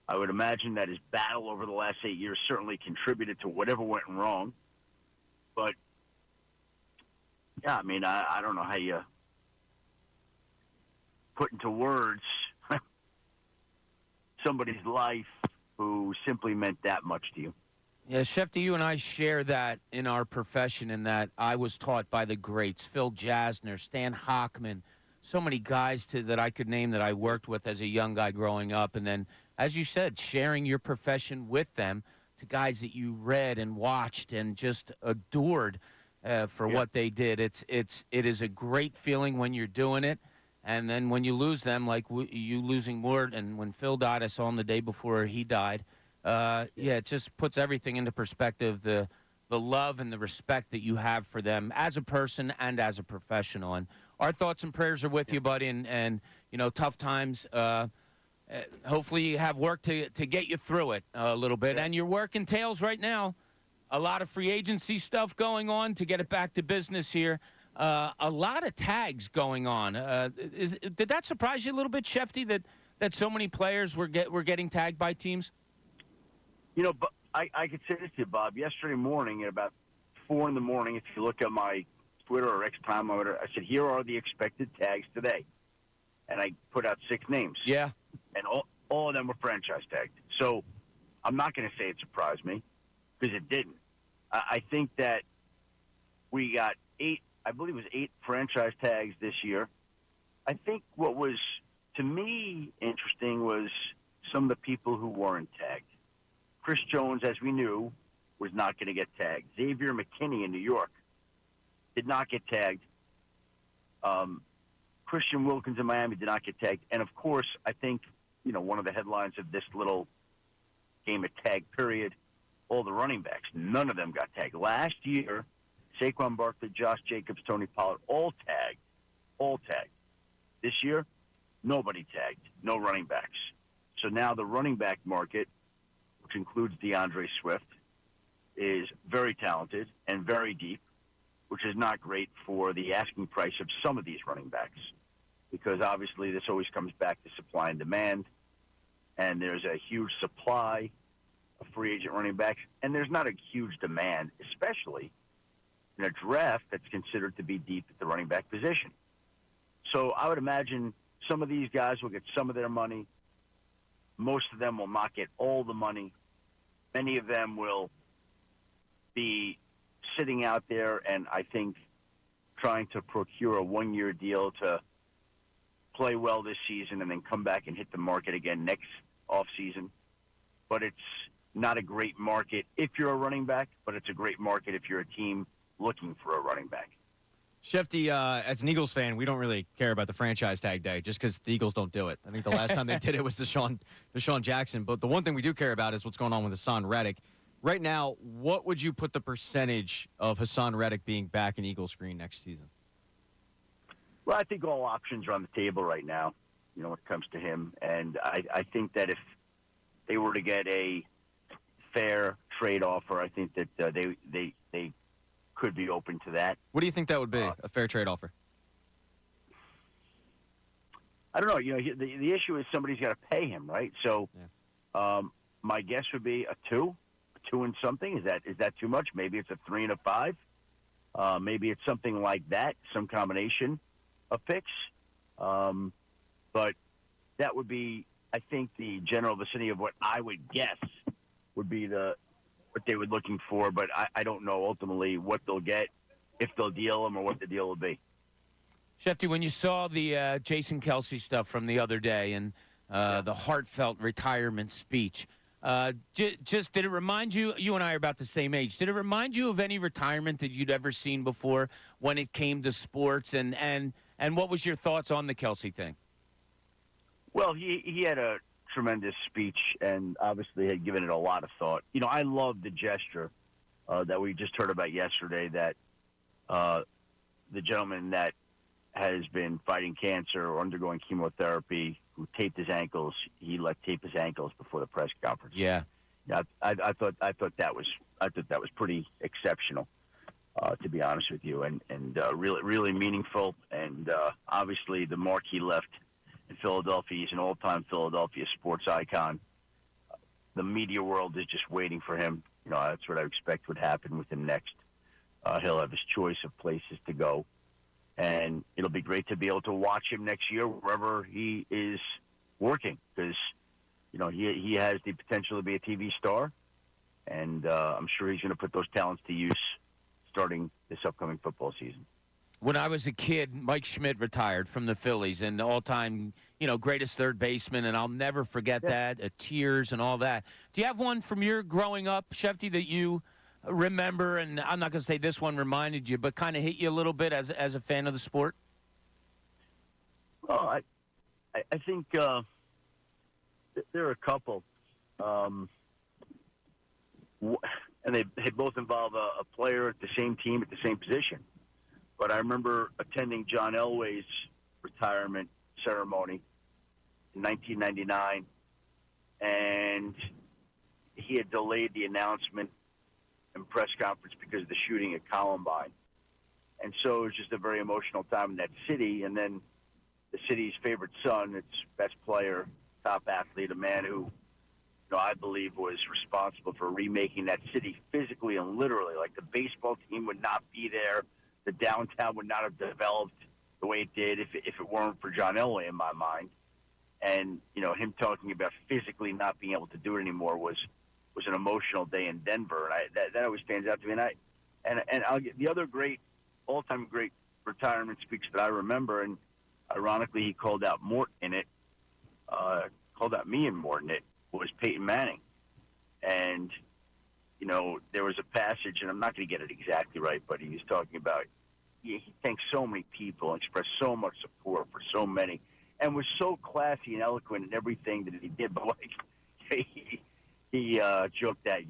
I would imagine that his battle over the last 8 years certainly contributed to whatever went wrong. But, yeah, I don't know how you put into words somebody's life who simply meant that much to you. Yeah, Shefty, you and I share that in our profession, in that I was taught by the greats, Phil Jasner, Stan Hockman, so many guys that I could name that I worked with as a young guy growing up. And then, as you said, sharing your profession with them, to guys that you read and watched and just adored for what they did. It is a great feeling when you're doing it. And then when you lose them, like you losing Mort, and when Phil died, I saw him the day before he died. It just puts everything into perspective, the love and the respect that you have for them as a person and as a professional. And our thoughts and prayers are with you, buddy, and tough times. Hopefully you have work to get you through it a little bit. And your work entails right now a lot of free agency stuff going on to get it back to business here. A lot of tags going on. Did that surprise you a little bit, Shefty, that so many players were getting tagged by teams? But I could say this to you, Bob. Yesterday morning at about 4 in the morning, if you look at my Twitter or X time, I said, here are the expected tags today. And I put out 6 names. Yeah. And all of them were franchise tagged. So I'm not going to say it surprised me, because it didn't. I think that we got 8, I believe it was 8 franchise tags this year. I think what was, to me, interesting was some of the people who weren't tagged. Chris Jones, as we knew, was not going to get tagged. Xavier McKinney in New York did not get tagged. Christian Wilkins in Miami did not get tagged. And, of course, I think, one of the headlines of this little game of tag period, all the running backs, none of them got tagged. Last year, Saquon Barkley, Josh Jacobs, Tony Pollard, all tagged. This year, nobody tagged, no running backs. So now the running back market, which includes DeAndre Swift, is very talented and very deep, which is not great for the asking price of some of these running backs, because obviously this always comes back to supply and demand, and there's a huge supply of free agent running backs, and there's not a huge demand, especially in a draft that's considered to be deep at the running back position. So I would imagine some of these guys will get some of their money. Most of them will not get all the money. Many of them will be sitting out there and, I think, trying to procure a one-year deal to play well this season and then come back and hit the market again next offseason. But it's not a great market if you're a running back, but it's a great market if you're a team looking for a running back. Shefty, as an Eagles fan, we don't really care about the franchise tag day just because the Eagles don't do it. I think the last time they did it was Deshaun Jackson. But the one thing we do care about is what's going on with Hassan Reddick. Right now, what would you put the percentage of Hassan Reddick being back in Eagles green next season? Well, I think all options are on the table right now, when it comes to him. And I think that if they were to get a fair trade offer, I think that they could be open to that. What do you think that would be, a fair trade offer? I don't know. The issue is somebody's got to pay him, right? So, my guess would be a 2 and something. Is that too much? Maybe it's a 3 and a 5. Maybe it's something like that, some combination of picks. But that would be, I think, the general vicinity of what I would guess would be what they were looking for. But I don't know ultimately what they'll get, if they'll deal them, or what the deal will be. Shefty, when you saw the Jason Kelce stuff from the other day and the heartfelt retirement speech, just did it remind you? You and I are about the same age. Did it remind you of any retirement that you'd ever seen before when it came to sports? And what was your thoughts on the Kelce thing? Well, he had a tremendous speech and obviously had given it a lot of thought. I love the gesture that we just heard about yesterday, that the gentleman that has been fighting cancer or undergoing chemotherapy, who taped his ankles, he let tape his ankles before the press conference. Yeah, I thought that was pretty exceptional, to be honest with you, and really meaningful. And obviously, the mark he left in Philadelphia, he's an all-time Philadelphia sports icon. The media world is just waiting for him. That's what I expect would happen with him next. He'll have his choice of places to go. And it'll be great to be able to watch him next year wherever he is working, because, he has the potential to be a TV star, and I'm sure he's going to put those talents to use starting this upcoming football season. When I was a kid, Mike Schmidt retired from the Phillies, and all-time, greatest third baseman, and I'll never forget that, tears and all that. Do you have one from your growing up, Shefty, that you remember, and I'm not going to say this one reminded you, but kind of hit you a little bit as a fan of the sport? Well, I think there are a couple, and they both involve a player at the same team at the same position. But I remember attending John Elway's retirement ceremony in 1999, and he had delayed the announcement and press conference because of the shooting at Columbine. And so it was just a very emotional time in that city. And then the city's favorite son, its best player, top athlete, a man who, I believe was responsible for remaking that city physically and literally. Like, the baseball team would not be there. The downtown would not have developed the way it did if it weren't for John Elway, in my mind. And, him talking about physically not being able to do it anymore was an emotional day in Denver, and that always stands out to me. And I'll get the other all-time great retirement speech that I remember, and ironically, he called out Mort in it, called out me and Mort in it, was Peyton Manning. And there was a passage, and I'm not going to get it exactly right, but he was talking about he thanked so many people and expressed so much support for so many, and was so classy and eloquent in everything that he did. But he joked that,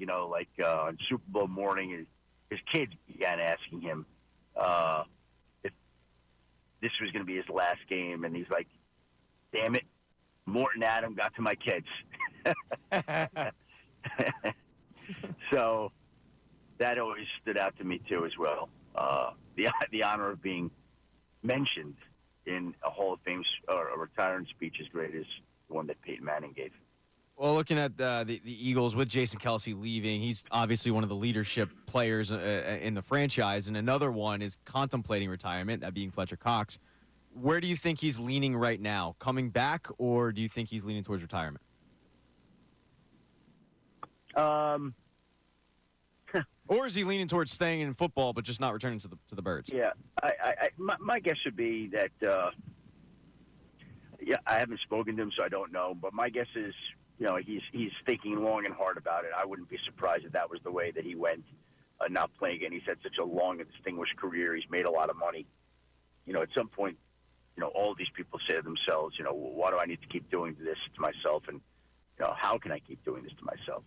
on Super Bowl morning, his kids began asking him if this was going to be his last game. And he's like, damn it, Morton Adam got to my kids. So that always stood out to me, too, as well. The honor of being mentioned in a Hall of Fame or a retirement speech as great as the one that Peyton Manning gave. Well, looking at the Eagles with Jason Kelce leaving, he's obviously one of the leadership players in the franchise, and another one is contemplating retirement, that being Fletcher Cox. Where do you think he's leaning right now? Coming back, or do you think he's leaning towards retirement? Or is he leaning towards staying in football but just not returning to the Birds? Yeah, my guess would be that. I haven't spoken to him, so I don't know. But my guess is, he's thinking long and hard about it. I wouldn't be surprised if that was the way that he went, not playing again. He's had such a long and distinguished career. He's made a lot of money. At some point, all these people say to themselves, why do I need to keep doing this to myself? And, how can I keep doing this to myself?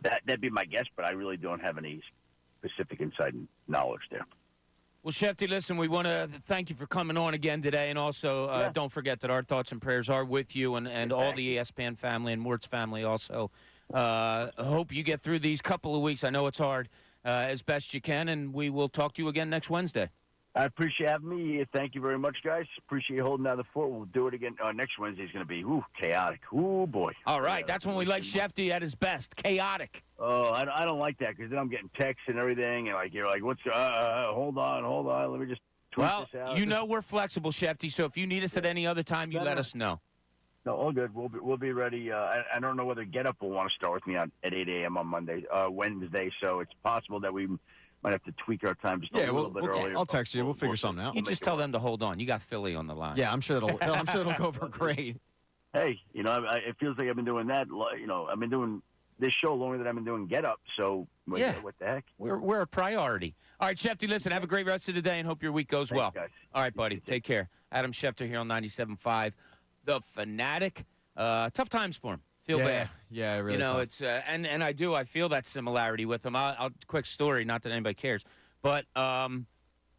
That'd be my guess, but I really don't have any specific inside knowledge there. Well, Shefty, listen, we want to thank you for coming on again today, and also don't forget that our thoughts and prayers are with you and all the ESPN family and Mort's family also. Hope you get through these couple of weeks. I know it's hard as best you can, and we will talk to you again next Wednesday. I appreciate having me. Thank you very much, guys. Appreciate you holding down the fort. We'll do it again. Next Wednesday is going to be chaotic. Ooh, boy. All right, that's when we like Shefty at his best, chaotic. Oh, I don't like that because then I'm getting texts and everything, and you're like, what's? Hold on. Let me just tweet this out. You know we're flexible, Shefty. So if you need us at any other time, you let us know. No, all good. We'll be ready. I don't know whether Get Up will want to start with me at 8 a.m. on Wednesday. So it's possible that we might have to tweak our time just a little bit earlier. I'll text you. We'll figure something out. You just tell them to hold on. You got Philly on the line. Yeah, I'm sure it'll go over great. Hey, it feels like I've been doing that. I've been doing this show longer than I've been doing Get Up. So what the heck? We're a priority. All right, Shefty, listen, have a great rest of the day and hope your week goes well. Guys. All right, buddy. Take care. Adam Schefter here on 97.5. The Fanatic. Tough times for him. Feel bad. Yeah, really. It's and I feel that similarity with him. I'll quick story, not that anybody cares. But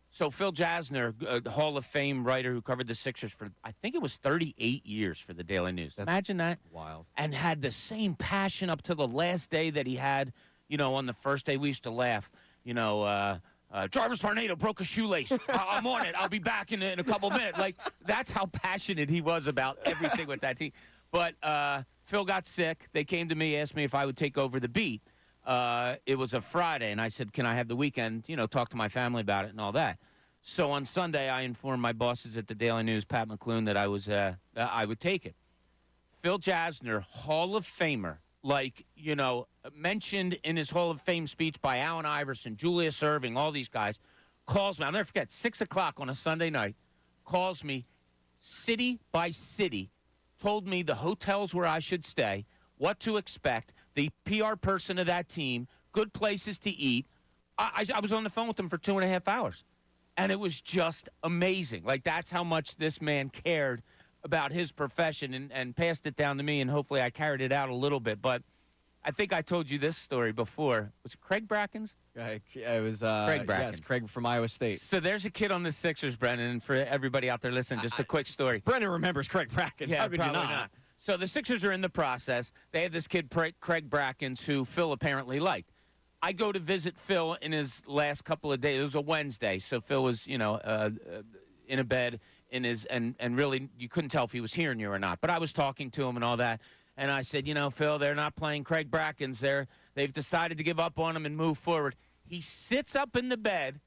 so Phil Jasner, a Hall of Fame writer who covered the Sixers for, I think it was 38 years for the Daily News. Imagine that. Wild. And had the same passion up to the last day that he had, on the first day. We used to laugh, Jarvis Varnado broke a shoelace. I'm on it. I'll be back in a couple minutes. That's how passionate he was about everything with that team. But Phil got sick. They came to me, asked me if I would take over the beat. It was a Friday, and I said, can I have the weekend, talk to my family about it and all that. So on Sunday, I informed my bosses at the Daily News, Pat McClune, that I would take it. Phil Jasner, Hall of Famer, mentioned in his Hall of Fame speech by Allen Iverson, Julius Erving, all these guys, calls me. I'll never forget, 6 o'clock on a Sunday night, calls me city by city, told me the hotels where I should stay, what to expect, the PR person of that team, good places to eat. I was on the phone with him for 2.5 hours, and it was just amazing. That's how much this man cared about his profession and passed it down to me, and hopefully I carried it out a little bit. But I think I told you this story before. Was it Craig Brackens? It was Craig Brackens. Yes, Craig from Iowa State. So there's a kid on the Sixers, Brendan, and for everybody out there listening, just a quick story. Brendan remembers Craig Brackens. Yeah, How could probably you not? So the Sixers are in the process. They have this kid, Craig Brackens, who Phil apparently liked. I go to visit Phil in his last couple of days. It was a Wednesday, so Phil was, in a bed and really you couldn't tell if he was hearing you or not. But I was talking to him and all that, and I said, Phil, they're not playing Craig Brackens. They've decided to give up on him and move forward. He sits up in the bed,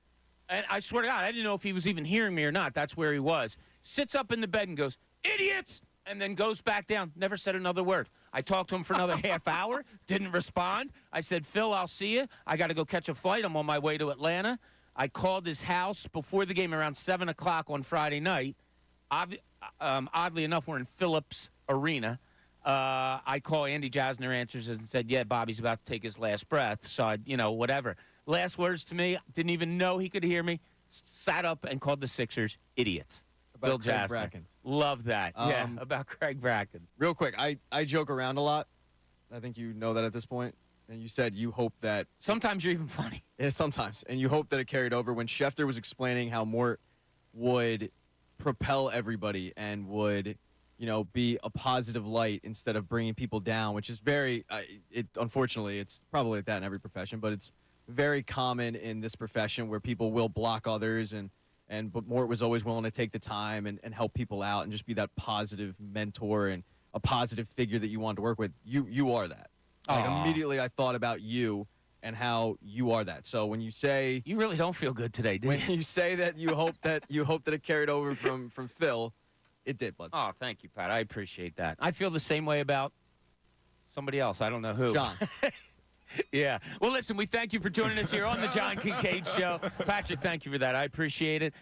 and I swear to God, I didn't know if he was even hearing me or not. That's where he was. Sits up in the bed and goes, idiots! And then goes back down. Never said another word. I talked to him for another half hour. Didn't respond. I said, Phil, I'll see you. I got to go catch a flight. I'm on my way to Atlanta. I called his house before the game around 7 o'clock on Friday night. Oddly enough, we're in Phillips Arena. I call Andy Jasner, answers and said, yeah, Bobby's about to take his last breath. So, whatever. Last words to me, didn't even know he could hear me. Sat up and called the Sixers idiots. About Phil Craig Jasner. Brackens. Love that. About Craig Brackens. Real quick, I joke around a lot. I think you know that at this point. And you said you hope that... Sometimes you're even funny. Yeah, sometimes. And you hope that it carried over. When Schefter was explaining how Mort would propel everybody and would, be a positive light instead of bringing people down, which is very... unfortunately, it's probably like that in every profession, but it's very common in this profession where people will block others but Mort was always willing to take the time and help people out and just be that positive mentor and a positive figure that you want to work with. You are that. Immediately I thought about you and how you are that. So when you say... You really don't feel good today, do you? When you say that you hope that it carried over from Phil, it did, bud. Oh, thank you, Pat. I appreciate that. I feel the same way about somebody else. I don't know who. John. Yeah. Well, listen, we thank you for joining us here on the John Kincade Show. Patrick, thank you for that. I appreciate it.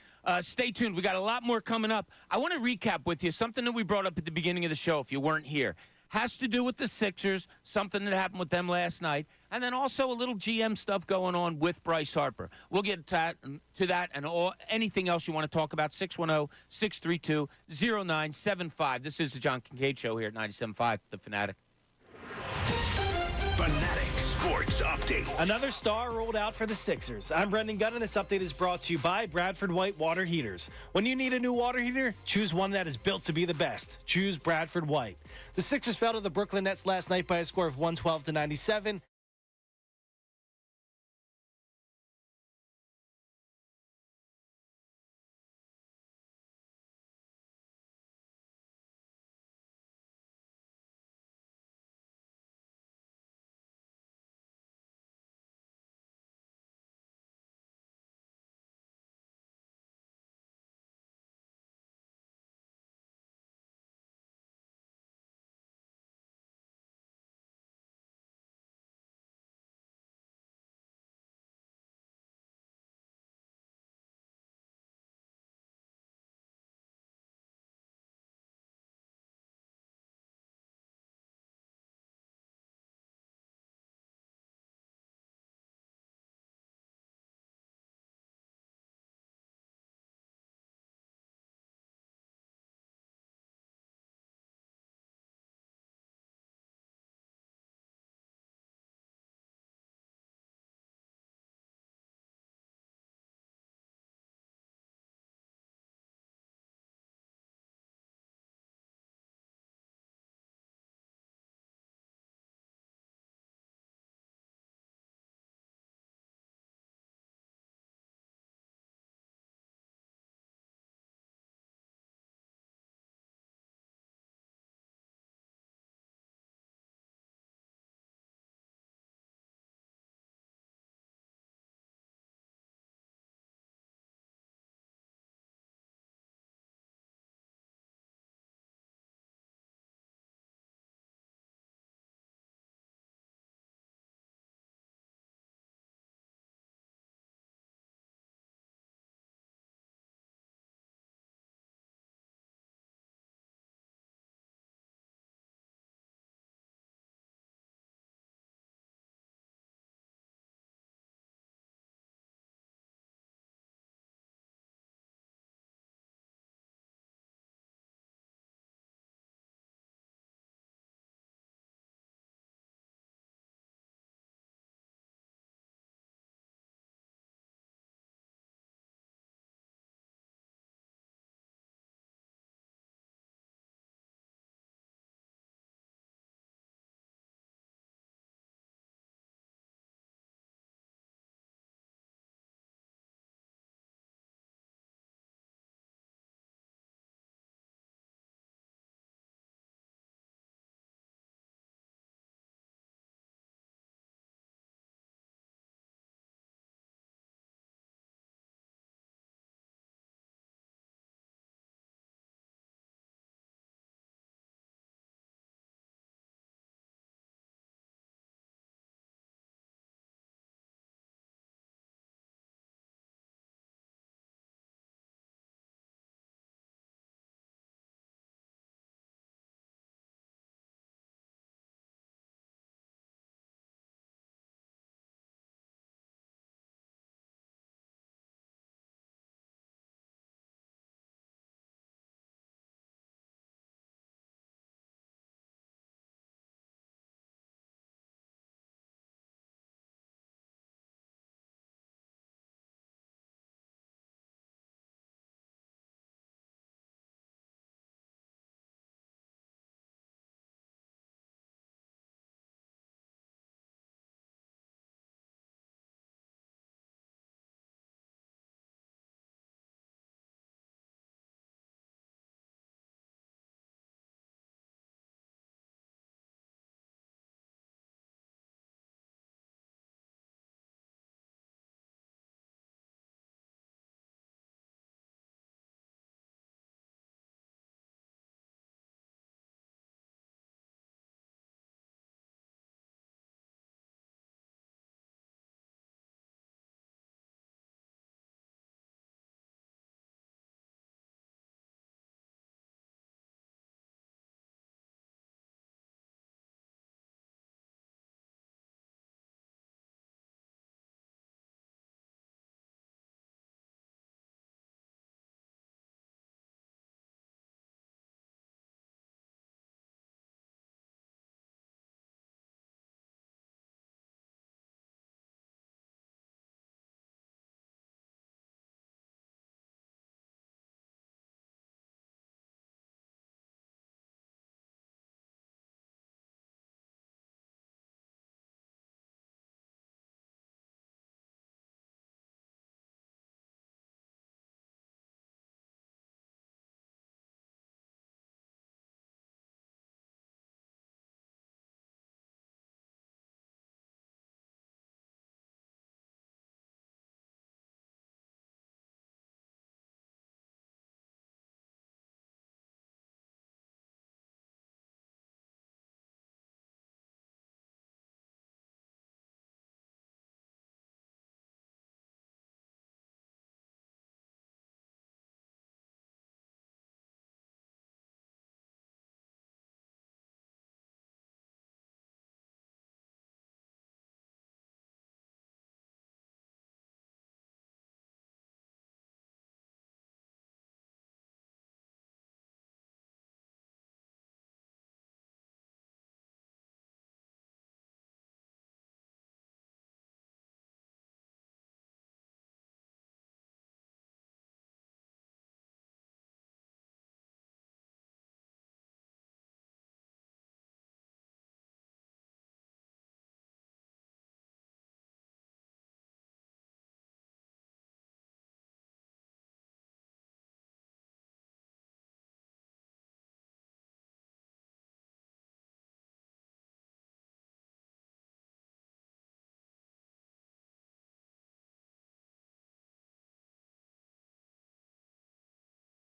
Stay tuned. We got a lot more coming up. I want to recap with you something that we brought up at the beginning of the show if you weren't here. Has to do with the Sixers, something that happened with them last night, and then also a little GM stuff going on with Bryce Harper. We'll get to that and anything else you want to talk about, 610-632-0975. This is the John Kincade Show here at 97.5, The Fanatic. Fanatic Sports Update. Another star rolled out for the Sixers. I'm Brendan Gunn, and this update is brought to you by Bradford White Water Heaters. When you need a new water heater, choose one that is built to be the best. Choose Bradford White. The Sixers fell to the Brooklyn Nets last night by a score of 112-97.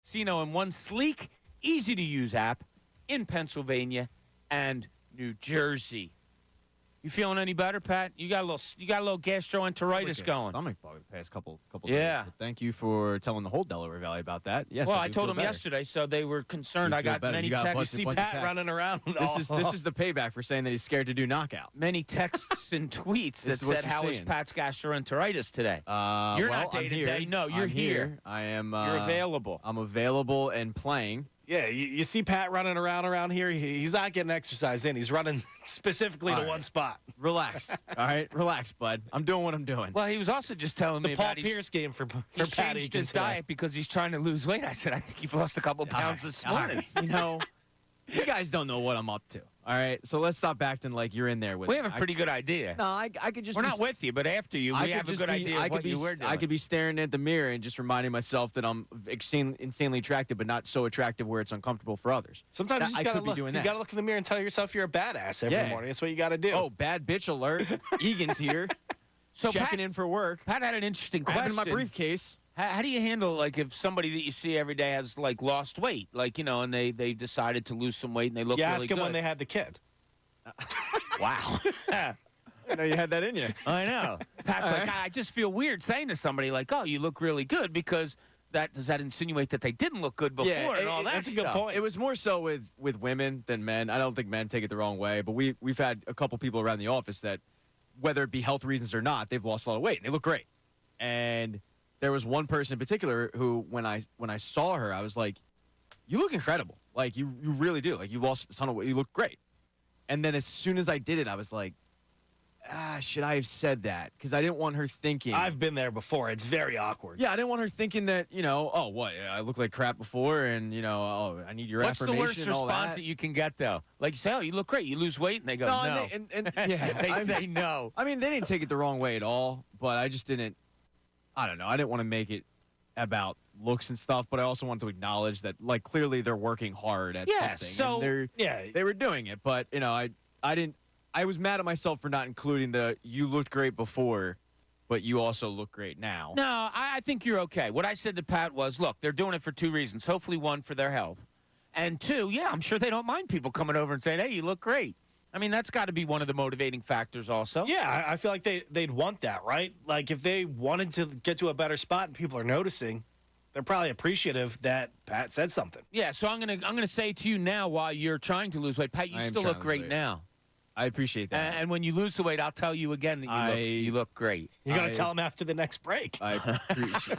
casino in one sleek, easy-to-use app in Pennsylvania and New Jersey. You feeling any better, Pat? You got a little gastroenteritis going. Stomach bug the past couple Yeah. days. But thank you for telling the whole Delaware Valley about that. Yes. Well, I do told feel them better. yesterday, so they were concerned. You I feel got better. many You got a texts. bunch See of Pat texts. running around. This is the payback for saying that he's scared to do knockout. Many texts and tweets that This is what said, you're "How is seeing. Pat's gastroenteritis today?" You're not I'm day to here. day. No, you're I'm here. I am. You're available. I'm available and playing. Yeah, you see Pat running around here. He's not getting exercise in. He's running specifically to one spot. Relax. All right, relax, bud. I'm doing what I'm doing. Well, he was also just telling me The Paul about Pierce game for he's Pat changed Egan his today. diet because he's trying to lose weight. I said, I think you've lost a couple pounds this morning. You know, you guys don't know what I'm up to. All right, so let's stop acting like you're in there with We me. have a pretty good idea. No, I could just. We're be not with you, but after you, we have a good idea of what you were doing. I could be staring at the mirror and just reminding myself that I'm insanely attractive, but not so attractive where it's uncomfortable for others. Sometimes you I just gotta could be look. doing You that. gotta look in the mirror and tell yourself you're a badass every morning. That's what you gotta do. Oh, bad bitch alert! Egan's here, So checking in for work. Pat had an interesting question. Grabbing my briefcase. How do you handle, like, if somebody that you see every day has, like, lost weight, like, you know, and they decided to lose some weight and they look you really ask him good? when they had the kid. Wow. I know you had that in you. I know. Pat's like, I just feel weird saying to somebody, like, oh, you look really good, because does that insinuate that they didn't look good before and all that that's a stuff? good point. It was more so with women than men. I don't think men take it the wrong way, but we've had a couple people around the office that, whether it be health reasons or not, they've lost a lot of weight and they look great. And there was one person in particular who, when I saw her, I was like, you look incredible. Like, you really do. Like, you lost a ton of weight. You look great. And then as soon as I did it, I was like, should I have said that? Because I didn't want her thinking. I've been there before. It's very awkward. Yeah, I didn't want her thinking that, you know, oh, what? I looked like crap before, and, you know, oh, I need your What's the affirmation worst and all response that. that you can get, though? Like, you say, oh, you look great. You lose weight, and they go, no. And yeah, They say no. I mean, they didn't take it the wrong way at all, but I just didn't. I don't know. I didn't want to make it about looks and stuff, but I also wanted to acknowledge that, like, clearly they're working hard at Yeah, something. so- and they were doing it, but you know, I didn't. I was mad at myself for not including the "you looked great before, but you also look great now." No, I think you're okay. What I said to Pat was, look, they're doing it for two reasons. Hopefully, one, for their health. And two, yeah, I'm sure they don't mind people coming over and saying, hey, you look great. I mean, that's got to be one of the motivating factors also. Yeah, I feel like they'd want that, right? Like, if they wanted to get to a better spot and people are noticing, they're probably appreciative that Pat said something. Yeah, so I'm gonna say to you now, while you're trying to lose weight, Pat, you I am still trying look to great lose weight. now. I appreciate that. And when you lose the weight, I'll tell you again that you look great. You're going to tell them after the next break. I appreciate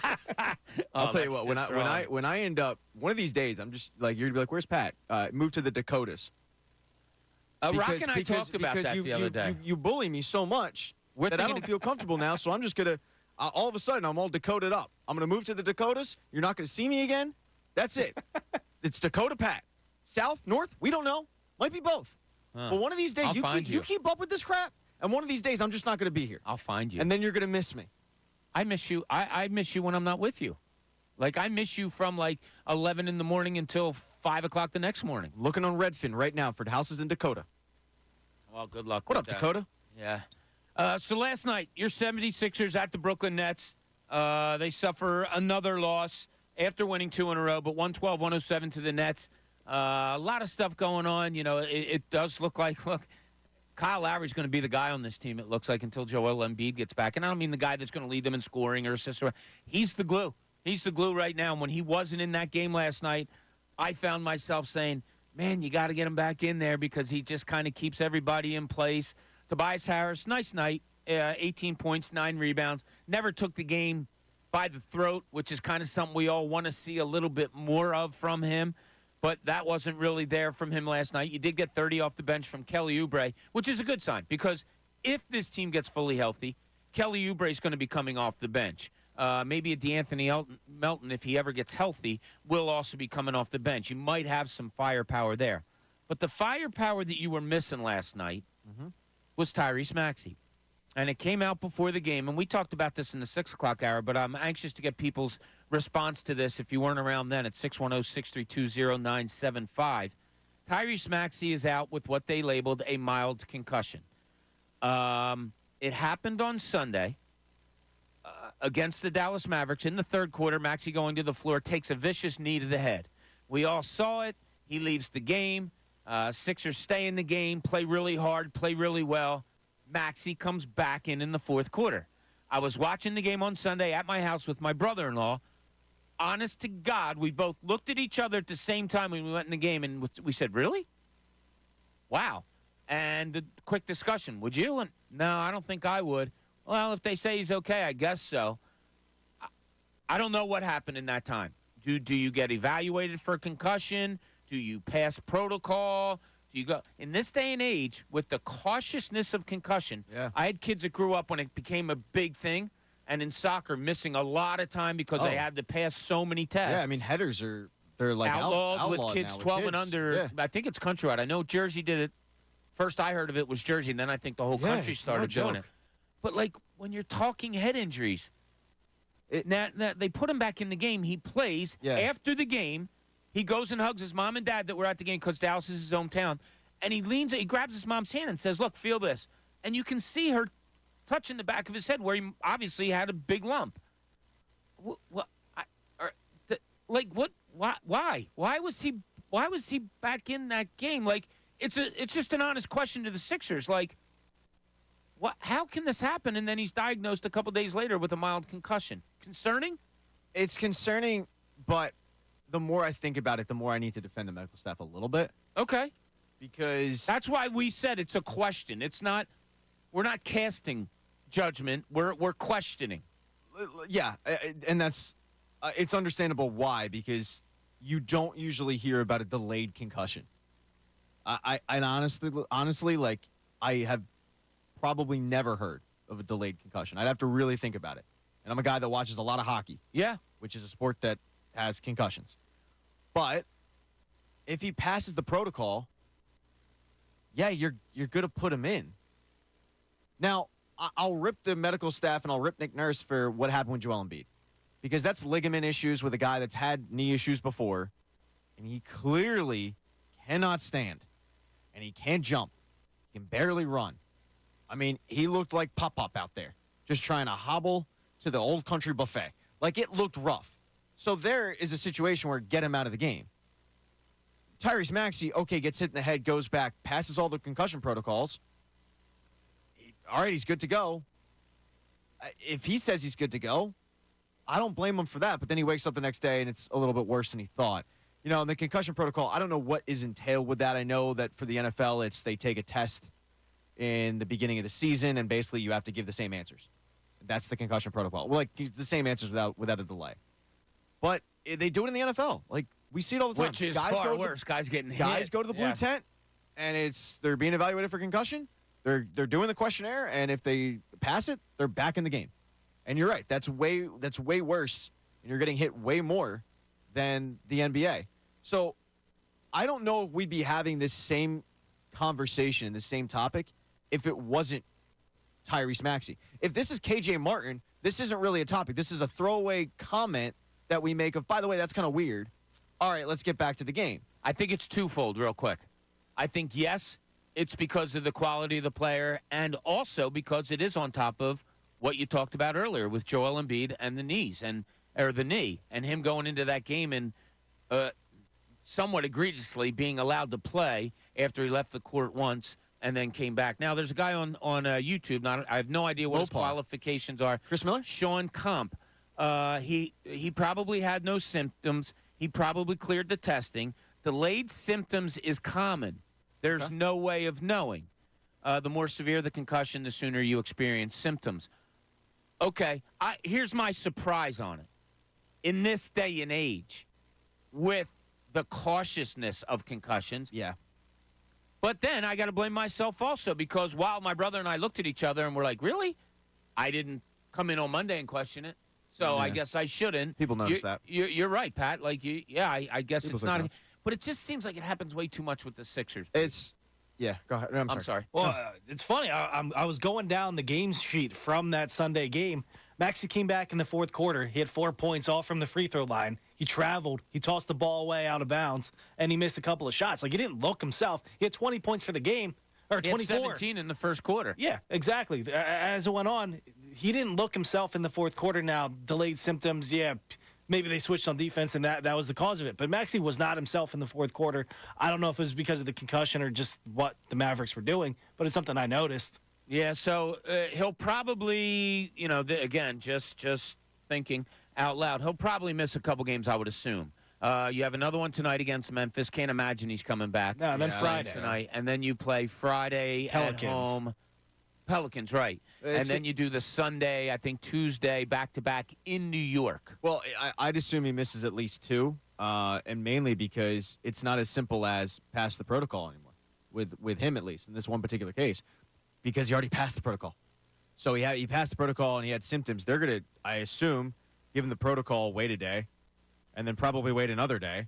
I'll tell you what, when I end up one of these days, I'm just like, you're gonna be like, where's Pat? Move to the Dakotas. Rock and I talked about that the other day. You bully me so much that I don't feel comfortable now, so I'm just gonna all of a sudden I'm all Dakoted up. I'm gonna move to the Dakotas. You're not gonna see me again. That's it. It's Dakota Pat. South, north, we don't know. Might be both. But one of these days, I'll find you keep up with this crap, and one of these days I'm just not gonna be here. I'll find you. And then you're gonna miss me. I miss you. I miss you when I'm not with you. Like, I miss you from, like, 11 in the morning until 5 o'clock the next morning. Looking on Redfin right now for the houses in Dakota. Well, good luck What with up, that. Dakota? Yeah. So last night, your 76ers at the Brooklyn Nets. They suffer another loss after winning 2 in a row, but 112-107 to the Nets. A lot of stuff going on. You know, it does look like, Kyle Lowry's going to be the guy on this team, it looks like, until Joel Embiid gets back. And I don't mean the guy that's going to lead them in scoring or assists. He's the glue. He's the glue right now. And when he wasn't in that game last night, I found myself saying, man, you got to get him back in there because he just kind of keeps everybody in place. Tobias Harris, nice night, 18 points, 9 rebounds. Never took the game by the throat, which is kind of something we all want to see a little bit more of from him. But that wasn't really there from him last night. You did get 30 off the bench from Kelly Oubre, which is a good sign because if this team gets fully healthy, Kelly Oubre is going to be coming off the bench. Maybe a DeAnthony Melton, if he ever gets healthy, will also be coming off the bench. You might have some firepower there. But the firepower that you were missing last night was Tyrese Maxey. And it came out before the game, and we talked about this in the 6 o'clock hour, but I'm anxious to get people's response to this if you weren't around then at 610-632-0975. Tyrese Maxey is out with what they labeled a mild concussion. It happened on Sunday. against the Dallas Mavericks in the third quarter. Maxey going to the floor, takes a vicious knee to the head. We all saw it. He leaves the game. Sixers stay in the game, play really hard, play really well. Maxey comes back in the fourth quarter. I was watching the game on Sunday at my house with my brother-in-law. Honest to God, we both looked at each other at the same time when we went in the game, and we said, really? Wow. And a quick discussion, would you? And, no, I don't think I would. Well, if they say he's okay, I guess so. I don't know what happened in that time. Do you get evaluated for concussion? Do you pass protocol? Do you go in this day and age with the cautiousness of concussion? Yeah. I had kids that grew up when it became a big thing, and in soccer, missing a lot of time because they had to pass so many tests. Yeah, I mean, headers they're like outlawed with kids now, 12 and under. Yeah. I think it's countrywide. I know Jersey did it. First I heard of it was Jersey, and then I think the whole country started doing it. But, like, when you're talking head injuries, they put him back in the game. He plays. Yeah. After the game, he goes and hugs his mom and dad that were at the game because Dallas is his hometown. And he grabs his mom's hand and says, look, feel this. And you can see her touching the back of his head where he obviously had a big lump. Why? Why was he back in that game? Like, it's just an honest question to the Sixers. Like, how can this happen? And then he's diagnosed a couple days later with a mild concussion. Concerning? It's concerning, but the more I think about it, the more I need to defend the medical staff a little bit. Okay. Because that's why we said it's a question. It's not. We're not casting judgment. We're questioning. Yeah, and that's it's understandable why, because you don't usually hear about a delayed concussion. I honestly, like, I have probably never heard of a delayed concussion. I'd have to really think about it. And I'm a guy that watches a lot of hockey. Yeah. Which is a sport that has concussions. But if he passes the protocol, yeah, you're going to put him in. Now, I'll rip the medical staff and I'll rip Nick Nurse for what happened with Joel Embiid. Because that's ligament issues with a guy that's had knee issues before. And he clearly cannot stand. And he can't jump. He can barely run. I mean, he looked like Pop-Pop out there, just trying to hobble to the old country buffet. Like, it looked rough. So there is a situation where get him out of the game. Tyrese Maxey, okay, gets hit in the head, goes back, passes all the concussion protocols. All right, he's good to go. If he says he's good to go, I don't blame him for that. But then he wakes up the next day, and it's a little bit worse than he thought. You know, the concussion protocol, I don't know what is entailed with that. I know that for the NFL, they take a test in the beginning of the season, and basically you have to give the same answers. That's the concussion protocol. Well, like, the same answers without a delay. But they do it in the NFL. Like, we see it all the time. Which is far worse. Guys getting hit. Guys go to the blue tent, and they're being evaluated for concussion. They're doing the questionnaire, and if they pass it, they're back in the game. And you're right. That's way worse, and you're getting hit way more than the NBA. So I don't know if we'd be having this same conversation, the same topic, if it wasn't Tyrese Maxey. If this is KJ Martin, this isn't really a topic. This is a throwaway comment that we make of, by the way, that's kind of weird. All right, let's get back to the game. I think it's twofold real quick. I think, yes, it's because of the quality of the player, and also because it is on top of what you talked about earlier with Joel Embiid and the knee, and him going into that game and somewhat egregiously being allowed to play after he left the court once and then came back. Now, there's a guy on YouTube. I have no idea what his qualifications are. Chris Miller? Sean Comp. He probably had no symptoms. He probably cleared the testing. Delayed symptoms is common. There's no way of knowing. The more severe the concussion, the sooner you experience symptoms. Okay, here's my surprise on it. In this day and age, with the cautiousness of concussions. Yeah. But then I got to blame myself also, because while my brother and I looked at each other and were like, really? I didn't come in on Monday and question it. So I guess I shouldn't. People notice that. You're right, Pat. Like, I guess People it's not. But it just seems like it happens way too much with the Sixers. Yeah, go ahead. I'm sorry. Well, it's funny. I was going down the game sheet from that Sunday game. Maxey came back in the fourth quarter. He had 4 points, all from the free throw line. He traveled. He tossed the ball away out of bounds, and he missed a couple of shots. Like, he didn't look himself. He had 20 points for the game, or 24. He had 17 in the first quarter. Yeah, exactly. As it went on, he didn't look himself in the fourth quarter. Now, delayed symptoms, yeah, maybe they switched on defense, and that was the cause of it. But Maxey was not himself in the fourth quarter. I don't know if it was because of the concussion or just what the Mavericks were doing, but it's something I noticed. Yeah, so he'll probably, again, just thinking out loud, he'll probably miss a couple games, I would assume. You have another one tonight against Memphis. Can't imagine he's coming back. No, and then Friday. Tonight. And then you play Friday Pelicans. at home. Pelicans, right. And then you do the Sunday, I think Tuesday, back-to-back in New York. Well, I'd assume he misses at least 2, and mainly because it's not as simple as pass the protocol anymore, with him at least, in this one particular case, because he already passed the protocol. So he passed the protocol and he had symptoms. They're going to, I assume, give him the protocol, wait a day, and then probably wait another day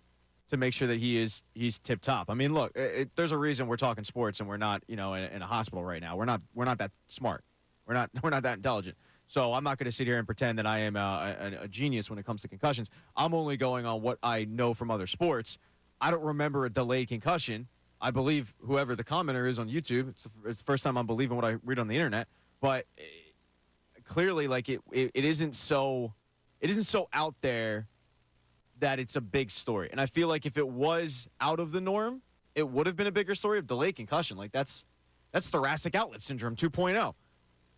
to make sure that he's tip-top. I mean, look, there's a reason we're talking sports and we're not, in a hospital right now. We're not that smart. We're not that intelligent. So I'm not going to sit here and pretend that I am a genius when it comes to concussions. I'm only going on what I know from other sports. I don't remember a delayed concussion. I believe whoever the commenter is on YouTube. It's the first time I'm believing what I read on the internet. But clearly, like it isn't so out there that it's a big story. And I feel like if it was out of the norm, it would have been a bigger story of delayed concussion. Like that's thoracic outlet syndrome 2.0.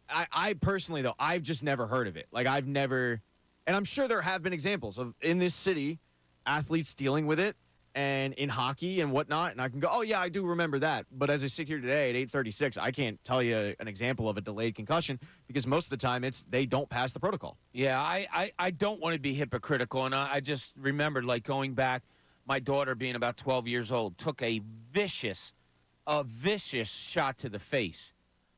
I personally, though, I've just never heard of it. Like I've never, and I'm sure there have been examples of in this city, athletes dealing with it and in hockey and whatnot. And I can go, oh yeah, I do remember that. But as I sit here today at 8:36, I can't tell you an example of a delayed concussion because most of the time they don't pass the protocol. Yeah, I don't want to be hypocritical, and I just remembered, like, going back, my daughter being about 12 years old, took a vicious shot to the face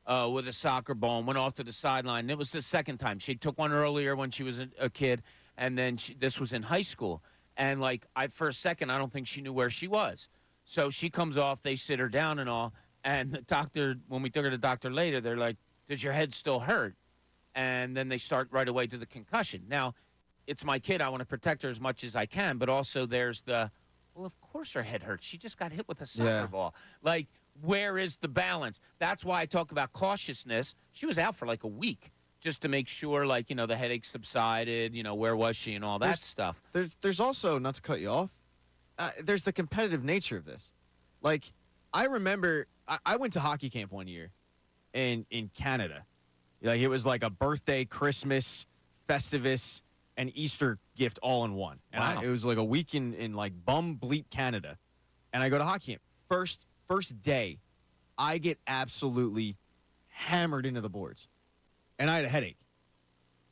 with a soccer ball and went off to the sideline. And it was the second time. She took one earlier when she was a kid, and then this was in high school. And, like, for a second, I don't think she knew where she was. So she comes off, they sit her down and all, and the doctor, when we took her to the doctor later, they're like, does your head still hurt? And then they start right away to the concussion. Now, it's my kid. I want to protect her as much as I can, but also there's well, of course her head hurts. She just got hit with a soccer ball. Like, where is the balance? That's why I talk about cautiousness. She was out for like a week just to make sure, like, the headache subsided, where was she and all that stuff. There's also, not to cut you off, there's the competitive nature of this. Like, I remember I went to hockey camp one year in Canada. Like, it was like a birthday, Christmas, Festivus, and Easter gift all in one. And Wow. It was like a week in like bum bleep Canada. And I go to hockey camp. First day, I get absolutely hammered into the boards. And I had a headache.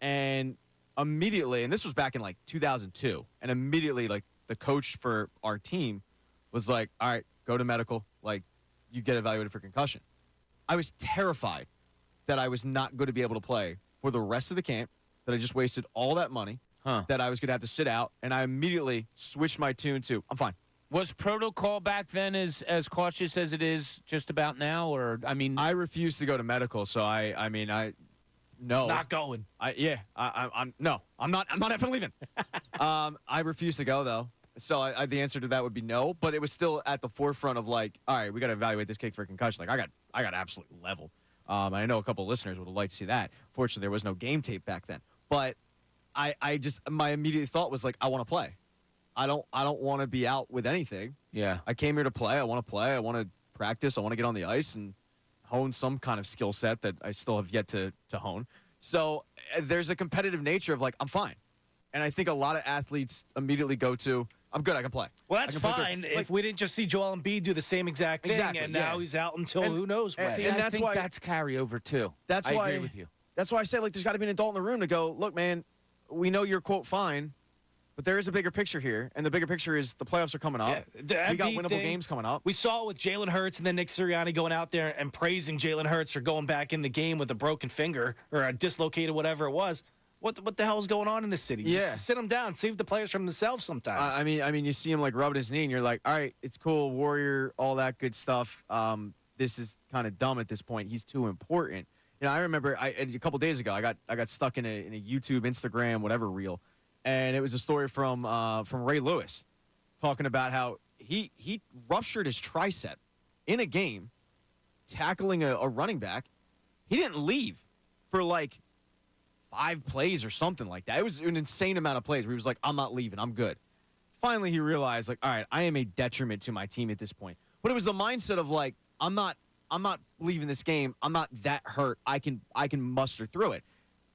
And immediately, and this was back in like 2002, and immediately, like, the coach for our team was like, all right, go to medical. Like, you get evaluated for concussion. I was terrified that I was not going to be able to play for the rest of the camp, that I just wasted all that money, that I was going to have to sit out, and I immediately switched my tune to, I'm fine. Was protocol back then as cautious as it is just about now? Or, I mean, I refused to go to medical, so no. Not going. I'm not effing leaving. I refuse to go, though. So the answer to that would be no, but it was still at the forefront of, like, all right, we got to evaluate this kid for concussion. Like, I got absolutely leveled. I know a couple of listeners would have liked to see that. Fortunately, there was no game tape back then. But my immediate thought was, like, I want to play. I don't want to be out with anything. Yeah. I came here to play. I want to play. I want to practice. I want to get on the ice and hone some kind of skill set that I still have yet to hone. So there's a competitive nature of, like, I'm fine. And I think a lot of athletes immediately go to, I'm good, I can play. Well, that's fine if we didn't just see Joel Embiid do the same exact thing, and now he's out until who knows when. See, I think that's carryover, too. I agree with you. That's why I say, like, there's got to be an adult in the room to go, look, man, we know you're, quote, fine, but there is a bigger picture here, and the bigger picture is the playoffs are coming up. Yeah, we got winnable games coming up. We saw it with Jalen Hurts and then Nick Sirianni going out there and praising Jalen Hurts for going back in the game with a broken finger or a dislocated whatever it was. What the hell is going on in this city? Yeah. Just sit them down. Save the players from themselves sometimes. I mean, you see him, like, rubbing his knee, and you're like, all right, it's cool, Warrior, all that good stuff. This is kind of dumb at this point. He's too important. I remember a couple days ago, I got stuck in a YouTube, Instagram, whatever reel, and it was a story from Ray Lewis talking about how he ruptured his tricep in a game, tackling a running back. He didn't leave for like 5 plays or something like that. It was an insane amount of plays where he was like, I'm not leaving. I'm good. Finally, he realized, like, all right, I am a detriment to my team at this point. But it was the mindset of, like, I'm not leaving this game. I'm not that hurt. I can muster through it.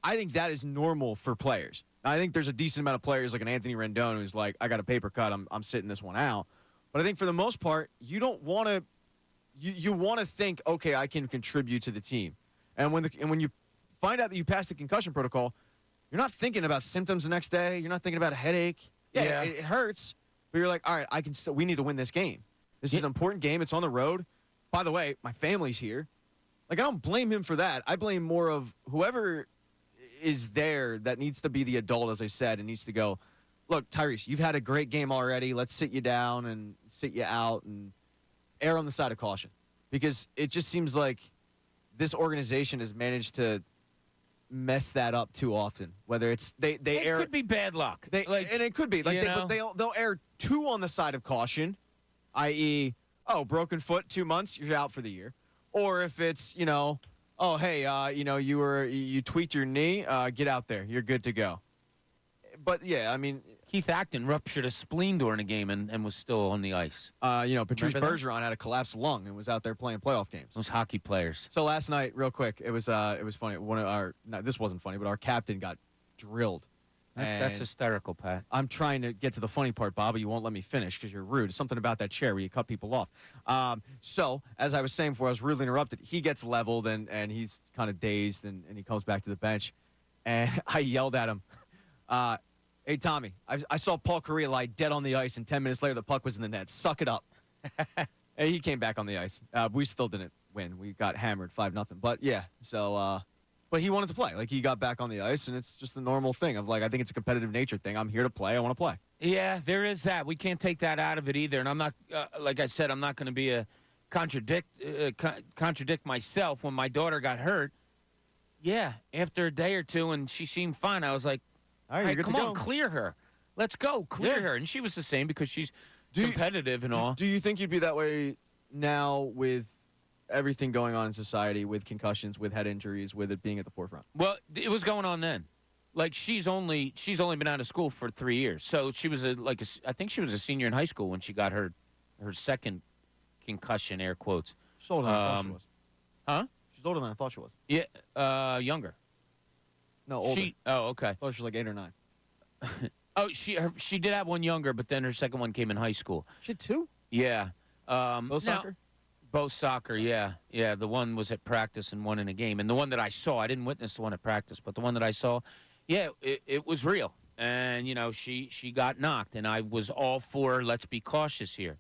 I think that is normal for players. I think there's a decent amount of players like an Anthony Rendon who's like, I got a paper cut. I'm sitting this one out. But I think for the most part, you don't want to. You want to think, okay, I can contribute to the team. And when you find out that you passed the concussion protocol, you're not thinking about symptoms the next day. You're not thinking about a headache. Yeah. It hurts, but you're like, all right, we need to win this game. This is an important game. It's on the road. By the way, my family's here. Like, I don't blame him for that. I blame more of whoever is there that needs to be the adult, as I said, and needs to go, look, Tyrese, you've had a great game already. Let's sit you down and sit you out and err on the side of caution. Because it just seems like this organization has managed to mess that up too often. Whether it's it could be bad luck. And it could be. Like they'll err too on the side of caution, i.e., broken foot, 2 months, you're out for the year. Or if it's, oh, hey, you tweaked your knee, get out there. You're good to go. But, yeah, I mean. Keith Acton ruptured a spleen during a game and was still on the ice. Patrice Bergeron had a collapsed lung and was out there playing playoff games. Those hockey players. So last night, real quick, it was funny. This wasn't funny, but our captain got drilled. That's hysterical, Pat. I'm trying to get to the funny part, Bob, but you won't let me finish because you're rude. Something about that chair where you cut people off. So, as I was saying before, I was rudely interrupted. He gets leveled, and he's kind of dazed, and he comes back to the bench. And I yelled at him, hey, Tommy, I saw Paul Kariya lie dead on the ice, and 10 minutes later the puck was in the net. Suck it up. And he came back on the ice. We still didn't win. We got hammered 5-0. But, yeah, so but he wanted to play. Like, he got back on the ice, and it's just the normal thing of, like, I think it's a competitive nature thing. I'm here to play. I want to play. Yeah, there is that. We can't take that out of it either. And I'm not, like I said, I'm not going to be contradict myself. When my daughter got hurt, yeah, after a day or two, and she seemed fine, I was like, all right, come on, clear her. Let's go, clear her. And she was the same because she's competitive and all. Do you think you'd be that way now with everything going on in society, with concussions, with head injuries, with it being at the forefront? Well, it was going on then. Like, she's only been out of school for 3 years. So she was I think she was a senior in high school when she got her second concussion, air quotes. She's older than I thought she was. Huh? She's older than I thought she was. Yeah, younger. No, older. Okay. I thought she was like 8 or 9. She did have one younger, but then her second one came in high school. She had 2? Yeah. Both soccer? Both soccer, yeah. Yeah, the one was at practice and one in a game. And the one that I saw, I didn't witness the one at practice, but the one that I saw, yeah, it was real. And, she got knocked, and I was all for let's be cautious here.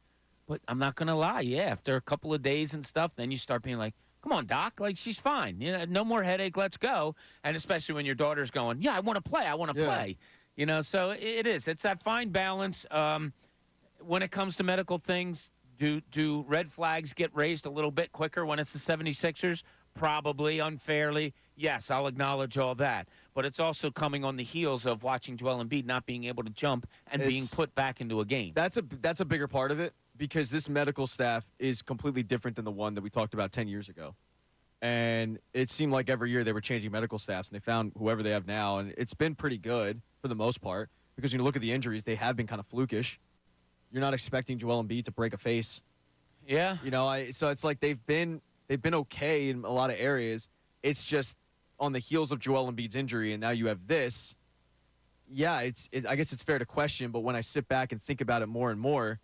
But I'm not going to lie, yeah, after a couple of days and stuff, then you start being like, come on, Doc, like, she's fine. No more headache, let's go. And especially when your daughter's going, yeah, I want to play, play. So it is. It's that fine balance. When it comes to medical things, do red flags get raised a little bit quicker when it's the 76ers? Probably, unfairly. Yes, I'll acknowledge all that. But it's also coming on the heels of watching Joel Embiid not being able to jump and being put back into a game. That's a bigger part of it, because this medical staff is completely different than the one that we talked about 10 years ago. And it seemed like every year they were changing medical staffs, and they found whoever they have now, and it's been pretty good for the most part, because when you look at the injuries, they have been kind of flukish. You're not expecting Joel Embiid to break a face. Yeah. So it's like they've been okay in a lot of areas. It's just on the heels of Joel Embiid's injury, and now you have this. Yeah, I guess it's fair to question, but when I sit back and think about it more and more,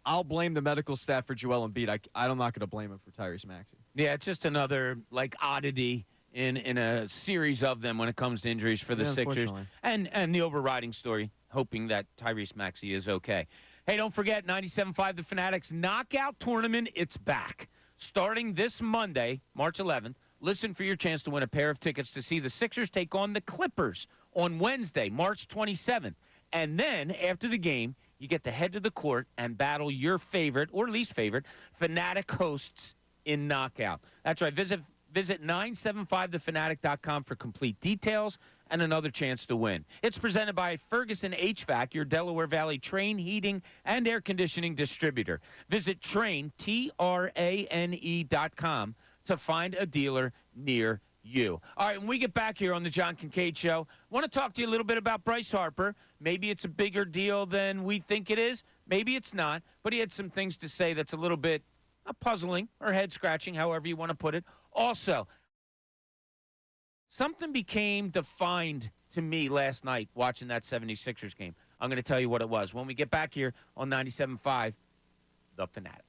I'll blame the medical staff for Joel Embiid. I'm not going to blame him for Tyrese Maxey. Yeah, it's just another, oddity in a series of them when it comes to injuries for the Sixers. And the overriding story, hoping that Tyrese Maxey is okay. Hey, don't forget, 97.5 The Fanatic's Knockout Tournament, it's back. Starting this Monday, March 11th, listen for your chance to win a pair of tickets to see the Sixers take on the Clippers on Wednesday, March 27th. And then, after the game, you get to head to the court and battle your favorite or least favorite Fanatic hosts in Knockout. That's right. Visit 975thefanatic.com for complete details and another chance to win. It's presented by Ferguson HVAC, your Delaware Valley Train heating and air conditioning distributor. Visit Trane, TRANE.com to find a dealer near you. All right, when we get back here on the John Kincade Show, I want to talk to you a little bit about Bryce Harper. Maybe it's a bigger deal than we think it is. Maybe it's not. But he had some things to say that's a little bit puzzling or head-scratching, however you want to put it. Also, something became defined to me last night watching that 76ers game. I'm going to tell you what it was. When we get back here on 97.5, The Fanatic.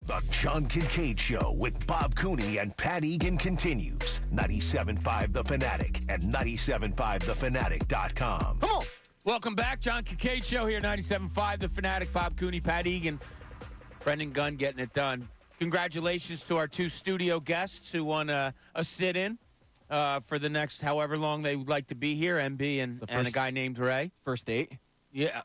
The John Kincade Show with Bob Cooney and Pat Egan continues. 97.5 The Fanatic and 97.5thefanatic.com. Come on. Welcome back. John Kincade Show here, 97.5 The Fanatic. Bob Cooney, Pat Egan, Brendan Gunn getting it done. Congratulations to our 2 studio guests who won a sit-in for the next however long they would like to be here, MB and a guy named Ray. First date. Yeah.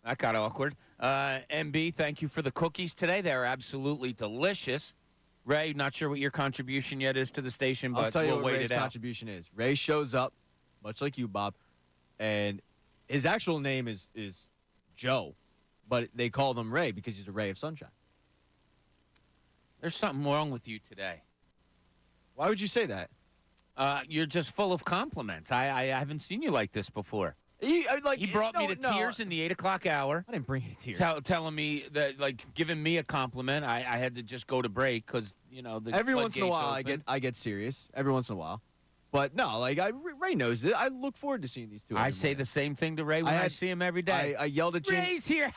That got awkward. MB, thank you for the cookies today. They're absolutely delicious. Ray, not sure what your contribution yet is to the station, but I'll tell you we'll what wait Ray's it out. contribution is. Ray shows up, much like you, Bob, and his actual name is Joe, but they call him Ray because he's a ray of sunshine. There's something wrong with you today. Why would you say that? You're just full of compliments. I haven't seen you like this before. He brought me to tears in the 8 o'clock hour. I didn't bring you to tears. Telling me that, giving me a compliment. I had to just go to break because, the every once in a while open. I get serious. Every once in a while. But no, Ray knows it. I look forward to seeing these two. I say the same thing to Ray when I see him every day. I yelled at Jamie. Ray's here.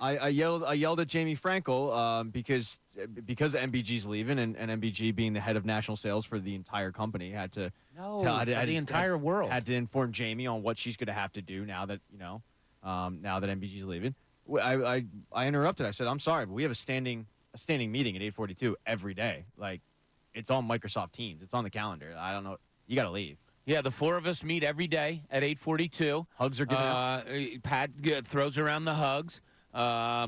I yelled at Jamie Frankel because MBG's leaving and MBG being the head of national sales for the entire company had to the entire world had to inform Jamie on what she's going to have to do now that now that MBG's leaving. I interrupted. I said, I'm sorry, but we have a standing meeting at 8:42 every day. It's on Microsoft Teams. It's on the calendar. I don't know. You got to leave. Yeah, the 4 of us meet every day at 8:42. Hugs are given out. Pat throws around the hugs.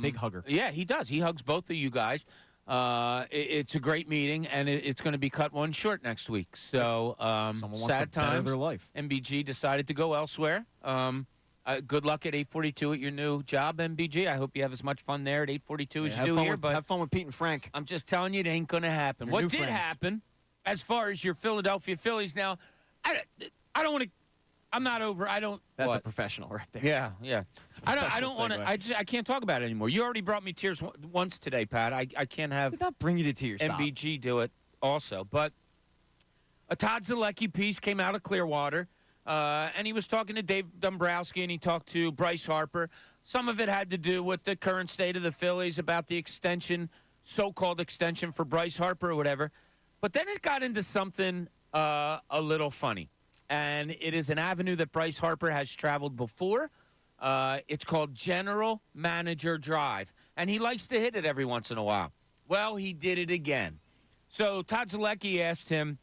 Big hugger. Yeah, he does. He hugs both of you guys. It's a great meeting, and it's going to be cut one short next week. So sad times. Their life. MBG decided to go elsewhere. Good luck at 8:42 at your new job, MBG. I hope you have as much fun there at 8:42 as you do here. But have fun with Pete and Frank. I'm just telling you, it ain't going to happen. What did happen, as far as your Philadelphia Phillies? Now, I don't want to. I'm not over. I don't. That's a professional right there. Yeah. I don't want to. I can't talk about it anymore. You already brought me tears once today, Pat. I can't have. Did not bring you to tears. MBG do it also, but a Todd Zalecki piece came out of Clearwater, and he was talking to Dave Dombrowski and he talked to Bryce Harper. Some of it had to do with the current state of the Phillies about the extension, so-called extension for Bryce Harper or whatever. But then it got into something a little funny. And it is an avenue that Bryce Harper has traveled before. It's called General Manager Drive. And he likes to hit it every once in a while. Well, he did it again. So Todd Zalecki asked him,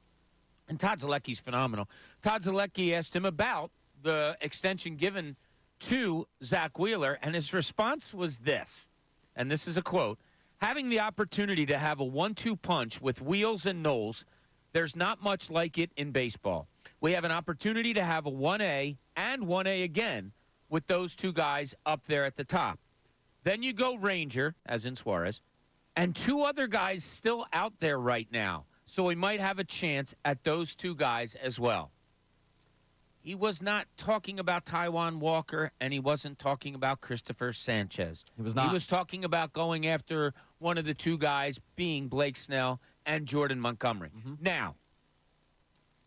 and Todd Zalecki's phenomenal. Todd Zalecki asked him about the extension given to Zach Wheeler, and his response was this. And this is a quote. Having the opportunity to have a 1-2 punch with Wheels and Knowles, there's not much like it in baseball. We have an opportunity to have a 1A and 1A again with those two guys up there at the top. Then you go Ranger, as in Suarez, and 2 other guys still out there right now. So we might have a chance at those 2 guys as well. He was not talking about Taijuan Walker, and he wasn't talking about Christopher Sanchez. He was not. He was talking about going after one of the 2 guys, being Blake Snell and Jordan Montgomery. Mm-hmm. Now,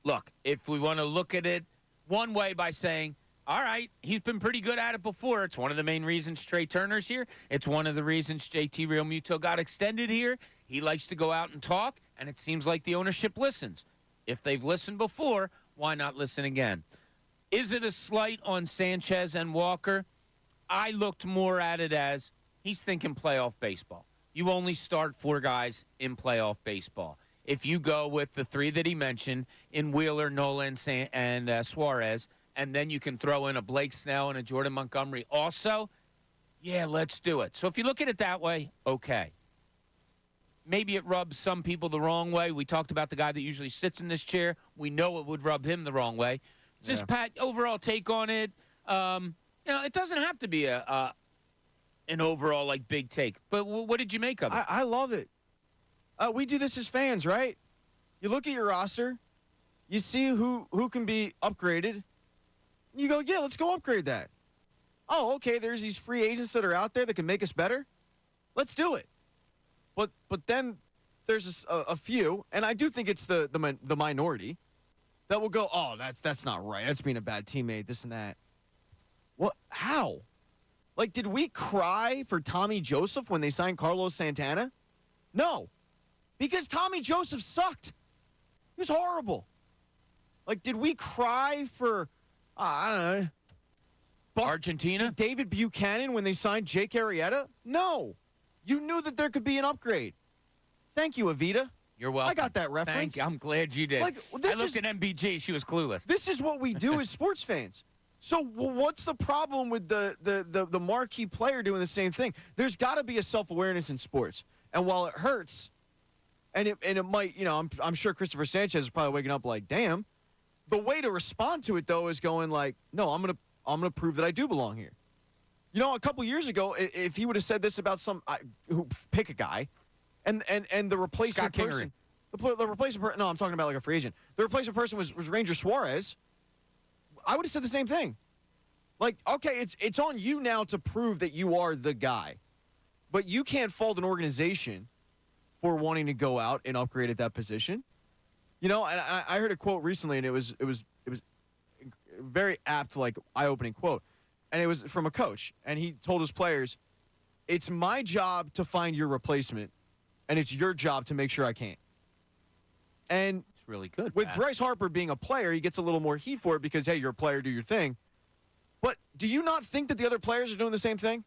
look, if we want to look at it one way by saying, all right, he's been pretty good at it before. It's one of the main reasons Trey Turner's here. It's one of the reasons JT Realmuto got extended here. He likes to go out and talk, and it seems like the ownership listens. If they've listened before, why not listen again? Is it a slight on Sanchez and Walker? I looked more at it as he's thinking playoff baseball. You only start 4 guys in playoff baseball. If you go with the 3 that he mentioned in Wheeler, Nolan, and Suarez, and then you can throw in a Blake Snell and a Jordan Montgomery also, yeah, let's do it. So if you look at it that way, okay. Maybe it rubs some people the wrong way. We talked about the guy that usually sits in this chair. We know it would rub him the wrong way. Just Pat, overall take on it. It doesn't have to be an overall big take. But what did you make of it? I love it. We do this as fans, right? You look at your roster, you see who can be upgraded. You go, yeah, let's go upgrade that. Oh, okay, there's these free agents that are out there that can make us better. Let's do it. But then there's a few, and I do think it's the minority that will go, oh, that's not right. That's being a bad teammate, this and that. What? How? Like, did we cry for Tommy Joseph when they signed Carlos Santana? No, because Tommy Joseph sucked. He was horrible. Like, did we cry for, I don't know, Argentina? David Buchanan when they signed Jake Arrieta? No. You knew that there could be an upgrade. Thank you, Evita. You're welcome. I got that reference. I'm glad you did. Like, I looked at MBG. She was clueless. This is what we do as sports fans. So what's the problem with the marquee player doing the same thing? There's got to be a self-awareness in sports. And while it hurts, and it might, I'm sure Christopher Sanchez is probably waking up like, damn. The way to respond to it, though, is going like, no, I'm gonna prove that I do belong here. A couple years ago, if he would have said this about pick a guy, and the replacement person, the replacement person, no, I'm talking about like a free agent. The replacement person was Ranger Suarez. I would have said the same thing. Like, okay, it's on you now to prove that you are the guy, but you can't fault an organization for wanting to go out and upgrade at that position. And I heard a quote recently, and it was very apt, like eye-opening quote, and it was from a coach, and he told his players, "It's my job to find your replacement, and it's your job to make sure I can." And it's really good. With Bryce Harper being a player, he gets a little more heat for it because, hey, you're a player, do your thing. But do you not think that the other players are doing the same thing?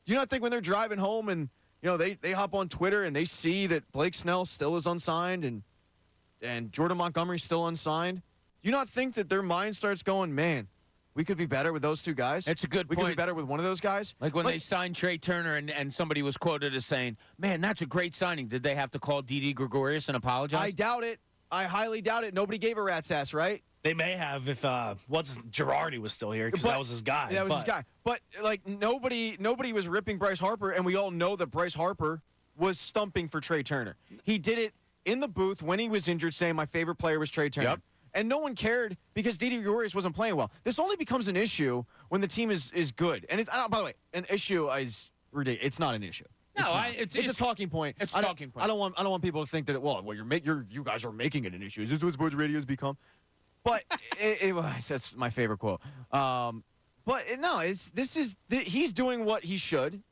Do you not think when they're driving home and they hop on Twitter and they see that Blake Snell still is unsigned and Jordan Montgomery's still unsigned? Do you not think that their mind starts going, man, we could be better with those two guys? That's a good point. We could be better with one of those guys? Like when they signed Trey Turner and somebody was quoted as saying, man, that's a great signing. Did they have to call Didi Gregorius and apologize? I doubt it. I highly doubt it. Nobody gave a rat's ass, right? They may have if Girardi was still here because that was his guy. That was his guy. But like nobody was ripping Bryce Harper, and we all know that Bryce Harper was stumping for Trey Turner. He did it in the booth when he was injured, saying my favorite player was Trey Turner. Yep. And no one cared because Didi Gregorius wasn't playing well. This only becomes an issue when the team is good. And it's by the way, an issue is ridiculous. It's not an issue. It's a talking point. It's a talking point. I don't want people to think that you guys are making it an issue. Is this what sports radio has become? But that's my favorite quote. He's doing what he should,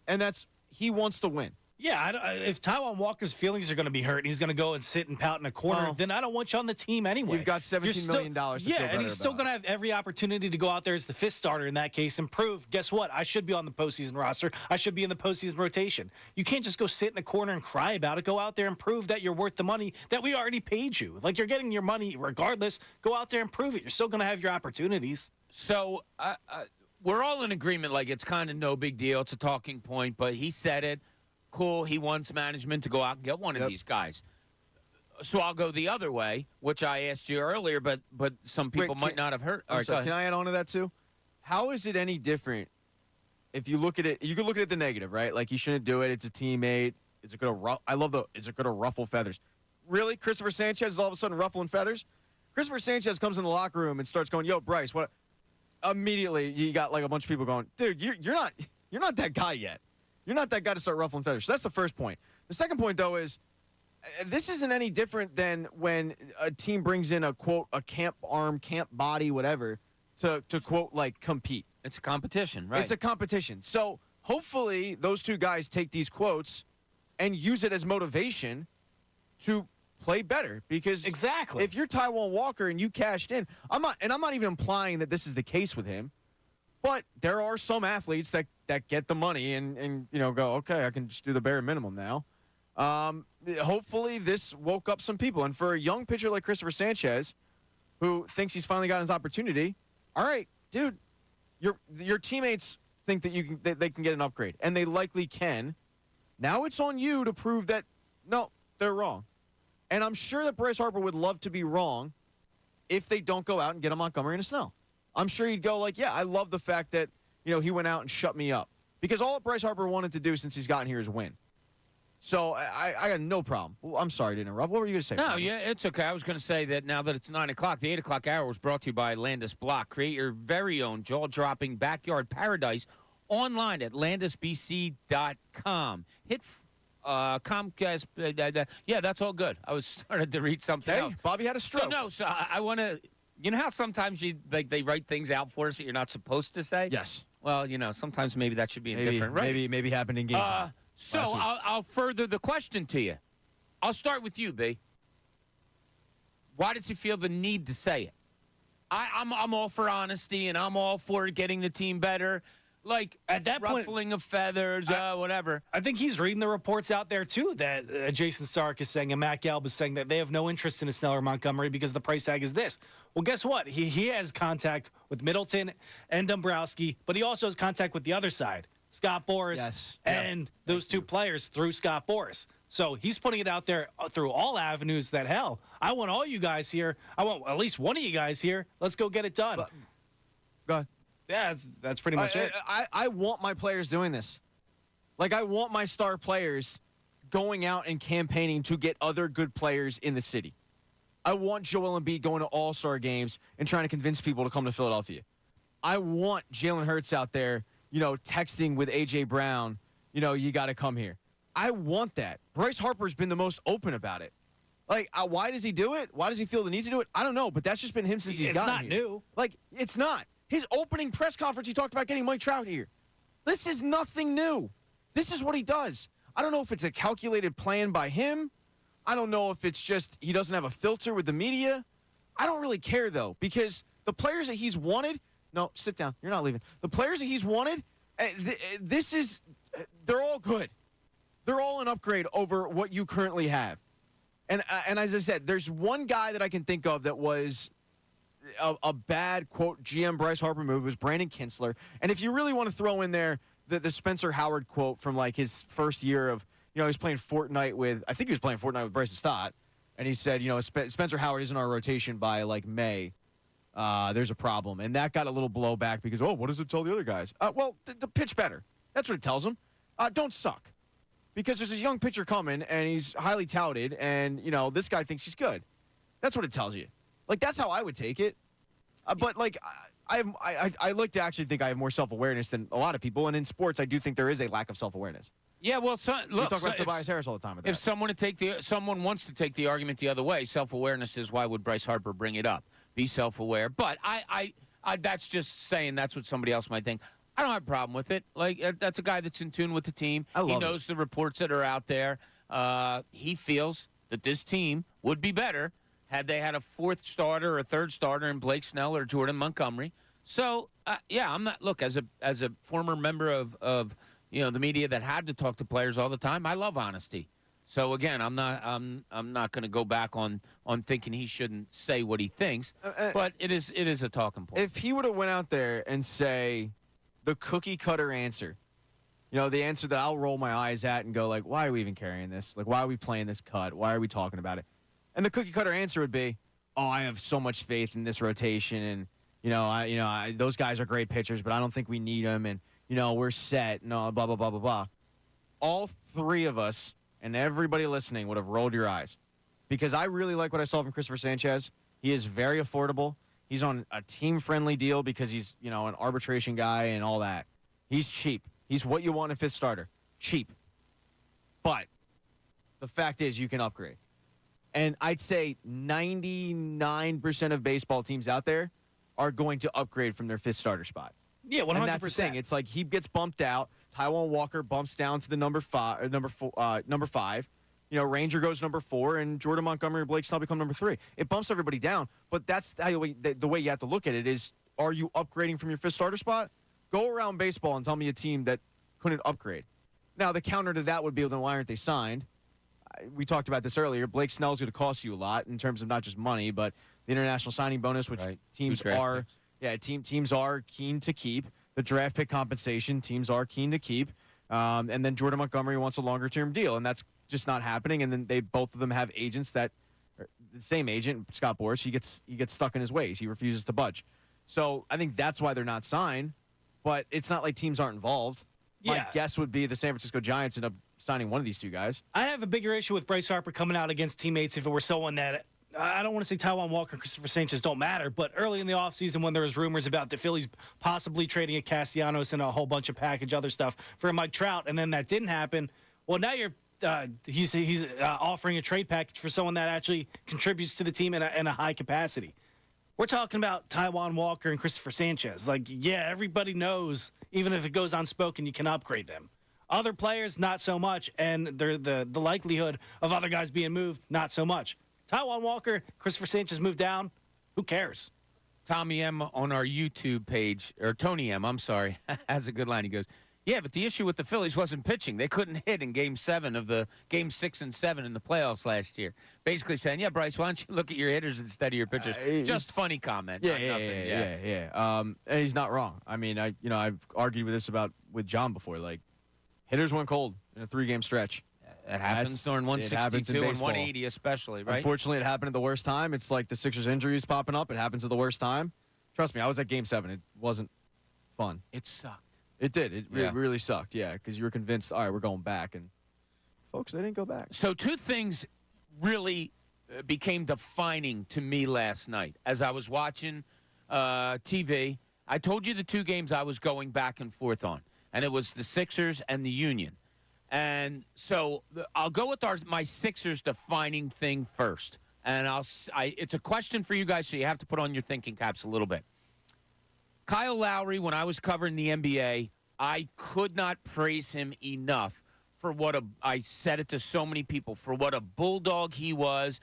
and he wants to win. Yeah, if Taijuan Walker's feelings are going to be hurt and he's going to go and sit and pout in a corner, then I don't want you on the team anyway. You've got $17 million to feel better and he's still going to have every opportunity to go out there as the fifth starter in that case and prove, guess what, I should be on the postseason roster. I should be in the postseason rotation. You can't just go sit in a corner and cry about it. Go out there and prove that you're worth the money that we already paid you. Like, you're getting your money regardless. Go out there and prove it. You're still going to have your opportunities. So we're all in agreement, like it's kind of no big deal. It's a talking point, but he said it. Cool, he wants management to go out and get one of these guys. So I'll go the other way, which I asked you earlier, but some people might not have heard. All right, can I add on to that too? How is it any different if you look at it? You can look at it the negative, right? Like, he shouldn't do it. It's a teammate. It's going to ruffle feathers. Really? Christopher Sanchez is all of a sudden ruffling feathers? Christopher Sanchez comes in the locker room and starts going, yo, Bryce, what? Immediately, you got like a bunch of people going, dude, you're not that guy yet. You're not that guy to start ruffling feathers. So that's the first point. The second point, though, is this isn't any different than when a team brings in a, quote, a camp arm, camp body, whatever, to quote, like, compete. It's a competition, right? It's a competition. So hopefully those two guys take these quotes and use it as motivation to play better. Because exactly, if you're Taijuan Walker and you cashed in, I'm not even implying that this is the case with him. But there are some athletes that get the money and go, okay, I can just do the bare minimum now. Hopefully this woke up some people. And for a young pitcher like Christopher Sanchez, who thinks he's finally gotten his opportunity, all right, dude, your teammates think that they can get an upgrade, and they likely can. Now it's on you to prove that, no, they're wrong. And I'm sure that Bryce Harper would love to be wrong if they don't go out and get a Montgomery and a Snell. I'm sure he'd go like, yeah, I love the fact that, he went out and shut me up. Because all that Bryce Harper wanted to do since he's gotten here is win. So I got no problem. Well, I'm sorry to interrupt. What were you going to say? No, yeah, it's okay. I was going to say that now that it's 9 o'clock, the 8 o'clock hour was brought to you by Landis Block. Create your very own jaw-dropping backyard paradise online at landisbc.com. Hit Comcast. Yeah, that's all good. I was started to read something else. Bobby had a stroke. So I want to. You know how sometimes they write things out for us that you're not supposed to say? Yes. Well, sometimes maybe that should be indifferent, right? Maybe happened in game time. So last week. I'll further the question to you. I'll start with you, B. Why does he feel the need to say it? I'm all for honesty, and I'm all for getting the team better. Like, at that point, ruffling of feathers, whatever. I think he's reading the reports out there, too, that Jason Stark is saying and Matt Gelb is saying that they have no interest in a Sneller Montgomery because the price tag is this. Well, guess what? He has contact with Middleton and Dombrowski, but he also has contact with the other side, Scott Boras, and those two players through Scott Boras. So he's putting it out there through all avenues that, hell, I want all you guys here. I want at least one of you guys here. Let's go get it done. Go ahead. Yeah, that's pretty much it. I want my players doing this. Like, I want my star players going out and campaigning to get other good players in the city. I want Joel Embiid going to all-star games and trying to convince people to come to Philadelphia. I want Jalen Hurts out there, texting with A.J. Brown, you got to come here. I want that. Bryce Harper's been the most open about it. Like, why does he do it? Why does he feel the need to do it? I don't know, but that's just been him since he's gotten here. It's not new. Like, it's not. His opening press conference, he talked about getting Mike Trout here. This is nothing new. This is what he does. I don't know if it's a calculated plan by him. I don't know if it's just he doesn't have a filter with the media. I don't really care, though, because the players that he's wanted – no, sit down. You're not leaving. The players that he's wanted, they're all good. They're all an upgrade over what you currently have. And as I said, there's one guy that I can think of that was – a bad, quote, GM Bryce Harper move was Brandon Kinsler. And if you really want to throw in there the Spencer Howard quote from, like, his first year of, he was playing Fortnite with, I think he was playing Fortnite with Bryson Stott. And he said, Spencer Howard isn't our rotation by, like, May. There's a problem. And that got a little blowback because, what does it tell the other guys? Well, the pitch better. That's what it tells them. Don't suck. Because there's this young pitcher coming, and he's highly touted, and, this guy thinks he's good. That's what it tells you. Like, that's how I would take it. But, like, I like to actually think I have more self-awareness than a lot of people. And in sports, I do think there is a lack of self-awareness. Yeah, well, we talk about Tobias Harris all the time. If someone wants to take the argument the other way, self-awareness is why would Bryce Harper bring it up? Be self-aware. But I that's just saying that's what somebody else might think. I don't have a problem with it. Like, that's a guy that's in tune with the team. He knows the reports that are out there. He feels that this team would be better had they had a fourth starter or a third starter in Blake Snell or Jordan Montgomery. So, I'm not – look, as a former member of the media that had to talk to players all the time, I love honesty. So, again, I'm not going to go back on thinking he shouldn't say what he thinks, but it is a talking point. If he would have went out there and say the cookie-cutter answer, the answer that I'll roll my eyes at and go, like, why are we even carrying this? Like, why are we playing this cut? Why are we talking about it? And the cookie-cutter answer would be, I have so much faith in this rotation, and, those guys are great pitchers, but I don't think we need them, and, we're set, blah, blah, blah, blah, blah. All three of us and everybody listening would have rolled your eyes because I really like what I saw from Christopher Sanchez. He is very affordable. He's on a team-friendly deal because he's, an arbitration guy and all that. He's cheap. He's what you want in a fifth starter. Cheap. But the fact is you can upgrade. And I'd say 99% of baseball teams out there are going to upgrade from their fifth starter spot. Yeah, 100%. And that's the thing. It's like he gets bumped out. Taijuan Walker bumps down to the number five. Ranger goes number 4, and Jordan Montgomery or Blake Snell become number 3. It bumps everybody down. But that's the way you have to look at it is, are you upgrading from your fifth starter spot? Go around baseball and tell me a team that couldn't upgrade. Now, the counter to that would be, well, then why aren't they signed? We talked about this earlier. Blake Snell's going to cost you a lot in terms of not just money, but the international signing bonus, which teams are keen to keep. The draft pick compensation, teams are keen to keep. And then Jordan Montgomery wants a longer-term deal, and that's just not happening. And then both of them have agents the same agent, Scott Boras, he gets stuck in his ways. He refuses to budge. So I think that's why they're not signed. But it's not like teams aren't involved. My guess would be the San Francisco Giants end up signing one of these two guys. I have a bigger issue with Bryce Harper coming out against teammates if it were someone that I don't want to say Taijuan Walker and Christopher Sanchez don't matter, but early in the offseason when there was rumors about the Phillies possibly trading a Castellanos and a whole bunch of package other stuff for Mike Trout, and then that didn't happen. Well, now he's offering a trade package for someone that actually contributes to the team in a high capacity. We're talking about Taijuan Walker and Christopher Sanchez. Like, yeah, everybody knows, even if it goes unspoken, you can upgrade them. Other players, not so much, and the likelihood of other guys being moved, not so much. Taijuan Walker, Christopher Sanchez moved down. Who cares? Tommy M on our YouTube page, or Tony M, I'm sorry, has a good line. He goes, yeah, but the issue with the Phillies wasn't pitching. They couldn't hit in Game 6 and 7 in the playoffs last year. Basically saying, yeah, Bryce, why don't you look at your hitters instead of your pitchers? Just funny comment. Yeah. And he's not wrong. I mean, I've argued with this with John before. Like, hitters went cold in a 3-game stretch. That happens during 162 and 180 especially, right? Unfortunately, it happened at the worst time. It's like the Sixers' injuries popping up. It happens at the worst time. Trust me, I was at Game 7. It wasn't fun. It sucked. It did. It really sucked, yeah, because you were convinced, all right, we're going back. And, folks, they didn't go back. So 2 things really became defining to me last night. As I was watching TV, I told you the 2 games I was going back and forth on, and it was the Sixers and the Union. And so I'll go with my Sixers defining thing first. And it's a question for you guys, so you have to put on your thinking caps a little bit. Kyle Lowry, when I was covering the NBA, I could not praise him enough for I said it to so many people, for what a bulldog he was,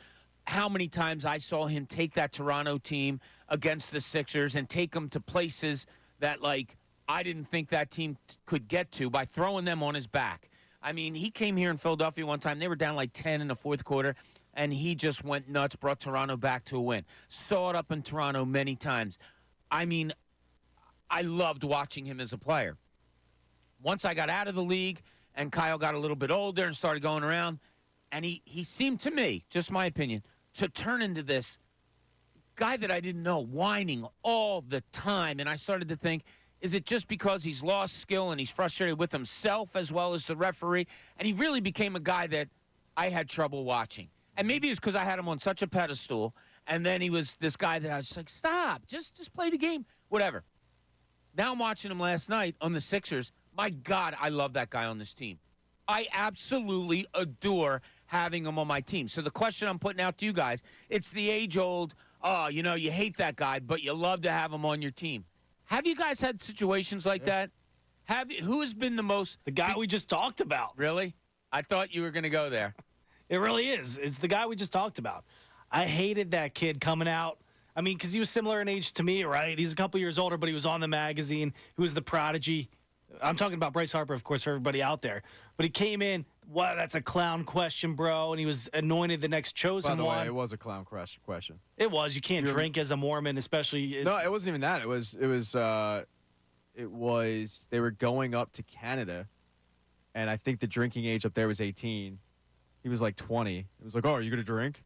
how many times I saw him take that Toronto team against the Sixers and take them to places that, like, I didn't think that team could get to by throwing them on his back. I mean, he came here in Philadelphia one time. They were down like 10 in the fourth quarter, and he just went nuts, brought Toronto back to a win. Saw it up in Toronto many times. I mean, I loved watching him as a player. Once I got out of the league and Kyle got a little bit older and started going around, and he seemed to me, just my opinion, to turn into this guy that I didn't know, whining all the time. And I started to think, is it just because he's lost skill and he's frustrated with himself as well as the referee? And he really became a guy that I had trouble watching. And maybe it's because I had him on such a pedestal, and then he was this guy that I was like, stop, just play the game, whatever. Now I'm watching him last night on the Sixers. My God, I love that guy on this team. I absolutely adore having him on my team. So the question I'm putting out to you guys, it's the age-old, you hate that guy, but you love to have him on your team. Have you guys had situations like that? Who has been the most? The guy we just talked about. Really? I thought you were going to go there. It really is. It's the guy we just talked about. I hated that kid coming out. I mean, because he was similar in age to me, right? He's a couple years older, but he was on the magazine. He was the prodigy. I'm talking about Bryce Harper, of course, for everybody out there. But he came in, wow, that's a clown question, bro. And he was anointed the next chosen one. By the way, it was a clown question. It was. You can't drink as a Mormon, especially. No, it wasn't even that. It was they were going up to Canada, and I think the drinking age up there was 18. He was like 20. It was like, oh, are you going to drink?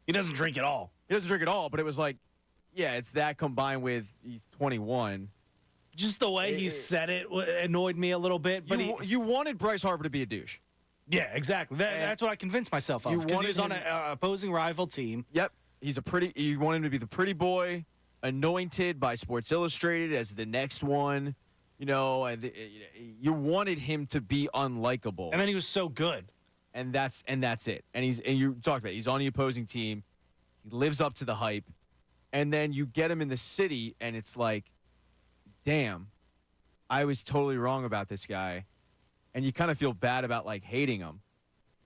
He doesn't drink at all. He doesn't drink at all, but it was like, yeah, it's that combined with he's 21. Just the way he said it annoyed me a little bit. But you wanted Bryce Harper to be a douche. Yeah, exactly. That's what I convinced myself of. Because he was on an opposing rival team. Yep. You want him to be the pretty boy, anointed by Sports Illustrated as the next one. And you wanted him to be unlikable. And then he was so good. And that's it. And you talked about it. He's on the opposing team. He lives up to the hype. And then you get him in the city, and it's like, damn, I was totally wrong about this guy. And you kind of feel bad about, like, hating him.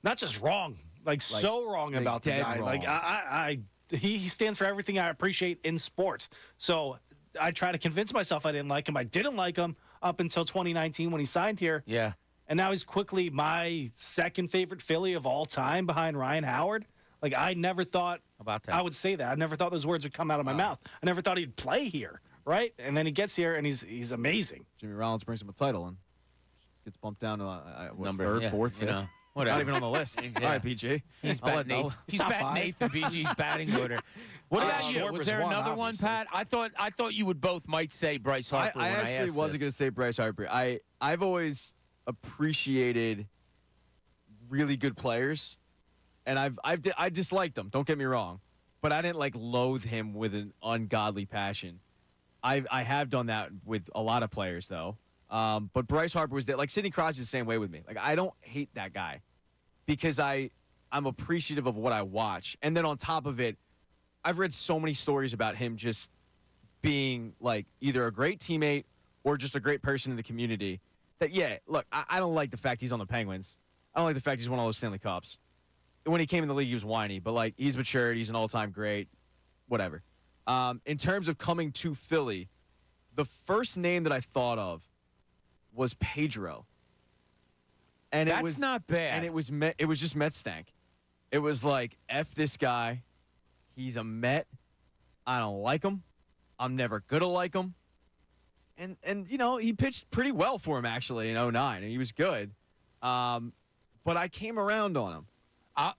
Not just wrong. Like so wrong about the guy. Wrong. Like, he stands for everything I appreciate in sports. So I try to convince myself I didn't like him. I didn't like him up until 2019 when he signed here. Yeah. And now he's quickly my second favorite Philly of all time behind Ryan Howard. Like, I never thought about that. I would say that. I never thought those words would come out of my mouth. I never thought he'd play here, right? And then he gets here, and he's amazing. Jimmy Rollins brings him a title and gets bumped down to number third, fourth, fifth. Not even on the list. All right, PG. He's batting Nathan BG's batting order. What about you? Was there another one, Pat? I thought you would both might say Bryce Harper. I actually wasn't going to say Bryce Harper. I've always appreciated really good players, and I disliked them. Don't get me wrong, but I didn't like loathe him with an ungodly passion. I have done that with a lot of players though. But Bryce Harper was there. Like Sidney Crosby's the same way with me. Like I don't hate that guy because I'm appreciative of what I watch, and then on top of it, I've read so many stories about him just being like either a great teammate or just a great person in the community. That, yeah, look, I don't like the fact he's on the Penguins. I don't like the fact he's won all those Stanley Cups. When he came in the league, he was whiny, but like he's matured. He's an all-time great, whatever. In terms of coming to Philly, the first name that I thought of was Pedro. And That's not bad. And it was just Met stank. It was like, F this guy. He's a Met. I don't like him. I'm never going to like him. And he pitched pretty well for him, actually, in 2009, and he was good. But I came around on him.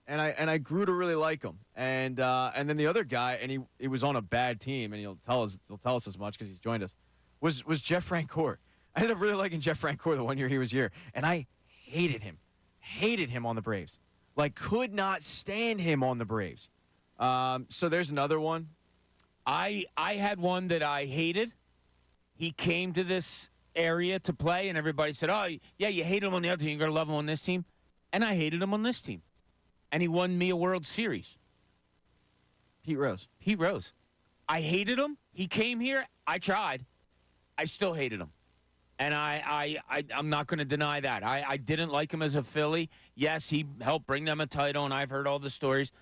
And I grew to really like him. And then the other guy, and he was on a bad team, and he'll tell us as much because he's joined us, was Jeff Francoeur. I ended up really liking Jeff Francoeur the one year he was here, and I hated him on the Braves. Like, could not stand him on the Braves. So there's another one. I had one that I hated. He came to this area to play, and everybody said, oh, yeah, you hate him on the other team. You're going to love him on this team. And I hated him on this team. And he won me a World Series. Pete Rose. I hated him. He came here. I tried. I still hated him. And I'm not going to deny that. I didn't like him as a Philly. Yes, he helped bring them a title, and I've heard all the stories.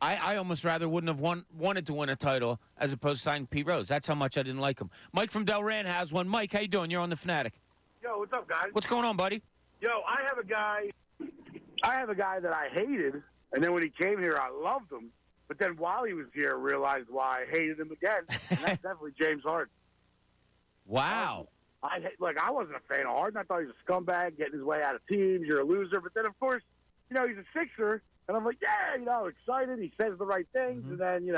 I almost rather wouldn't have wanted to win a title as opposed to signing Pete Rose. That's how much I didn't like him. Mike from Delran has one. Mike, how you doing? You're on the Fanatic. Yo, what's up, guys? What's going on, buddy? Yo, I have a guy that I hated, and then when he came here, I loved him. But then while he was here, I realized why I hated him again. And that's definitely James Harden. Wow. I wasn't a fan of Harden. I thought he was a scumbag, getting his way out of teams. You're a loser. But then, of course, he's a Sixer. And I'm like, yeah, excited. He says the right things. Mm-hmm. And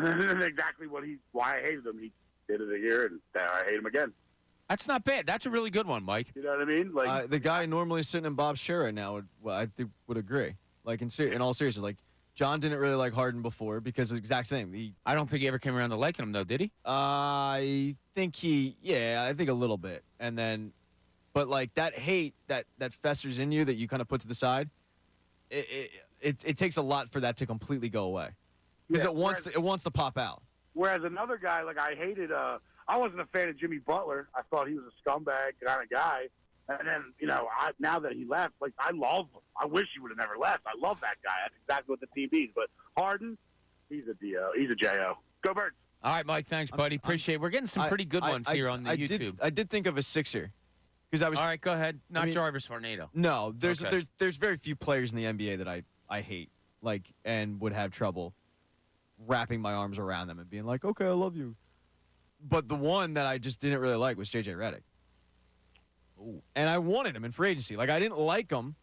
then, exactly why I hated him. He did it here, and I hate him again. That's not bad. That's a really good one, Mike. You know what I mean? Like the guy normally sitting in Bob's chair right now would agree. Like in all seriousness, like John didn't really like Harden before because of the exact same. I don't think he ever came around to liking him, though, did he? I think I think a little bit. And then, but like that hate that festers in you that you kind of put to the side, it takes a lot for that to completely go away because it wants to pop out. Whereas another guy, like I hated, I wasn't a fan of Jimmy Butler. I thought he was a scumbag kind of guy. And then, now that he left, like I love him. I wish he would have never left. I love that guy. That's exactly what the team needs. But Harden, he's a DO. He's a JO. Go Birds. All right, Mike. Thanks, buddy. Appreciate it. We're getting some pretty good ones here on the YouTube. I did think of a Sixer. All right, go ahead. Not Jarvis Tornado. No, there's very few players in the NBA that I hate, like, and would have trouble wrapping my arms around them and being like, okay, I love you. But the one that I just didn't really like was J.J. Redick. Ooh. And I wanted him in free agency. Like, I didn't like him,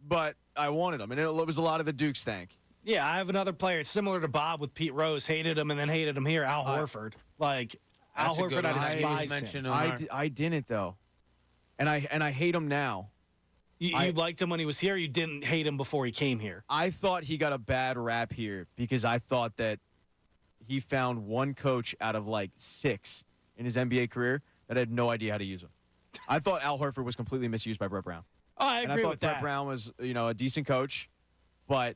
but I wanted him. And it was a lot of the Duke stank. Yeah, I have another player similar to Bob with Pete Rose. Hated him and then hated him here. Al Horford. Al Horford, I despised him. I didn't, though. And I hate him now. You liked him when he was here? You didn't hate him before he came here? I thought he got a bad rap here because I thought that he found one coach out of like 6 in his NBA career that had no idea how to use him. I thought Al Horford was completely misused by Brett Brown. Oh, I agree with that. Brett Brown was, a decent coach, but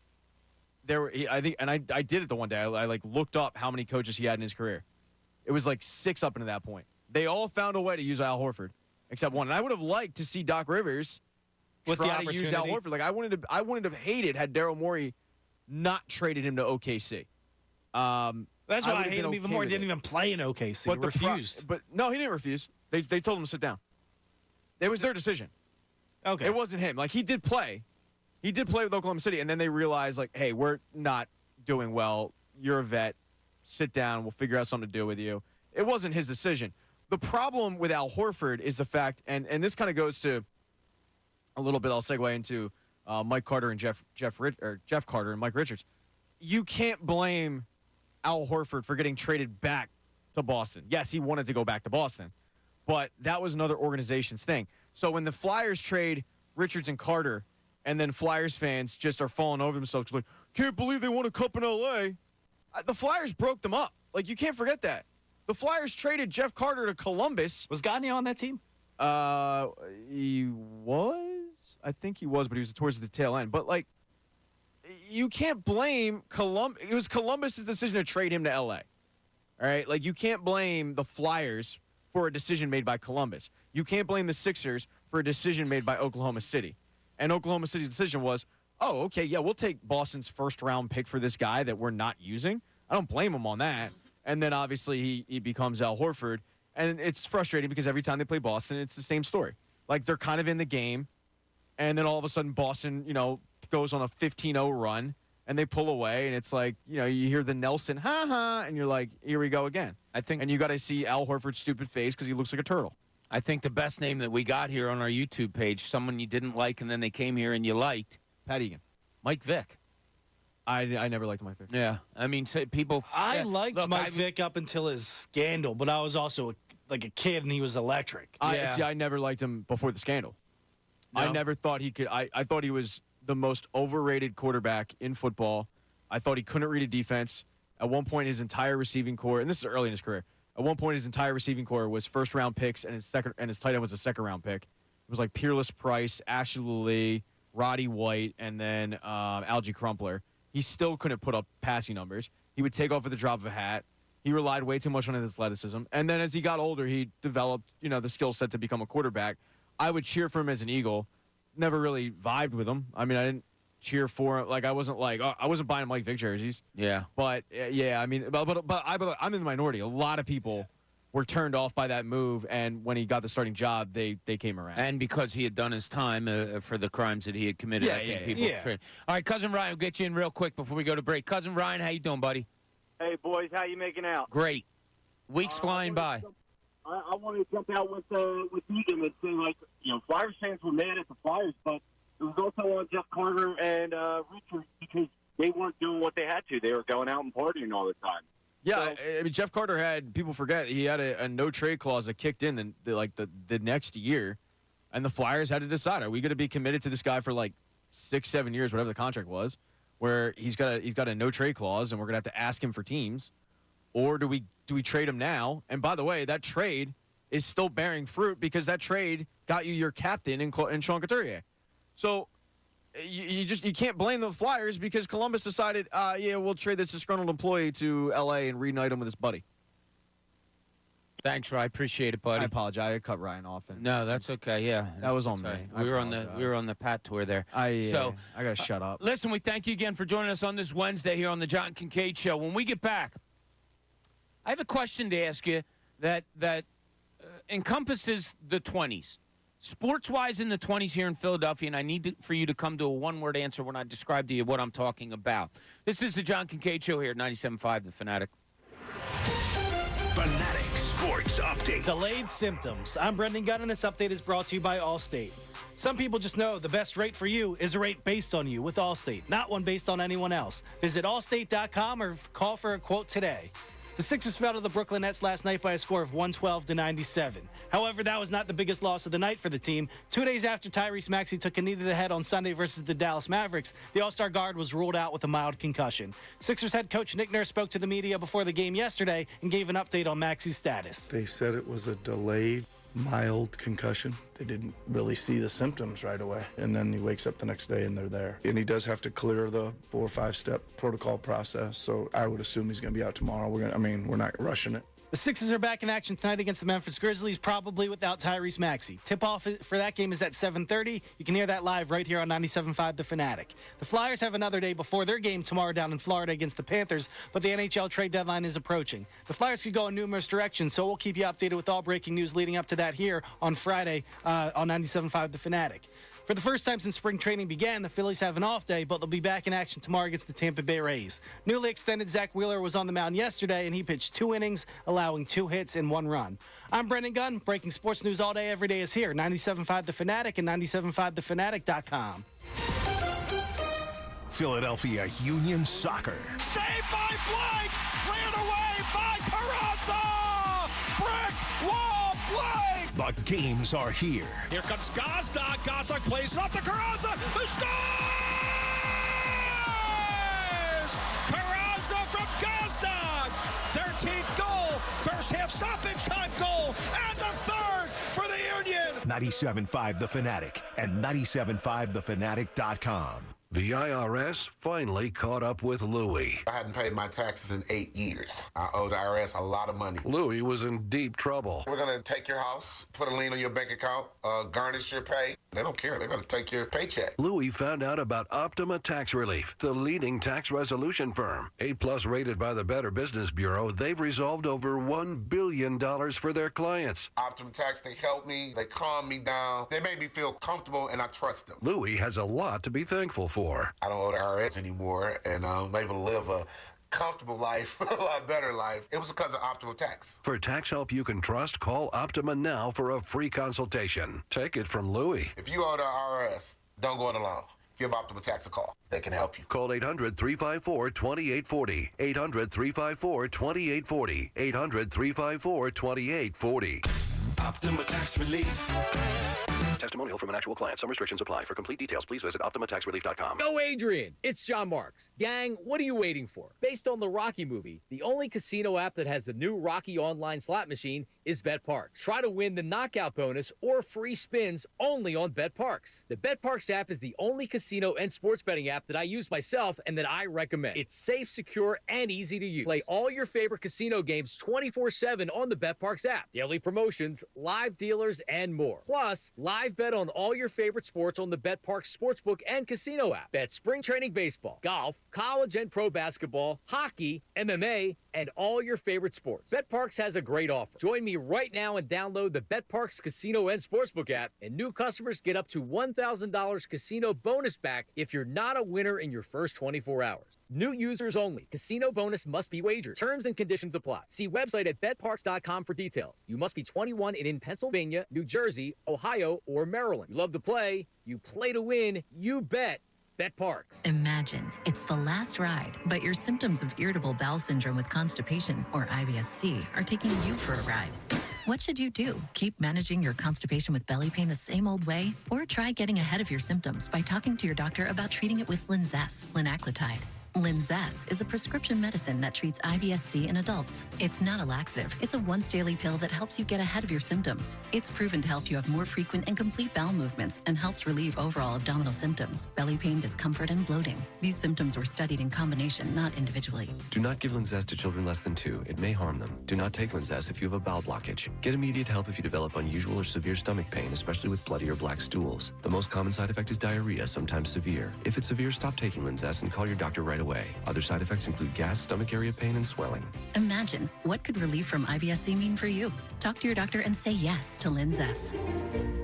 I did it the one day. I looked up how many coaches he had in his career. It was like 6 up into that point. They all found a way to use Al Horford, except one. And I would have liked to see Doc Rivers try to use Al Horford. Like I wouldn't have hated had Daryl Morey not traded him to OKC. That's why I hate him even more. He didn't even play in OKC. But refused. But no, he didn't refuse. They told him to sit down. It was their decision. Okay. It wasn't him. Like, he did play. He did play with Oklahoma City, and then they realized, like, hey, we're not doing well. You're a vet. Sit down. We'll figure out something to do with you. It wasn't his decision. The problem with Al Horford is the fact, and this kind of goes to a little bit, I'll segue into Mike Carter and Jeff Carter and Mike Richards. You can't blame Al Horford for getting traded back to Boston. Yes, he wanted to go back to Boston, but that was another organization's thing. So when the Flyers trade Richards and Carter, and then Flyers fans just are falling over themselves, like, can't believe they won a cup in L.A., the Flyers broke them up. Like, you can't forget that. The Flyers traded Jeff Carter to Columbus. Was Gagne on that team? He was. I think he was, but he was towards the tail end. But, like, you can't blame Columbus. It was Columbus's decision to trade him to L.A. All right? Like, you can't blame the Flyers for a decision made by Columbus. You can't blame the Sixers for a decision made by Oklahoma City. And Oklahoma City's decision was, oh, okay, yeah, we'll take Boston's first-round pick for this guy that we're not using. I don't blame him on that. And then, obviously, he becomes Al Horford. And it's frustrating because every time they play Boston, it's the same story. Like, they're kind of in the game, and then all of a sudden Boston, goes on a 15-0 run, and they pull away, and it's like, you hear the Nelson, ha-ha, and you're like, here we go again. And you got to see Al Horford's stupid face because he looks like a turtle. I think the best name that we got here on our YouTube page, someone you didn't like and then they came here and you liked. Pat Egan. Mike Vick. I never liked Mike Vick. Yeah. I mean, people. I liked Mike Vick up until his scandal, but I was also a kid and he was electric. I never liked him before the scandal. No? I never thought he could. I thought he was the most overrated quarterback in football. I thought he couldn't read a defense. At one point, his entire receiving core, and this is early in his career, at one point his entire receiving core was first-round picks, and his tight end was a second-round pick. It was like Peerless Price, Ashley Lee, Roddy White, and then Algie Crumpler. He still couldn't put up passing numbers. He would take off at the drop of a hat. He relied way too much on his athleticism. And then as he got older, he developed, the skill set to become a quarterback. I would cheer for him as an Eagle. Never really vibed with him. I mean, I didn't cheer for him. Like, I wasn't buying Mike Vick jerseys. Yeah. But, I mean, but I'm in the minority. A lot of people were turned off by that move, and when he got the starting job, they came around. And because he had done his time for the crimes that he had committed. Yeah. All right, Cousin Ryan, we'll get you in real quick before we go to break. Cousin Ryan, how you doing, buddy? Hey, boys, how you making out? Great. Week's flying by. I want to jump out with Egan and say, like, Flyers fans were mad at the Flyers, but it was also on Jeff Carter and Richard because they weren't doing what they had to. They were going out and partying all the time. Yeah, I mean, Jeff Carter had, people forget, he had a no-trade clause that kicked in the next year, and the Flyers had to decide, are we going to be committed to this guy for like 6-7 years, whatever the contract was, where he's got a no-trade clause, and we're going to have to ask him for teams, or do we trade him now? And by the way, that trade is still bearing fruit because that trade got you your captain in Sean Couturier. So you can't blame the Flyers because Columbus decided, we'll trade this disgruntled employee to L.A. and reunite him with his buddy. Thanks, Ryan. Appreciate it, buddy. I apologize. I cut Ryan off. No, that's okay. Yeah, that was on me. We were on the Pat tour there. I gotta shut up. Listen, we thank you again for joining us on this Wednesday here on the John Kincade Show. When we get back, I have a question to ask you that encompasses the 20s. Sports-wise in the 20s here in Philadelphia, and I need for you to come to a one-word answer when I describe to you what I'm talking about. This is the John Kincade Show here at 97.5 The Fanatic. Fanatic Sports Update. Delayed symptoms. I'm Brendan Gunn, and this update is brought to you by Allstate. Some people just know the best rate for you is a rate based on you with Allstate, not one based on anyone else. Visit allstate.com or call for a quote today. The Sixers fell to the Brooklyn Nets last night by a score of 112-97. However, that was not the biggest loss of the night for the team. 2 days after Tyrese Maxey took a knee to the head on Sunday versus the Dallas Mavericks, the All-Star guard was ruled out with a mild concussion. Sixers head coach Nick Nurse spoke to the media before the game yesterday and gave an update on Maxey's status. They said it was a delayed, mild concussion. They didn't really see the symptoms right away. And then he wakes up the next day and they're there. And he does have to clear the 4 or 5 step protocol process. So I would assume he's going to be out tomorrow. We're not rushing it. The Sixers are back in action tonight against the Memphis Grizzlies, probably without Tyrese Maxey. Tip-off for that game is at 7:30. You can hear that live right here on 97.5 The Fanatic. The Flyers have another day before their game tomorrow down in Florida against the Panthers, but the NHL trade deadline is approaching. The Flyers could go in numerous directions, so we'll keep you updated with all breaking news leading up to that here on Friday on 97.5 The Fanatic. For the first time since spring training began, the Phillies have an off day, but they'll be back in action tomorrow against the Tampa Bay Rays. Newly extended Zach Wheeler was on the mound yesterday, and he pitched 2 innings, allowing 2 hits and 1 run. I'm Brendan Gunn. Breaking sports news all day, every day is here. 97.5 The Fanatic and 97.5thefanatic.com. Philadelphia Union Soccer. Saved by Blake! Cleared away by Carranza! Brick wall, Blake! The games are here. Here comes Gazdag. Gazdag plays it off to Carranza, who scores! Carranza from Gazdag! 13th goal, first half stoppage time goal, and the 3rd for the Union! 97.5 The Fanatic and 97.5thefanatic.com. The IRS finally caught up with Louie. I hadn't paid my taxes in 8 years. I owed the IRS a lot of money. Louie was in deep trouble. We're going to take your house, put a lien on your bank account, garnish your pay. They don't care. They're going to take your paycheck. Louie found out about Optima Tax Relief, the leading tax resolution firm. A+ rated by the Better Business Bureau, they've resolved over $1 billion for their clients. Optima Tax, they helped me. They calmed me down. They made me feel comfortable, and I trust them. Louie has a lot to be thankful for. I don't owe the IRS anymore, and I'm able to live a comfortable life, a lot better life. It was because of Optima Tax. For tax help you can trust, call Optima now for a free consultation. Take it from Louie. If you owe the IRS, don't go it alone. Give Optima Tax a call. They can help you. Call 800-354-2840. 800-354-2840. 800-354-2840. Optima Tax Relief. Testimonial from an actual client. Some restrictions apply. For complete details, please visit OptimaTaxRelief.com. Go, Adrian! It's John Marks. Gang, what are you waiting for? Based on the Rocky movie, the only casino app that has the new Rocky online slot machine is BetParks. Try to win the knockout bonus or free spins only on BetParks. The BetParks app is the only casino and sports betting app that I use myself and that I recommend. It's safe, secure, and easy to use. Play all your favorite casino games 24/7 on the BetParks app. Daily promotions, live dealers, and more. Plus, live bet on all your favorite sports on the BetParks Sportsbook and Casino app. Bet spring training baseball, golf, college and pro basketball, hockey, MMA, and all your favorite sports. BetParks has a great offer. Join me right now and download the BetParks Casino and Sportsbook app, and new customers get up to $1,000 casino bonus back if you're not a winner in your first 24 hours. New users only. Casino bonus must be wagered. Terms and conditions apply. See website at betparks.com for details. You must be 21 and in Pennsylvania, New Jersey, Ohio, or Maryland. You love to play. You play to win. You bet. BetParks. Imagine it's the last ride, but your symptoms of irritable bowel syndrome with constipation, or IBS-C, are taking you for a ride. What should you do? Keep managing your constipation with belly pain the same old way? Or try getting ahead of your symptoms by talking to your doctor about treating it with Linzess, linaclotide. Linzess is a prescription medicine that treats IBS-C in adults. It's not a laxative. It's a once-daily pill that helps you get ahead of your symptoms. It's proven to help you have more frequent and complete bowel movements and helps relieve overall abdominal symptoms, belly pain, discomfort, and bloating. These symptoms were studied in combination, not individually. Do not give Linzess to children less than 2. It may harm them. Do not take Linzess if you have a bowel blockage. Get immediate help if you develop unusual or severe stomach pain, especially with bloody or black stools. The most common side effect is diarrhea, sometimes severe. If it's severe, stop taking Linzess and call your doctor right away. Other side effects include gas, stomach area pain, and swelling. Imagine, what could relief from IBS-C mean for you? Talk to your doctor and say yes to Linzess.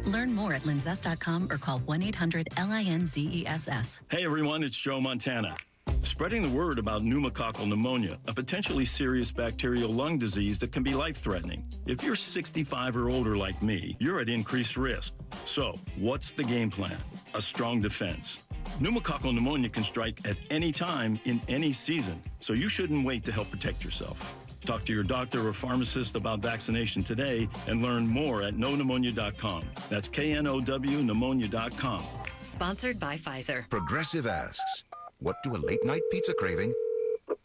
Learn more at linzess.com or call 1-800-LINZESS. Hey everyone, it's Joe Montana. Spreading the word about pneumococcal pneumonia, a potentially serious bacterial lung disease that can be life-threatening. If you're 65 or older like me, you're at increased risk. So, what's the game plan? A strong defense. Pneumococcal pneumonia can strike at any time in any season, so you shouldn't wait to help protect yourself. Talk to your doctor or pharmacist about vaccination today and learn more at knowpneumonia.com. That's KNOW pneumonia.com. Sponsored by Pfizer. Progressive asks, what do a late-night pizza craving,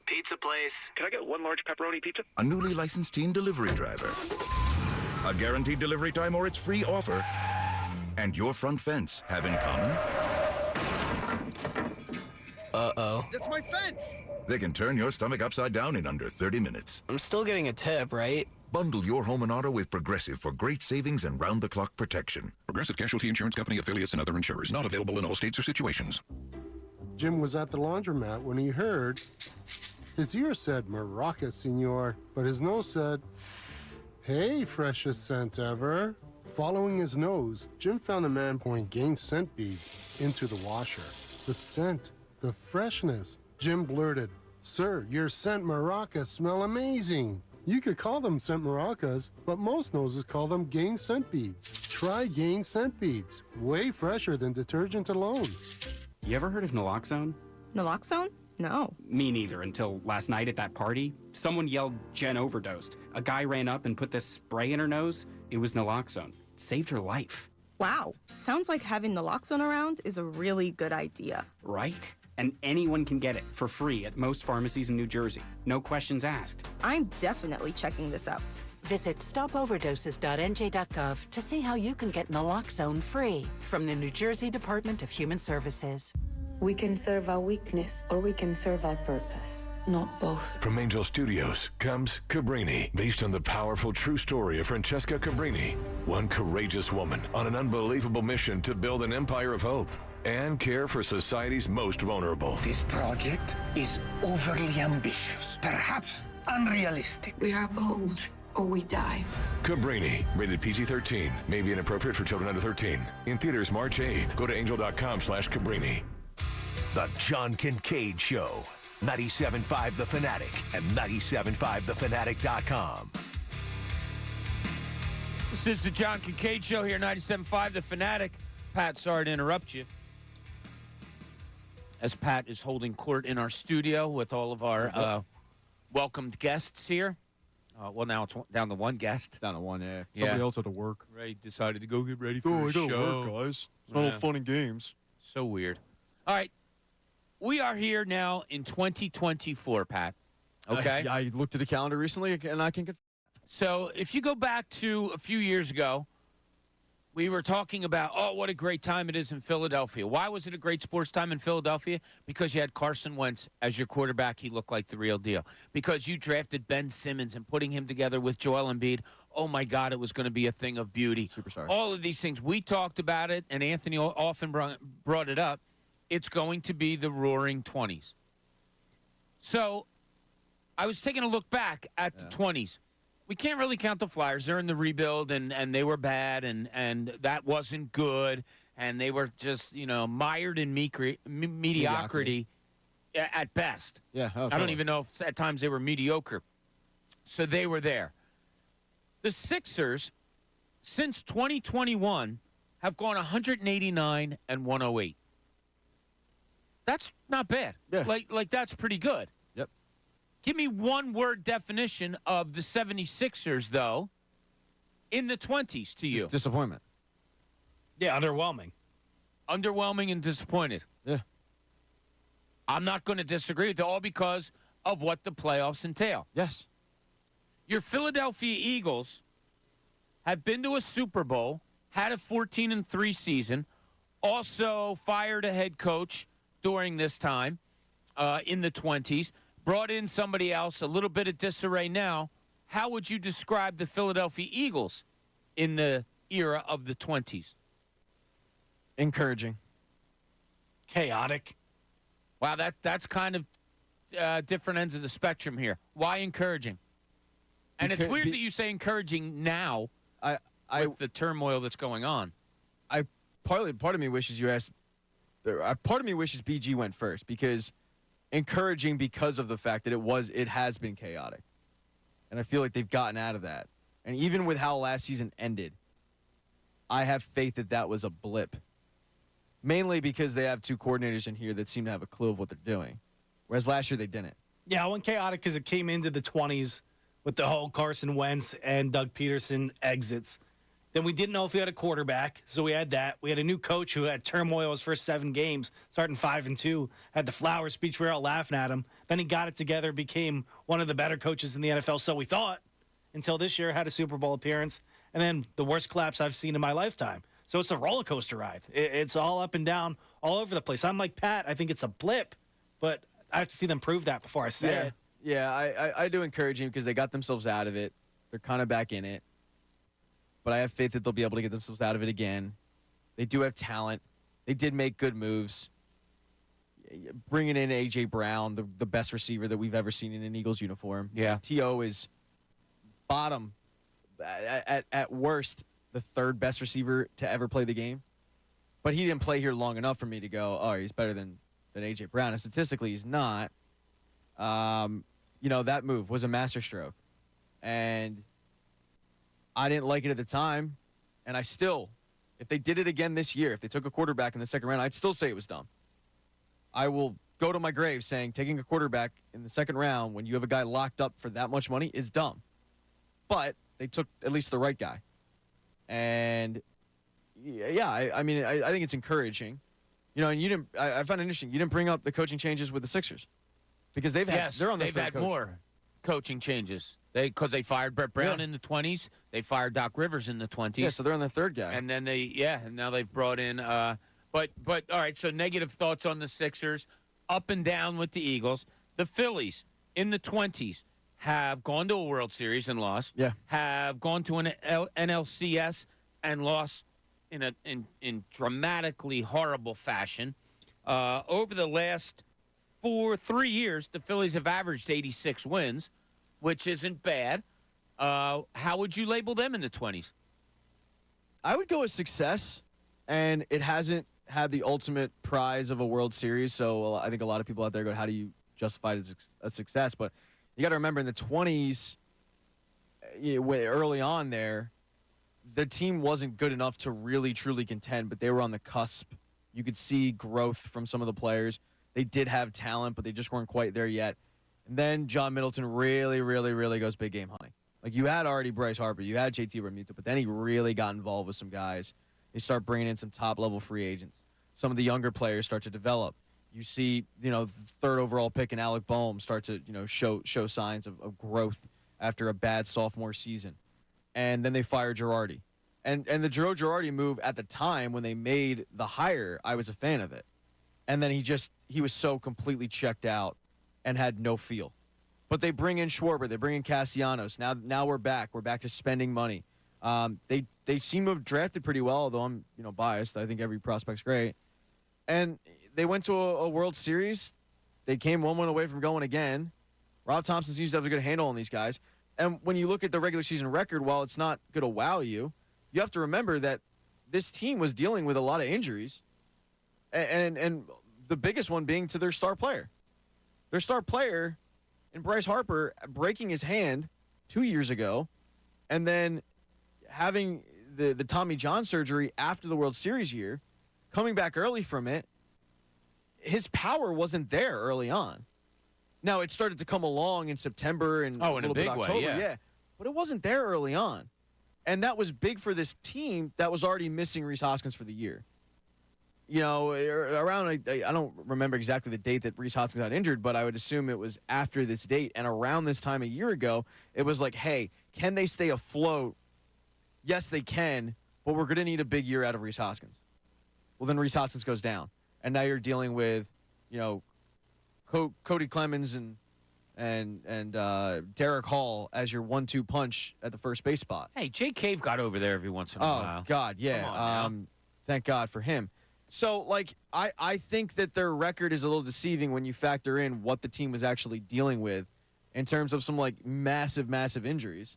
Pizza place. Can I get one large pepperoni pizza? a newly licensed teen delivery driver, a guaranteed delivery time or its free offer, and your front fence have in common? Uh-oh. That's my fence! They can turn your stomach upside down in under 30 minutes. I'm still getting a tip, right? Bundle your home and auto with Progressive for great savings and round-the-clock protection. Progressive Casualty Insurance Company, affiliates, and other insurers. Not available in all states or situations. Jim was at the laundromat when he heard his ear said, "Maraca, senor," but his nose said, "Hey, freshest scent ever." Following his nose, Jim found a man pouring Gain scent beads into the washer. The scent, the freshness. Jim blurted, "Sir, your scent maracas smell amazing." You could call them scent maracas, but most noses call them Gain scent beads. Try Gain scent beads. Way fresher than detergent alone. You ever heard of naloxone? Naloxone? No. Me neither, until last night at that party. Someone yelled Jen overdosed. A guy ran up and put this spray in her nose. It was naloxone. Saved her life. Wow. Sounds like having naloxone around is a really good idea. Right? And anyone can get it for free at most pharmacies in New Jersey. No questions asked. I'm definitely checking this out. Visit stopoverdoses.nj.gov to see how you can get naloxone free from the New Jersey Department of Human Services. We can serve our weakness, or we can serve our purpose. Not both. From Angel Studios comes Cabrini, based on the powerful true story of Francesca Cabrini, one courageous woman on an unbelievable mission to build an empire of hope and care for society's most vulnerable. This project is overly ambitious, perhaps unrealistic. We are bold, or we die. Cabrini, rated PG-13, may be inappropriate for children under 13. In theaters March 8th. Go to angel.com/Cabrini. The John Kincade Show. 97.5 The Fanatic and 97.5thefanatic.com. This is the John Kincade Show here, 97.5 The Fanatic. Pat, sorry to interrupt you. As Pat is holding court in our studio with all of our welcomed guests here. Well, now it's down to one guest. Down to one, yeah. Somebody else had to work. Ray decided to go get ready for I the gotta show. work, guys. It's not all fun and games. So weird. All right. We are here now in 2024, Pat. Okay? I looked at the calendar recently, and I can get. So if you go back to a few years ago, we were talking about, oh, what a great time it is in Philadelphia. Why was it a great sports time in Philadelphia? Because you had Carson Wentz as your quarterback. He looked like the real deal. Because you drafted Ben Simmons and putting him together with Joel Embiid, oh, my God, it was going to be a thing of beauty. Superstar. All of these things. We talked about it, and Anthony often brought it up. It's going to be the roaring 20s. So I was taking a look back at the 20s. We can't really count the Flyers. They're in the rebuild, and they were bad, and that wasn't good, and they were just, mired in mediocrity at best. Yeah. I don't even know if at times they were mediocre. So they were there. The Sixers, since 2021, have gone 189 and 108. That's not bad. Yeah. Like that's pretty good. Yep. Give me one word definition of the 76ers, though, in the 20s to you. Disappointment. Yeah, underwhelming. Underwhelming and disappointed. Yeah. I'm not going to disagree with you, all because of what the playoffs entail. Yes. Your Philadelphia Eagles have been to a Super Bowl, had a 14-3 season, also fired a head coach during this time in the 20s, brought in somebody else, a little bit of disarray now. How would you describe the Philadelphia Eagles in the era of the 20s? Encouraging. Chaotic. Wow, that's kind of different ends of the spectrum here. Why encouraging? And it's weird that you say encouraging now with the turmoil that's going on. Part of me wishes you asked. Part of me wishes BG went first, because encouraging because of the fact that it has been chaotic, and I feel like they've gotten out of that. And even with how last season ended, I have faith that was a blip. Mainly because they have two coordinators in here that seem to have a clue of what they're doing, whereas last year they didn't. Yeah, I went chaotic because it came into the 20s with the whole Carson Wentz and Doug Peterson exits. Then we didn't know if we had a quarterback, so we had that. We had a new coach who had turmoil his first 7 games, starting 5-2, had the flower speech. We were all laughing at him. Then he got it together, became one of the better coaches in the NFL, so we thought, until this year, had a Super Bowl appearance, and then the worst collapse I've seen in my lifetime. So it's a roller coaster ride. It's all up and down, all over the place. I'm like Pat, I think it's a blip, but I have to see them prove that before I say it. Yeah, I do encourage him because they got themselves out of it. They're kind of back in it. But I have faith that they'll be able to get themselves out of it again. They do have talent. They did make good moves. Bringing in A.J. Brown, the best receiver that we've ever seen in an Eagles uniform. Yeah. T.O. is bottom, at worst, the 3rd best receiver to ever play the game. But he didn't play here long enough for me to go, oh, he's better than A.J. Brown. And statistically, he's not. That move was a masterstroke. And I didn't like it at the time, and I still, if they did it again this year, if they took a quarterback in the 2nd round, I'd still say it was dumb. I will go to my grave saying taking a quarterback in the 2nd round when you have a guy locked up for that much money is dumb. But they took at least the right guy. And, I think it's encouraging. And you didn't. I found it interesting. You didn't bring up the coaching changes with the Sixers. Because they've had more coaching changes. Because they fired Brett Brown in the 20s. They fired Doc Rivers in the 20s. Yeah, so they're on their 3rd guy. And then and now they've brought in But all right, so negative thoughts on the Sixers, up and down with the Eagles. The Phillies in the 20s have gone to a World Series and lost. Yeah. Have gone to an NLCS and lost in dramatically horrible fashion. Over the last 3 years, the Phillies have averaged 86 wins, which isn't bad. How would you label them in the 20s? I would go with success, and it hasn't had the ultimate prize of a World Series. So I think a lot of people out there go, how do you justify it as a success? But you got to remember in the 20s, early on there, the team wasn't good enough to really, truly contend, but they were on the cusp. You could see growth from some of the players. They did have talent, but they just weren't quite there yet. And then John Middleton really, really, really goes big game hunting. Like, you had already Bryce Harper, you had JT Realmuto, but then he really got involved with some guys. They start bringing in some top-level free agents. Some of the younger players start to develop. You see, the third overall pick in Alec Boehm start to, show signs of growth after a bad sophomore season. And then they fire Girardi. And the Joe Girardi move at the time when they made the hire, I was a fan of it. And then he was so completely checked out and had no feel. But they bring in Schwarber, they bring in Castellanos. Now we're back. We're back to spending money. They seem to have drafted pretty well, although I'm biased. I think every prospect's great. And they went to a World Series. They came one win away from going again. Rob Thompson seems to have a good handle on these guys. And when you look at the regular season record, while it's not going to wow you, you have to remember that this team was dealing with a lot of injuries. And the biggest one being to their star player. Their star player in Bryce Harper breaking his hand 2 years ago and then having the Tommy John surgery after the World Series year, coming back early from it, his power wasn't there early on. Now, it started to come along in September and in a big October, way, yeah. But it wasn't there early on. And that was big for this team that was already missing Rhys Hoskins for the year. Around, I don't remember exactly the date that Rhys Hoskins got injured, but I would assume it was after this date. And around this time a year ago, it was like, hey, can they stay afloat? Yes, they can, but we're going to need a big year out of Rhys Hoskins. Well, then Rhys Hoskins goes down. And now you're dealing with, Cody Clemens and Derek Hall as your 1-2 punch at the first base spot. Hey, Jay Cave got over there every once in a while. Oh, God, yeah. Thank God for him. So, I think that their record is a little deceiving when you factor in what the team was actually dealing with in terms of some, massive, massive injuries.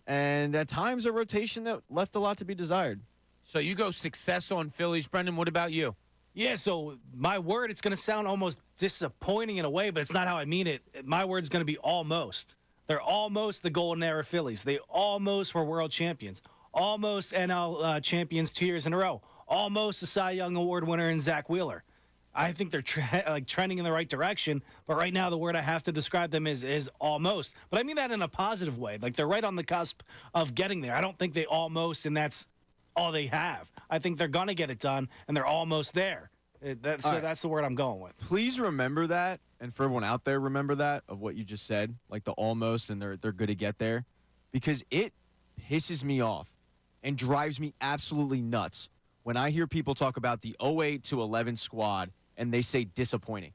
And at times a rotation that left a lot to be desired. So you go success on Phillies. Brendan, what about you? Yeah, so my word, it's going to sound almost disappointing in a way, but it's not how I mean it. My word's going to be almost. They're almost the golden era Phillies. They almost were world champions. Almost NL champions 2 years in a row. Almost a Cy Young Award winner in Zach Wheeler. I think they're trending in the right direction, but right now the word I have to describe them is almost. But I mean that in a positive way. They're right on the cusp of getting there. I don't think they almost, and that's all they have. I think they're going to get it done, and they're almost there. That's the word I'm going with. Please remember that, and for everyone out there, remember that, of what you just said, the almost, and they're going to get there, because it pisses me off and drives me absolutely nuts when I hear people talk about the 08 to 11 squad and they say disappointing.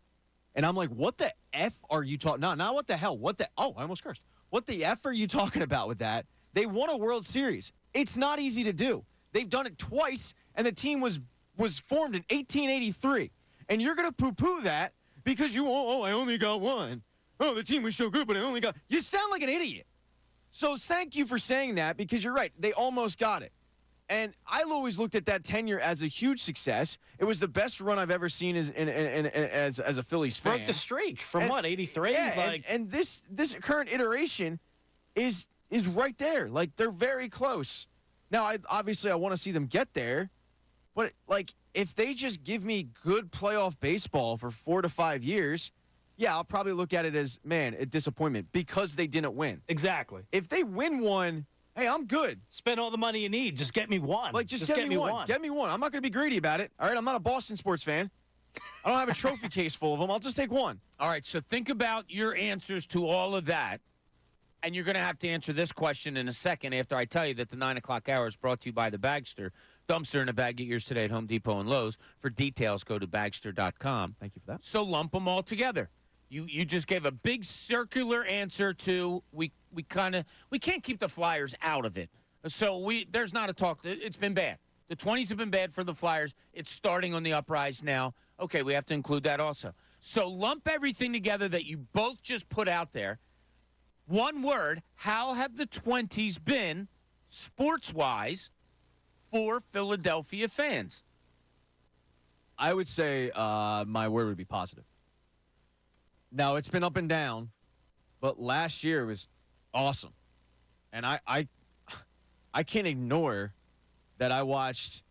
And I'm like, what the F are you talking? No, not what the hell. I almost cursed. What the F are you talking about with that? They won a World Series. It's not easy to do. They've done it twice, and the team was formed in 1883. And you're going to poo-poo that because I only got one. Oh, the team was so good, but I only got... You sound like an idiot. So thank you for saying that, because you're right. They almost got it. And I always looked at that tenure as a huge success. It was the best run I've ever seen as a Phillies fan. Broke the streak from 83? Yeah, and this current iteration is right there. They're very close. Now, I want to see them get there. But, if they just give me good playoff baseball for 4 to 5 years, yeah, I'll probably look at it as, a disappointment because they didn't win. Exactly. If they win one, hey, I'm good. Spend all the money you need. Just get me one. Just get me one. Get me one. I'm not going to be greedy about it. All right, I'm not a Boston sports fan. I don't have a trophy case full of them. I'll just take one. All right, so think about your answers to all of that. And you're going to have to answer this question in a second after I tell you that the 9 o'clock hour is brought to you by the Bagster. Dumpster in a bag. Get yours today at Home Depot and Lowe's. For details, go to Bagster.com. Thank you for that. So lump them all together. You just gave a big circular answer to we can't keep the Flyers out of it. So there's not a talk. It's been bad. The 20s have been bad for the Flyers. It's starting on the uprise now. Okay, we have to include that also. So lump everything together that you both just put out there. One word, how have the 20s been sports-wise for Philadelphia fans? I would say my word would be positive. Now, it's been up and down, but last year was awesome. And I can't ignore that I watched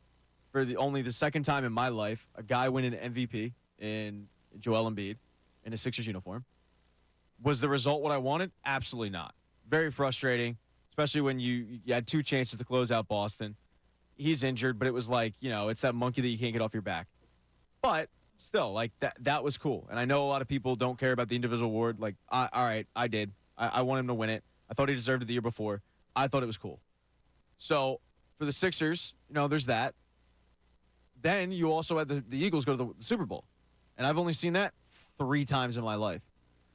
for only the second time in my life a guy win an MVP in Joel Embiid in a Sixers uniform. Was the result what I wanted? Absolutely not. Very frustrating, especially when you had two chances to close out Boston. He's injured, but it was like, it's that monkey that you can't get off your back. But still, like, that was cool. And I know a lot of people don't care about the individual award. Like, all right, I did. I want him to win it. I thought he deserved it the year before. I thought it was cool. So for the Sixers, there's that. Then you also had the Eagles go to the Super Bowl. And I've only seen that 3 times in my life.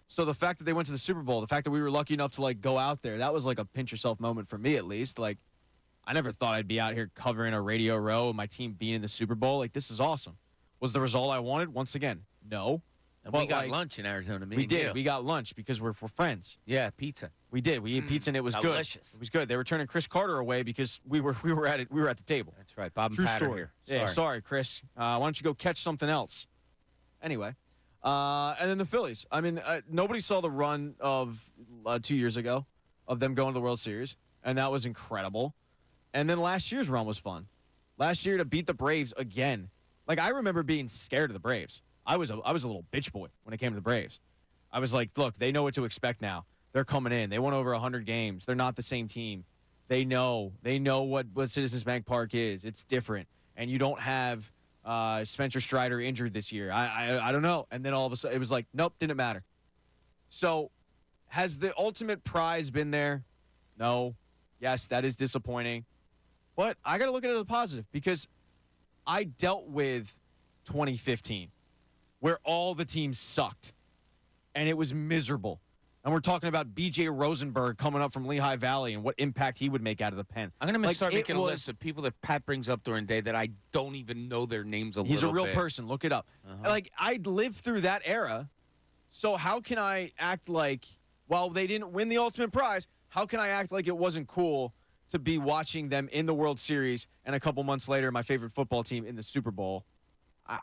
So the fact that they went to the Super Bowl, the fact that we were lucky enough to, like, go out there, that was like a pinch yourself moment for me, at least. Like, I never thought I'd be out here covering a radio row and my team being in the Super Bowl. Like, this is awesome. Was the result I wanted? Once again, no. And we got lunch in Arizona. We did. We got lunch because we're friends. Yeah, pizza. We did. We ate pizza and it was delicious. Good. It was good. They were turning Chris Carter away because we were at it. We were at the table. That's right. Bob and True Pat story. are here. Yeah, sorry, Chris. Why don't you go catch something else? Anyway, and then the Phillies. I mean, nobody saw the run of 2 years ago of them going to the World Series, and that was incredible. And then last year's run was fun. Last year to beat the Braves again. Like, I remember being scared of the Braves. I was a little bitch boy when it came to the Braves. I was like, look, they know what to expect now. They're coming in. They won over 100 games. They're not the same team. They know what Citizens Bank Park is. It's different. And you don't have Spencer Strider injured this year. I don't know. And then all of a sudden, it was like, nope, didn't matter. So has the ultimate prize been there? No. Yes, that is disappointing. But I got to look at it as a positive because I dealt with 2015 where all the teams sucked and it was miserable. And we're talking about B.J. Rosenberg coming up from Lehigh Valley and what impact he would make out of the pen. I'm going to start making a list of people that Pat brings up during the day that I don't even know their names He's a real bit. person. Look it up. Like, I lived through that era, so how can I act like, while they didn't win the ultimate prize, how can I act like it wasn't cool to be watching them in the World Series and a couple months later my favorite football team in the Super Bowl?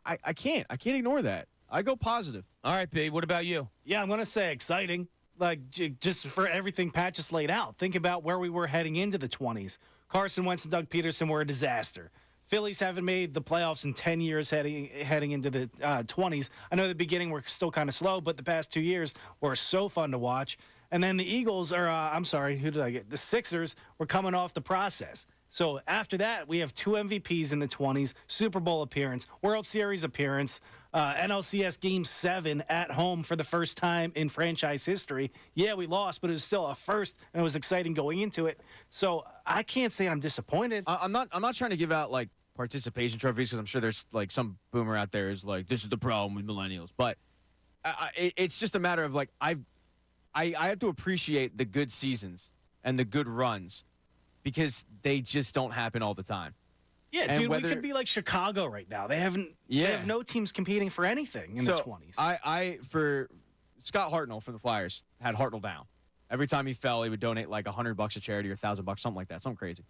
I can't ignore that. I go positive. All right, B, what about you? Yeah, I'm going to say exciting. Like, just for everything Pat just laid out. Think about where we were heading into the 20s. Carson Wentz and Doug Peterson were a disaster. Phillies haven't made the playoffs in 10 years heading into the 20s. I know the beginning were still kind of slow, but the past 2 years were so fun to watch. And then the Eagles the Sixers were coming off the process. So after that, we have 2 MVPs in the 20s, Super Bowl appearance, World Series appearance, NLCS Game 7 at home for the first time in franchise history. Yeah, we lost, but it was still a first, and it was exciting going into it. So I can't say I'm disappointed. I'm not trying to give out, like, participation trophies because I'm sure there's, like, some boomer out there is like, this is the problem with millennials. But it's just a matter of, like, I have to appreciate the good seasons and the good runs because they just don't happen all the time. Yeah, and dude, we could be like Chicago right now. They have no teams competing for anything in the 20s. For Scott Hartnell from the Flyers had Hartnell down. Every time he fell, he would donate like $100 to charity or $1,000, something like that, something crazy.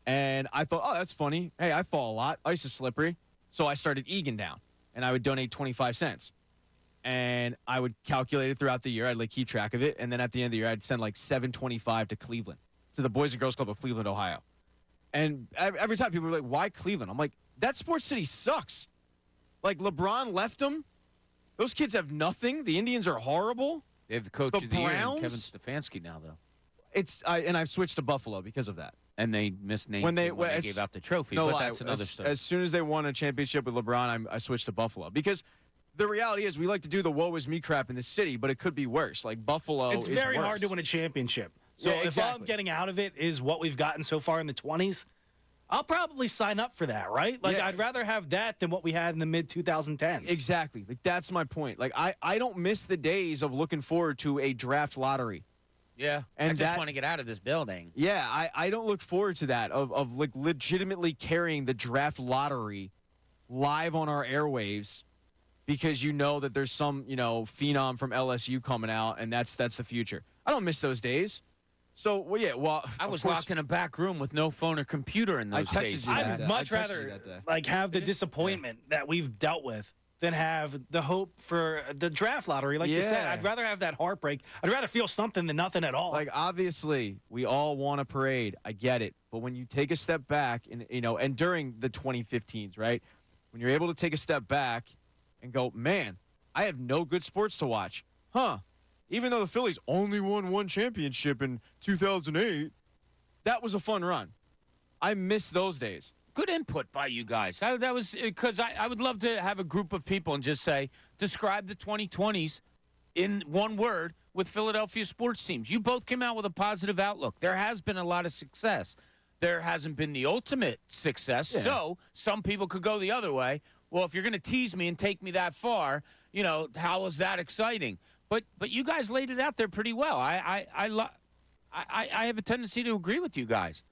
And I thought, oh, that's funny. Hey, I fall a lot. Ice is slippery. So I started Egan down, and I would donate 25 cents. And I would calculate it throughout the year. I'd like keep track of it. And then at the end of the year, I'd send like $725 to Cleveland, to the Boys and Girls Club of Cleveland, Ohio. And every time people were like, why Cleveland? I'm like, that sports city sucks. Like, LeBron left them. Those kids have nothing. The Indians are horrible. They have the coach of the year, Kevin Stefanski, now, though. And I've switched to Buffalo because of that. And they misnamed when they gave out the trophy, but that's another story. As soon as they won a championship with LeBron, I switched to Buffalo. Because the reality is we like to do the woe is me crap in the city, but it could be worse. Like, Buffalo It's very hard to win a championship. So if all I'm getting out of it is what we've gotten so far in the 20s, I'll probably sign up for that, right? Like, I'd rather have that than what we had in the mid-2010s. Exactly. Like, that's my point. Like, I don't miss the days of looking forward to a draft lottery. Yeah, and I just want to get out of this building. Yeah, I don't look forward to that, of like legitimately carrying the draft lottery live on our airwaves because you know that there's some, phenom from LSU coming out, and that's the future. I don't miss those days. So, I was locked in a back room with no phone or computer in those days. I'd much rather have the disappointment that we've dealt with than have the hope for the draft lottery. Like you said, I'd rather have that heartbreak. I'd rather feel something than nothing at all. Like, obviously, we all want a parade. I get it. But when you take a step back, and during the 2015s, right, when you're able to take a step back and go, man, I have no good sports to watch. Even though the Phillies only won one championship in 2008, that was a fun run. I miss those days. Good input by you guys. That was because I would love to have a group of people and just say, describe the 2020s in one word with Philadelphia sports teams. You both came out with a positive outlook. There has been a lot of success. There hasn't been the ultimate success, so some people could go the other way. Well, if you're going to tease me and take me that far, how is that exciting? But you guys laid it out there pretty well. I have a tendency to agree with you guys.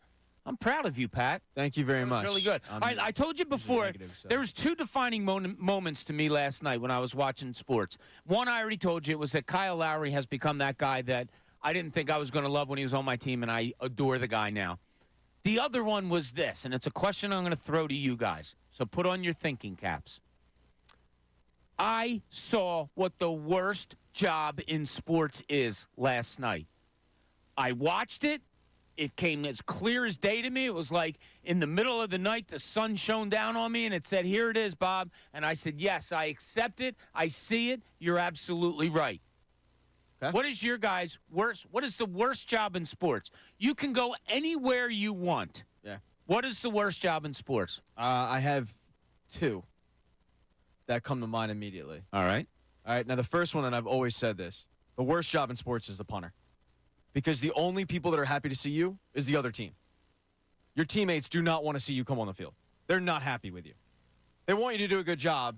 I'm proud of you, Pat. Thank you very much. Really good. I told you before, there was two defining moments to me last night when I was watching sports. One, I already told you, it was that Kyle Lowry has become that guy that I didn't think I was going to love when he was on my team, and I adore the guy now. The other one was this, and it's a question I'm going to throw to you guys. So put on your thinking caps. I saw what the worst job in sports is last night. I watched it. It came as clear as day to me. It was like in the middle of the night, the sun shone down on me, and it said, here it is, Bob. And I said, yes, I accept it. I see it. You're absolutely right. Okay. What is your guys' worst? What is the worst job in sports? You can go anywhere you want. Yeah. What is the worst job in sports? I have two that come to mind immediately. All right. Now, the first one, and I've always said this, the worst job in sports is the punter. Because the only people that are happy to see you is the other team. Your teammates do not want to see you come on the field. They're not happy with you. They want you to do a good job,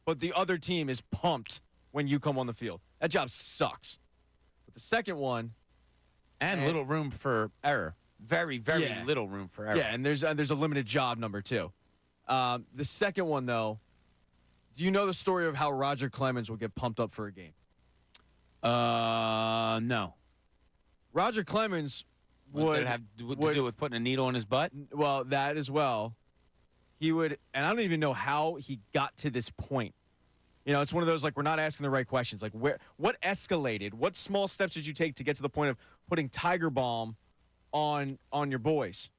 but the other team is pumped when you come on the field. That job sucks. But the second one... And little room for error. Very, very little room for error. Yeah, and there's a limited job number two. The second one, though, do you know the story of how Roger Clemens would get pumped up for a game? No. Roger Clemens would have to do with putting a needle in his butt? Well, that as well. He would, and I don't even know how he got to this point. It's one of those, like, we're not asking the right questions. Like, what escalated? What small steps did you take to get to the point of putting Tiger Balm on your boys?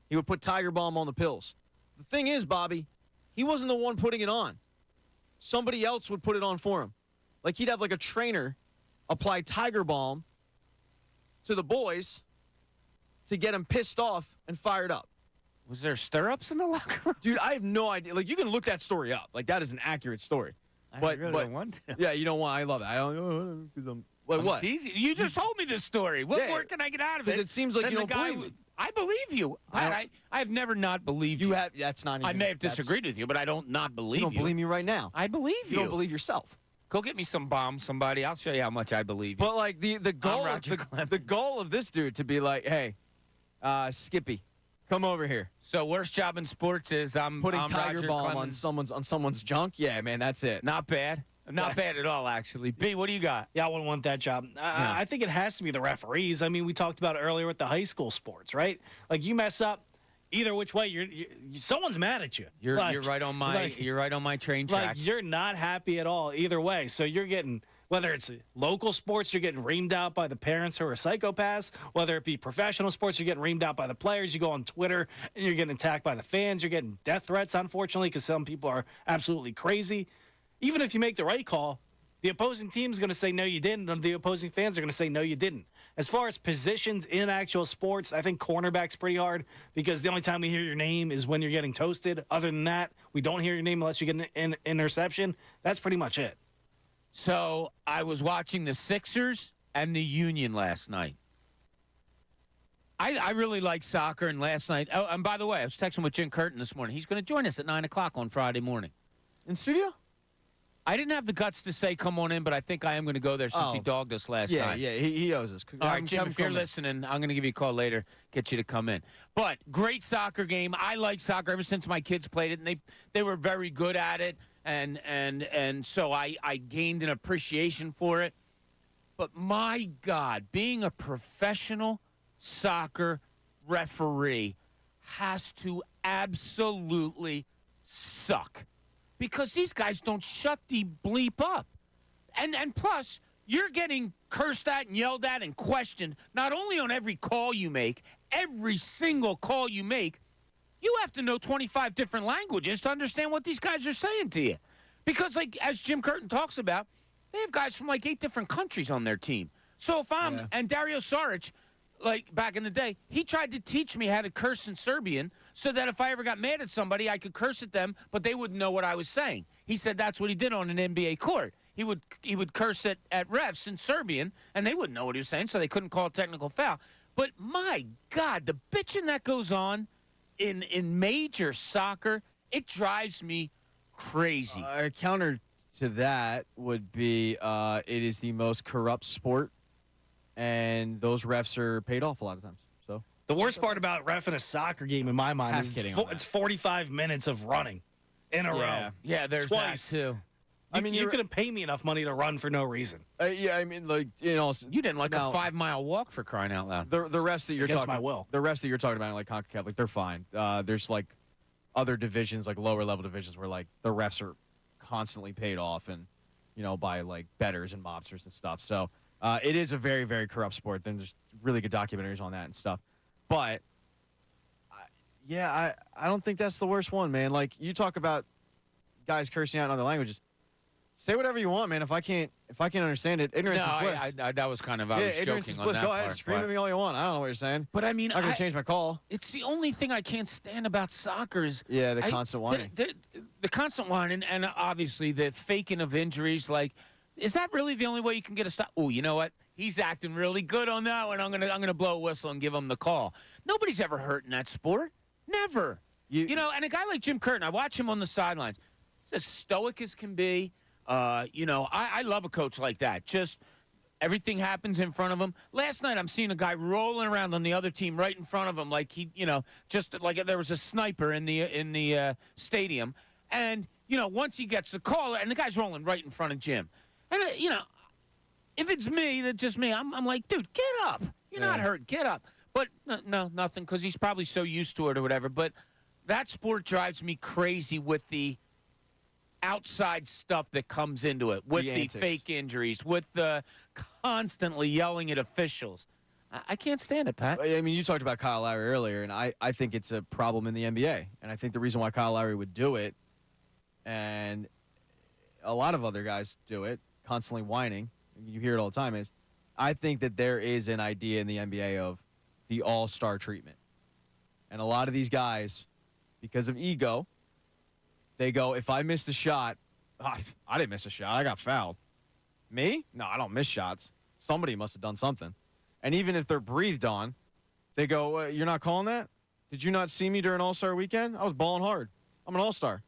He would put Tiger Balm on the pills. The thing is, Bobby, he wasn't the one putting it on. Somebody else would put it on for him. Like, he'd have, like, a trainer apply Tiger Balm to the boys to get them pissed off and fired up. Was there stirrups in the locker room? Dude, I have no idea. Like, you can look that story up. Like, that is an accurate story. I really don't want to. Yeah, you don't want. I love it. I don't because I'm. Like, what? Easy. You just told me this story. What more can I get out of it? Because it seems like you don't believe me. I believe you. I have never not believed you. You have. That's not. Even, I may have disagreed with you, but I don't not believe you. You don't believe me right now. I believe you. You don't believe yourself. Go get me some bombs, somebody. I'll show you how much I believe you. But like the goal of this dude to be like, hey, Skippy, come over here. So worst job in sports is I'm putting Tiger Roger Balm Clemens. on someone's junk. Yeah, man, that's it. Not bad. Not bad at all, actually. B, what do you got? Yeah, I wouldn't want that job. I think it has to be the referees. I mean, we talked about it earlier with the high school sports, right? Like, you mess up either which way, someone's mad at you. You're right on my train track. Like, you're not happy at all either way. So you're getting, whether it's local sports, you're getting reamed out by the parents who are psychopaths. Whether it be professional sports, you're getting reamed out by the players. You go on Twitter and you're getting attacked by the fans. You're getting death threats, unfortunately, because some people are absolutely crazy. Even if you make the right call, the opposing team is going to say, no, you didn't, and the opposing fans are going to say, no, you didn't. As far as positions in actual sports, I think cornerback's pretty hard because the only time we hear your name is when you're getting toasted. Other than that, we don't hear your name unless you get an interception. That's pretty much it. So I was watching the Sixers and the Union last night. I really like soccer, and last night. Oh, and by the way, I was texting with Jim Curtin this morning. He's going to join us at 9 o'clock on Friday morning. In studio? I didn't have the guts to say come on in, but I think I am going to go there since he dogged us last night. Yeah, he owes us. All right, Jim, if you're listening, I'm going to give you a call later, get you to come in. But great soccer game. I like soccer ever since my kids played it, and they were very good at it, and so I gained an appreciation for it. But my God, being a professional soccer referee has to absolutely suck because these guys don't shut the bleep up. And plus, you're getting cursed at and yelled at and questioned not only on every call you make, every single call you make, you have to know 25 different languages to understand what these guys are saying to you. Because, like, as Jim Curtin talks about, they have guys from, like, 8 different countries on their team. So if I'm – and Dario Saric, like, back in the day, he tried to teach me how to curse in Serbian so that if I ever got mad at somebody, I could curse at them, but they wouldn't know what I was saying. He said that's what he did on an NBA court. He would curse at refs in Serbian, and they wouldn't know what he was saying, so they couldn't call a technical foul. But, my God, the bitching that goes on in major soccer, it drives me crazy. Counter to that would be it is the most corrupt sport, and those refs are paid off a lot of times. So the worst part about reffing a soccer game, in my mind, is it's 45 minutes of running in a row. Yeah, there's twice. that too. I mean, you couldn't pay me enough money to run for no reason. Yeah, I mean, like, you know, you didn't like a 5-mile walk for crying out loud. The rest that you're Against talking, my will. The rest that you're talking about, like CONCACAF, like they're fine. There's like other divisions, like lower level divisions, where like the refs are constantly paid off, and you know, by like bettors and mobsters and stuff. So it is a very, very corrupt sport. Then there's really good documentaries on that and stuff. But I don't think that's the worst one, man. Like, you talk about guys cursing out in other languages. Say whatever you want, man. If I can't understand it, ignorance is bliss. That was kind of, I was ignorance joking is on bliss. that Go ahead part, and scream at me all you want. I don't know what you're saying. But I mean, I'm not going to change my call. It's the only thing I can't stand about soccer is the constant whining. The constant whining, and obviously the faking of injuries. Like, is that really the only way you can get a stop? Oh, you know what? He's acting really good on that one. I'm gonna blow a whistle and give him the call. Nobody's ever hurt in that sport. Never. You know, and a guy like Jim Curtin, I watch him on the sidelines. He's as stoic as can be. You know, I love a coach like that. Just everything happens in front of him. Last night, I'm seeing a guy rolling around on the other team right in front of him, like he, you know, just like there was a sniper in the stadium. And you know, once he gets the call, and the guy's rolling right in front of Jim. And you know, if it's me, that's just me. I'm like, dude, get up. You're not hurt. Get up. But no, nothing, because he's probably so used to it or whatever. But that sport drives me crazy with the outside stuff that comes into it, with the fake injuries, with the constantly yelling at officials. I can't stand it, Pat. I mean, you talked about Kyle Lowry earlier, and I think it's a problem in the NBA. And I think the reason why Kyle Lowry would do it, and a lot of other guys do it, constantly whining, you hear it all the time, is I think that there is an idea in the NBA of the all-star treatment. And a lot of these guys, because of ego, they go, if I missed a shot, I didn't miss a shot. I got fouled. Me? No, I don't miss shots. Somebody must have done something. And even if they're breathed on, they go, you're not calling that? Did you not see me during All-Star Weekend? I was balling hard. I'm an All-Star.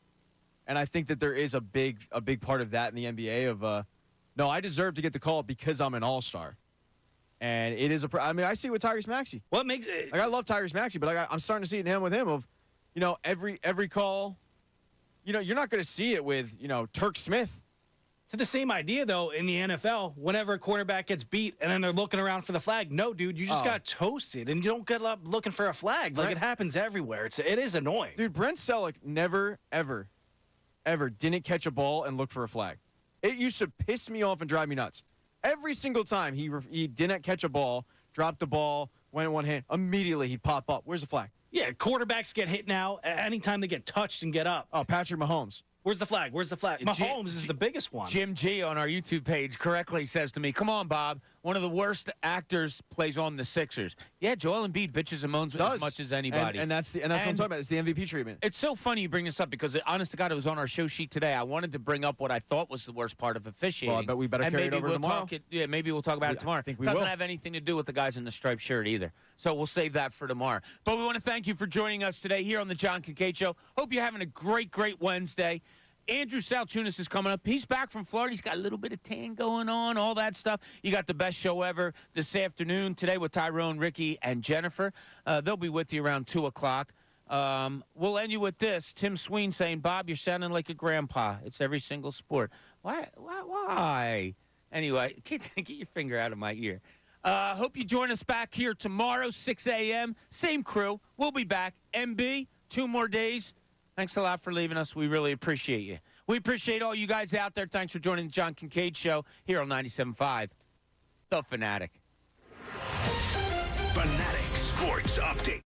And I think that there is a big part of that in the NBA of, no, I deserve to get the call because I'm an All-Star. And it is I mean, I see it with Tyrese Maxey. What makes it? Like, I love Tyrese Maxey, but I'm starting to see it with him of, you know, every call. You know, you're not going to see it with, you know, Turk Smith. To the same idea, though, in the NFL, whenever a quarterback gets beat and then they're looking around for the flag, no, dude, you just got toasted, and you don't get up looking for a flag. Like, it happens everywhere. It is annoying. Dude, Brent Selleck never, ever didn't catch a ball and look for a flag. It used to piss me off and drive me nuts. Every single time he didn't catch a ball, dropped the ball, went in one hand, immediately he'd pop up. Where's the flag? Yeah, quarterbacks get hit now anytime they get touched and get up. Oh, Patrick Mahomes. Where's the flag? Mahomes is the biggest one. Jim G on our YouTube page correctly says to me, come on, Bob, one of the worst actors plays on the Sixers. Yeah, Joel Embiid bitches and moans as much as anybody. And that's what I'm talking about. It's the MVP treatment. It's so funny you bring this up because, honest to God, it was on our show sheet today. I wanted to bring up what I thought was the worst part of officiating. Well, I bet we better carry it over tomorrow. Maybe we'll talk about it tomorrow. I think we Doesn't will. have anything to do with the guys in the striped shirt either. So we'll save that for tomorrow. But we want to thank you for joining us today here on the John Kincade Show. Hope you're having a great, great Wednesday. Andrew Saltunis is coming up. He's back from Florida. He's got a little bit of tan going on, all that stuff. You got the best show ever this afternoon today with Tyrone, Ricky, and Jennifer. They'll be with you around 2 o'clock. We'll end you with this. Tim Sween saying, Bob, you're sounding like a grandpa. It's every single sport. Why? Anyway, get your finger out of my ear. Hope you join us back here tomorrow, 6 a.m. Same crew. We'll be back. MB, 2 more days. Thanks a lot for leaving us. We really appreciate you. We appreciate all you guys out there. Thanks for joining the John Kincade Show here on 97.5, The Fanatic. Fanatic Sports Update.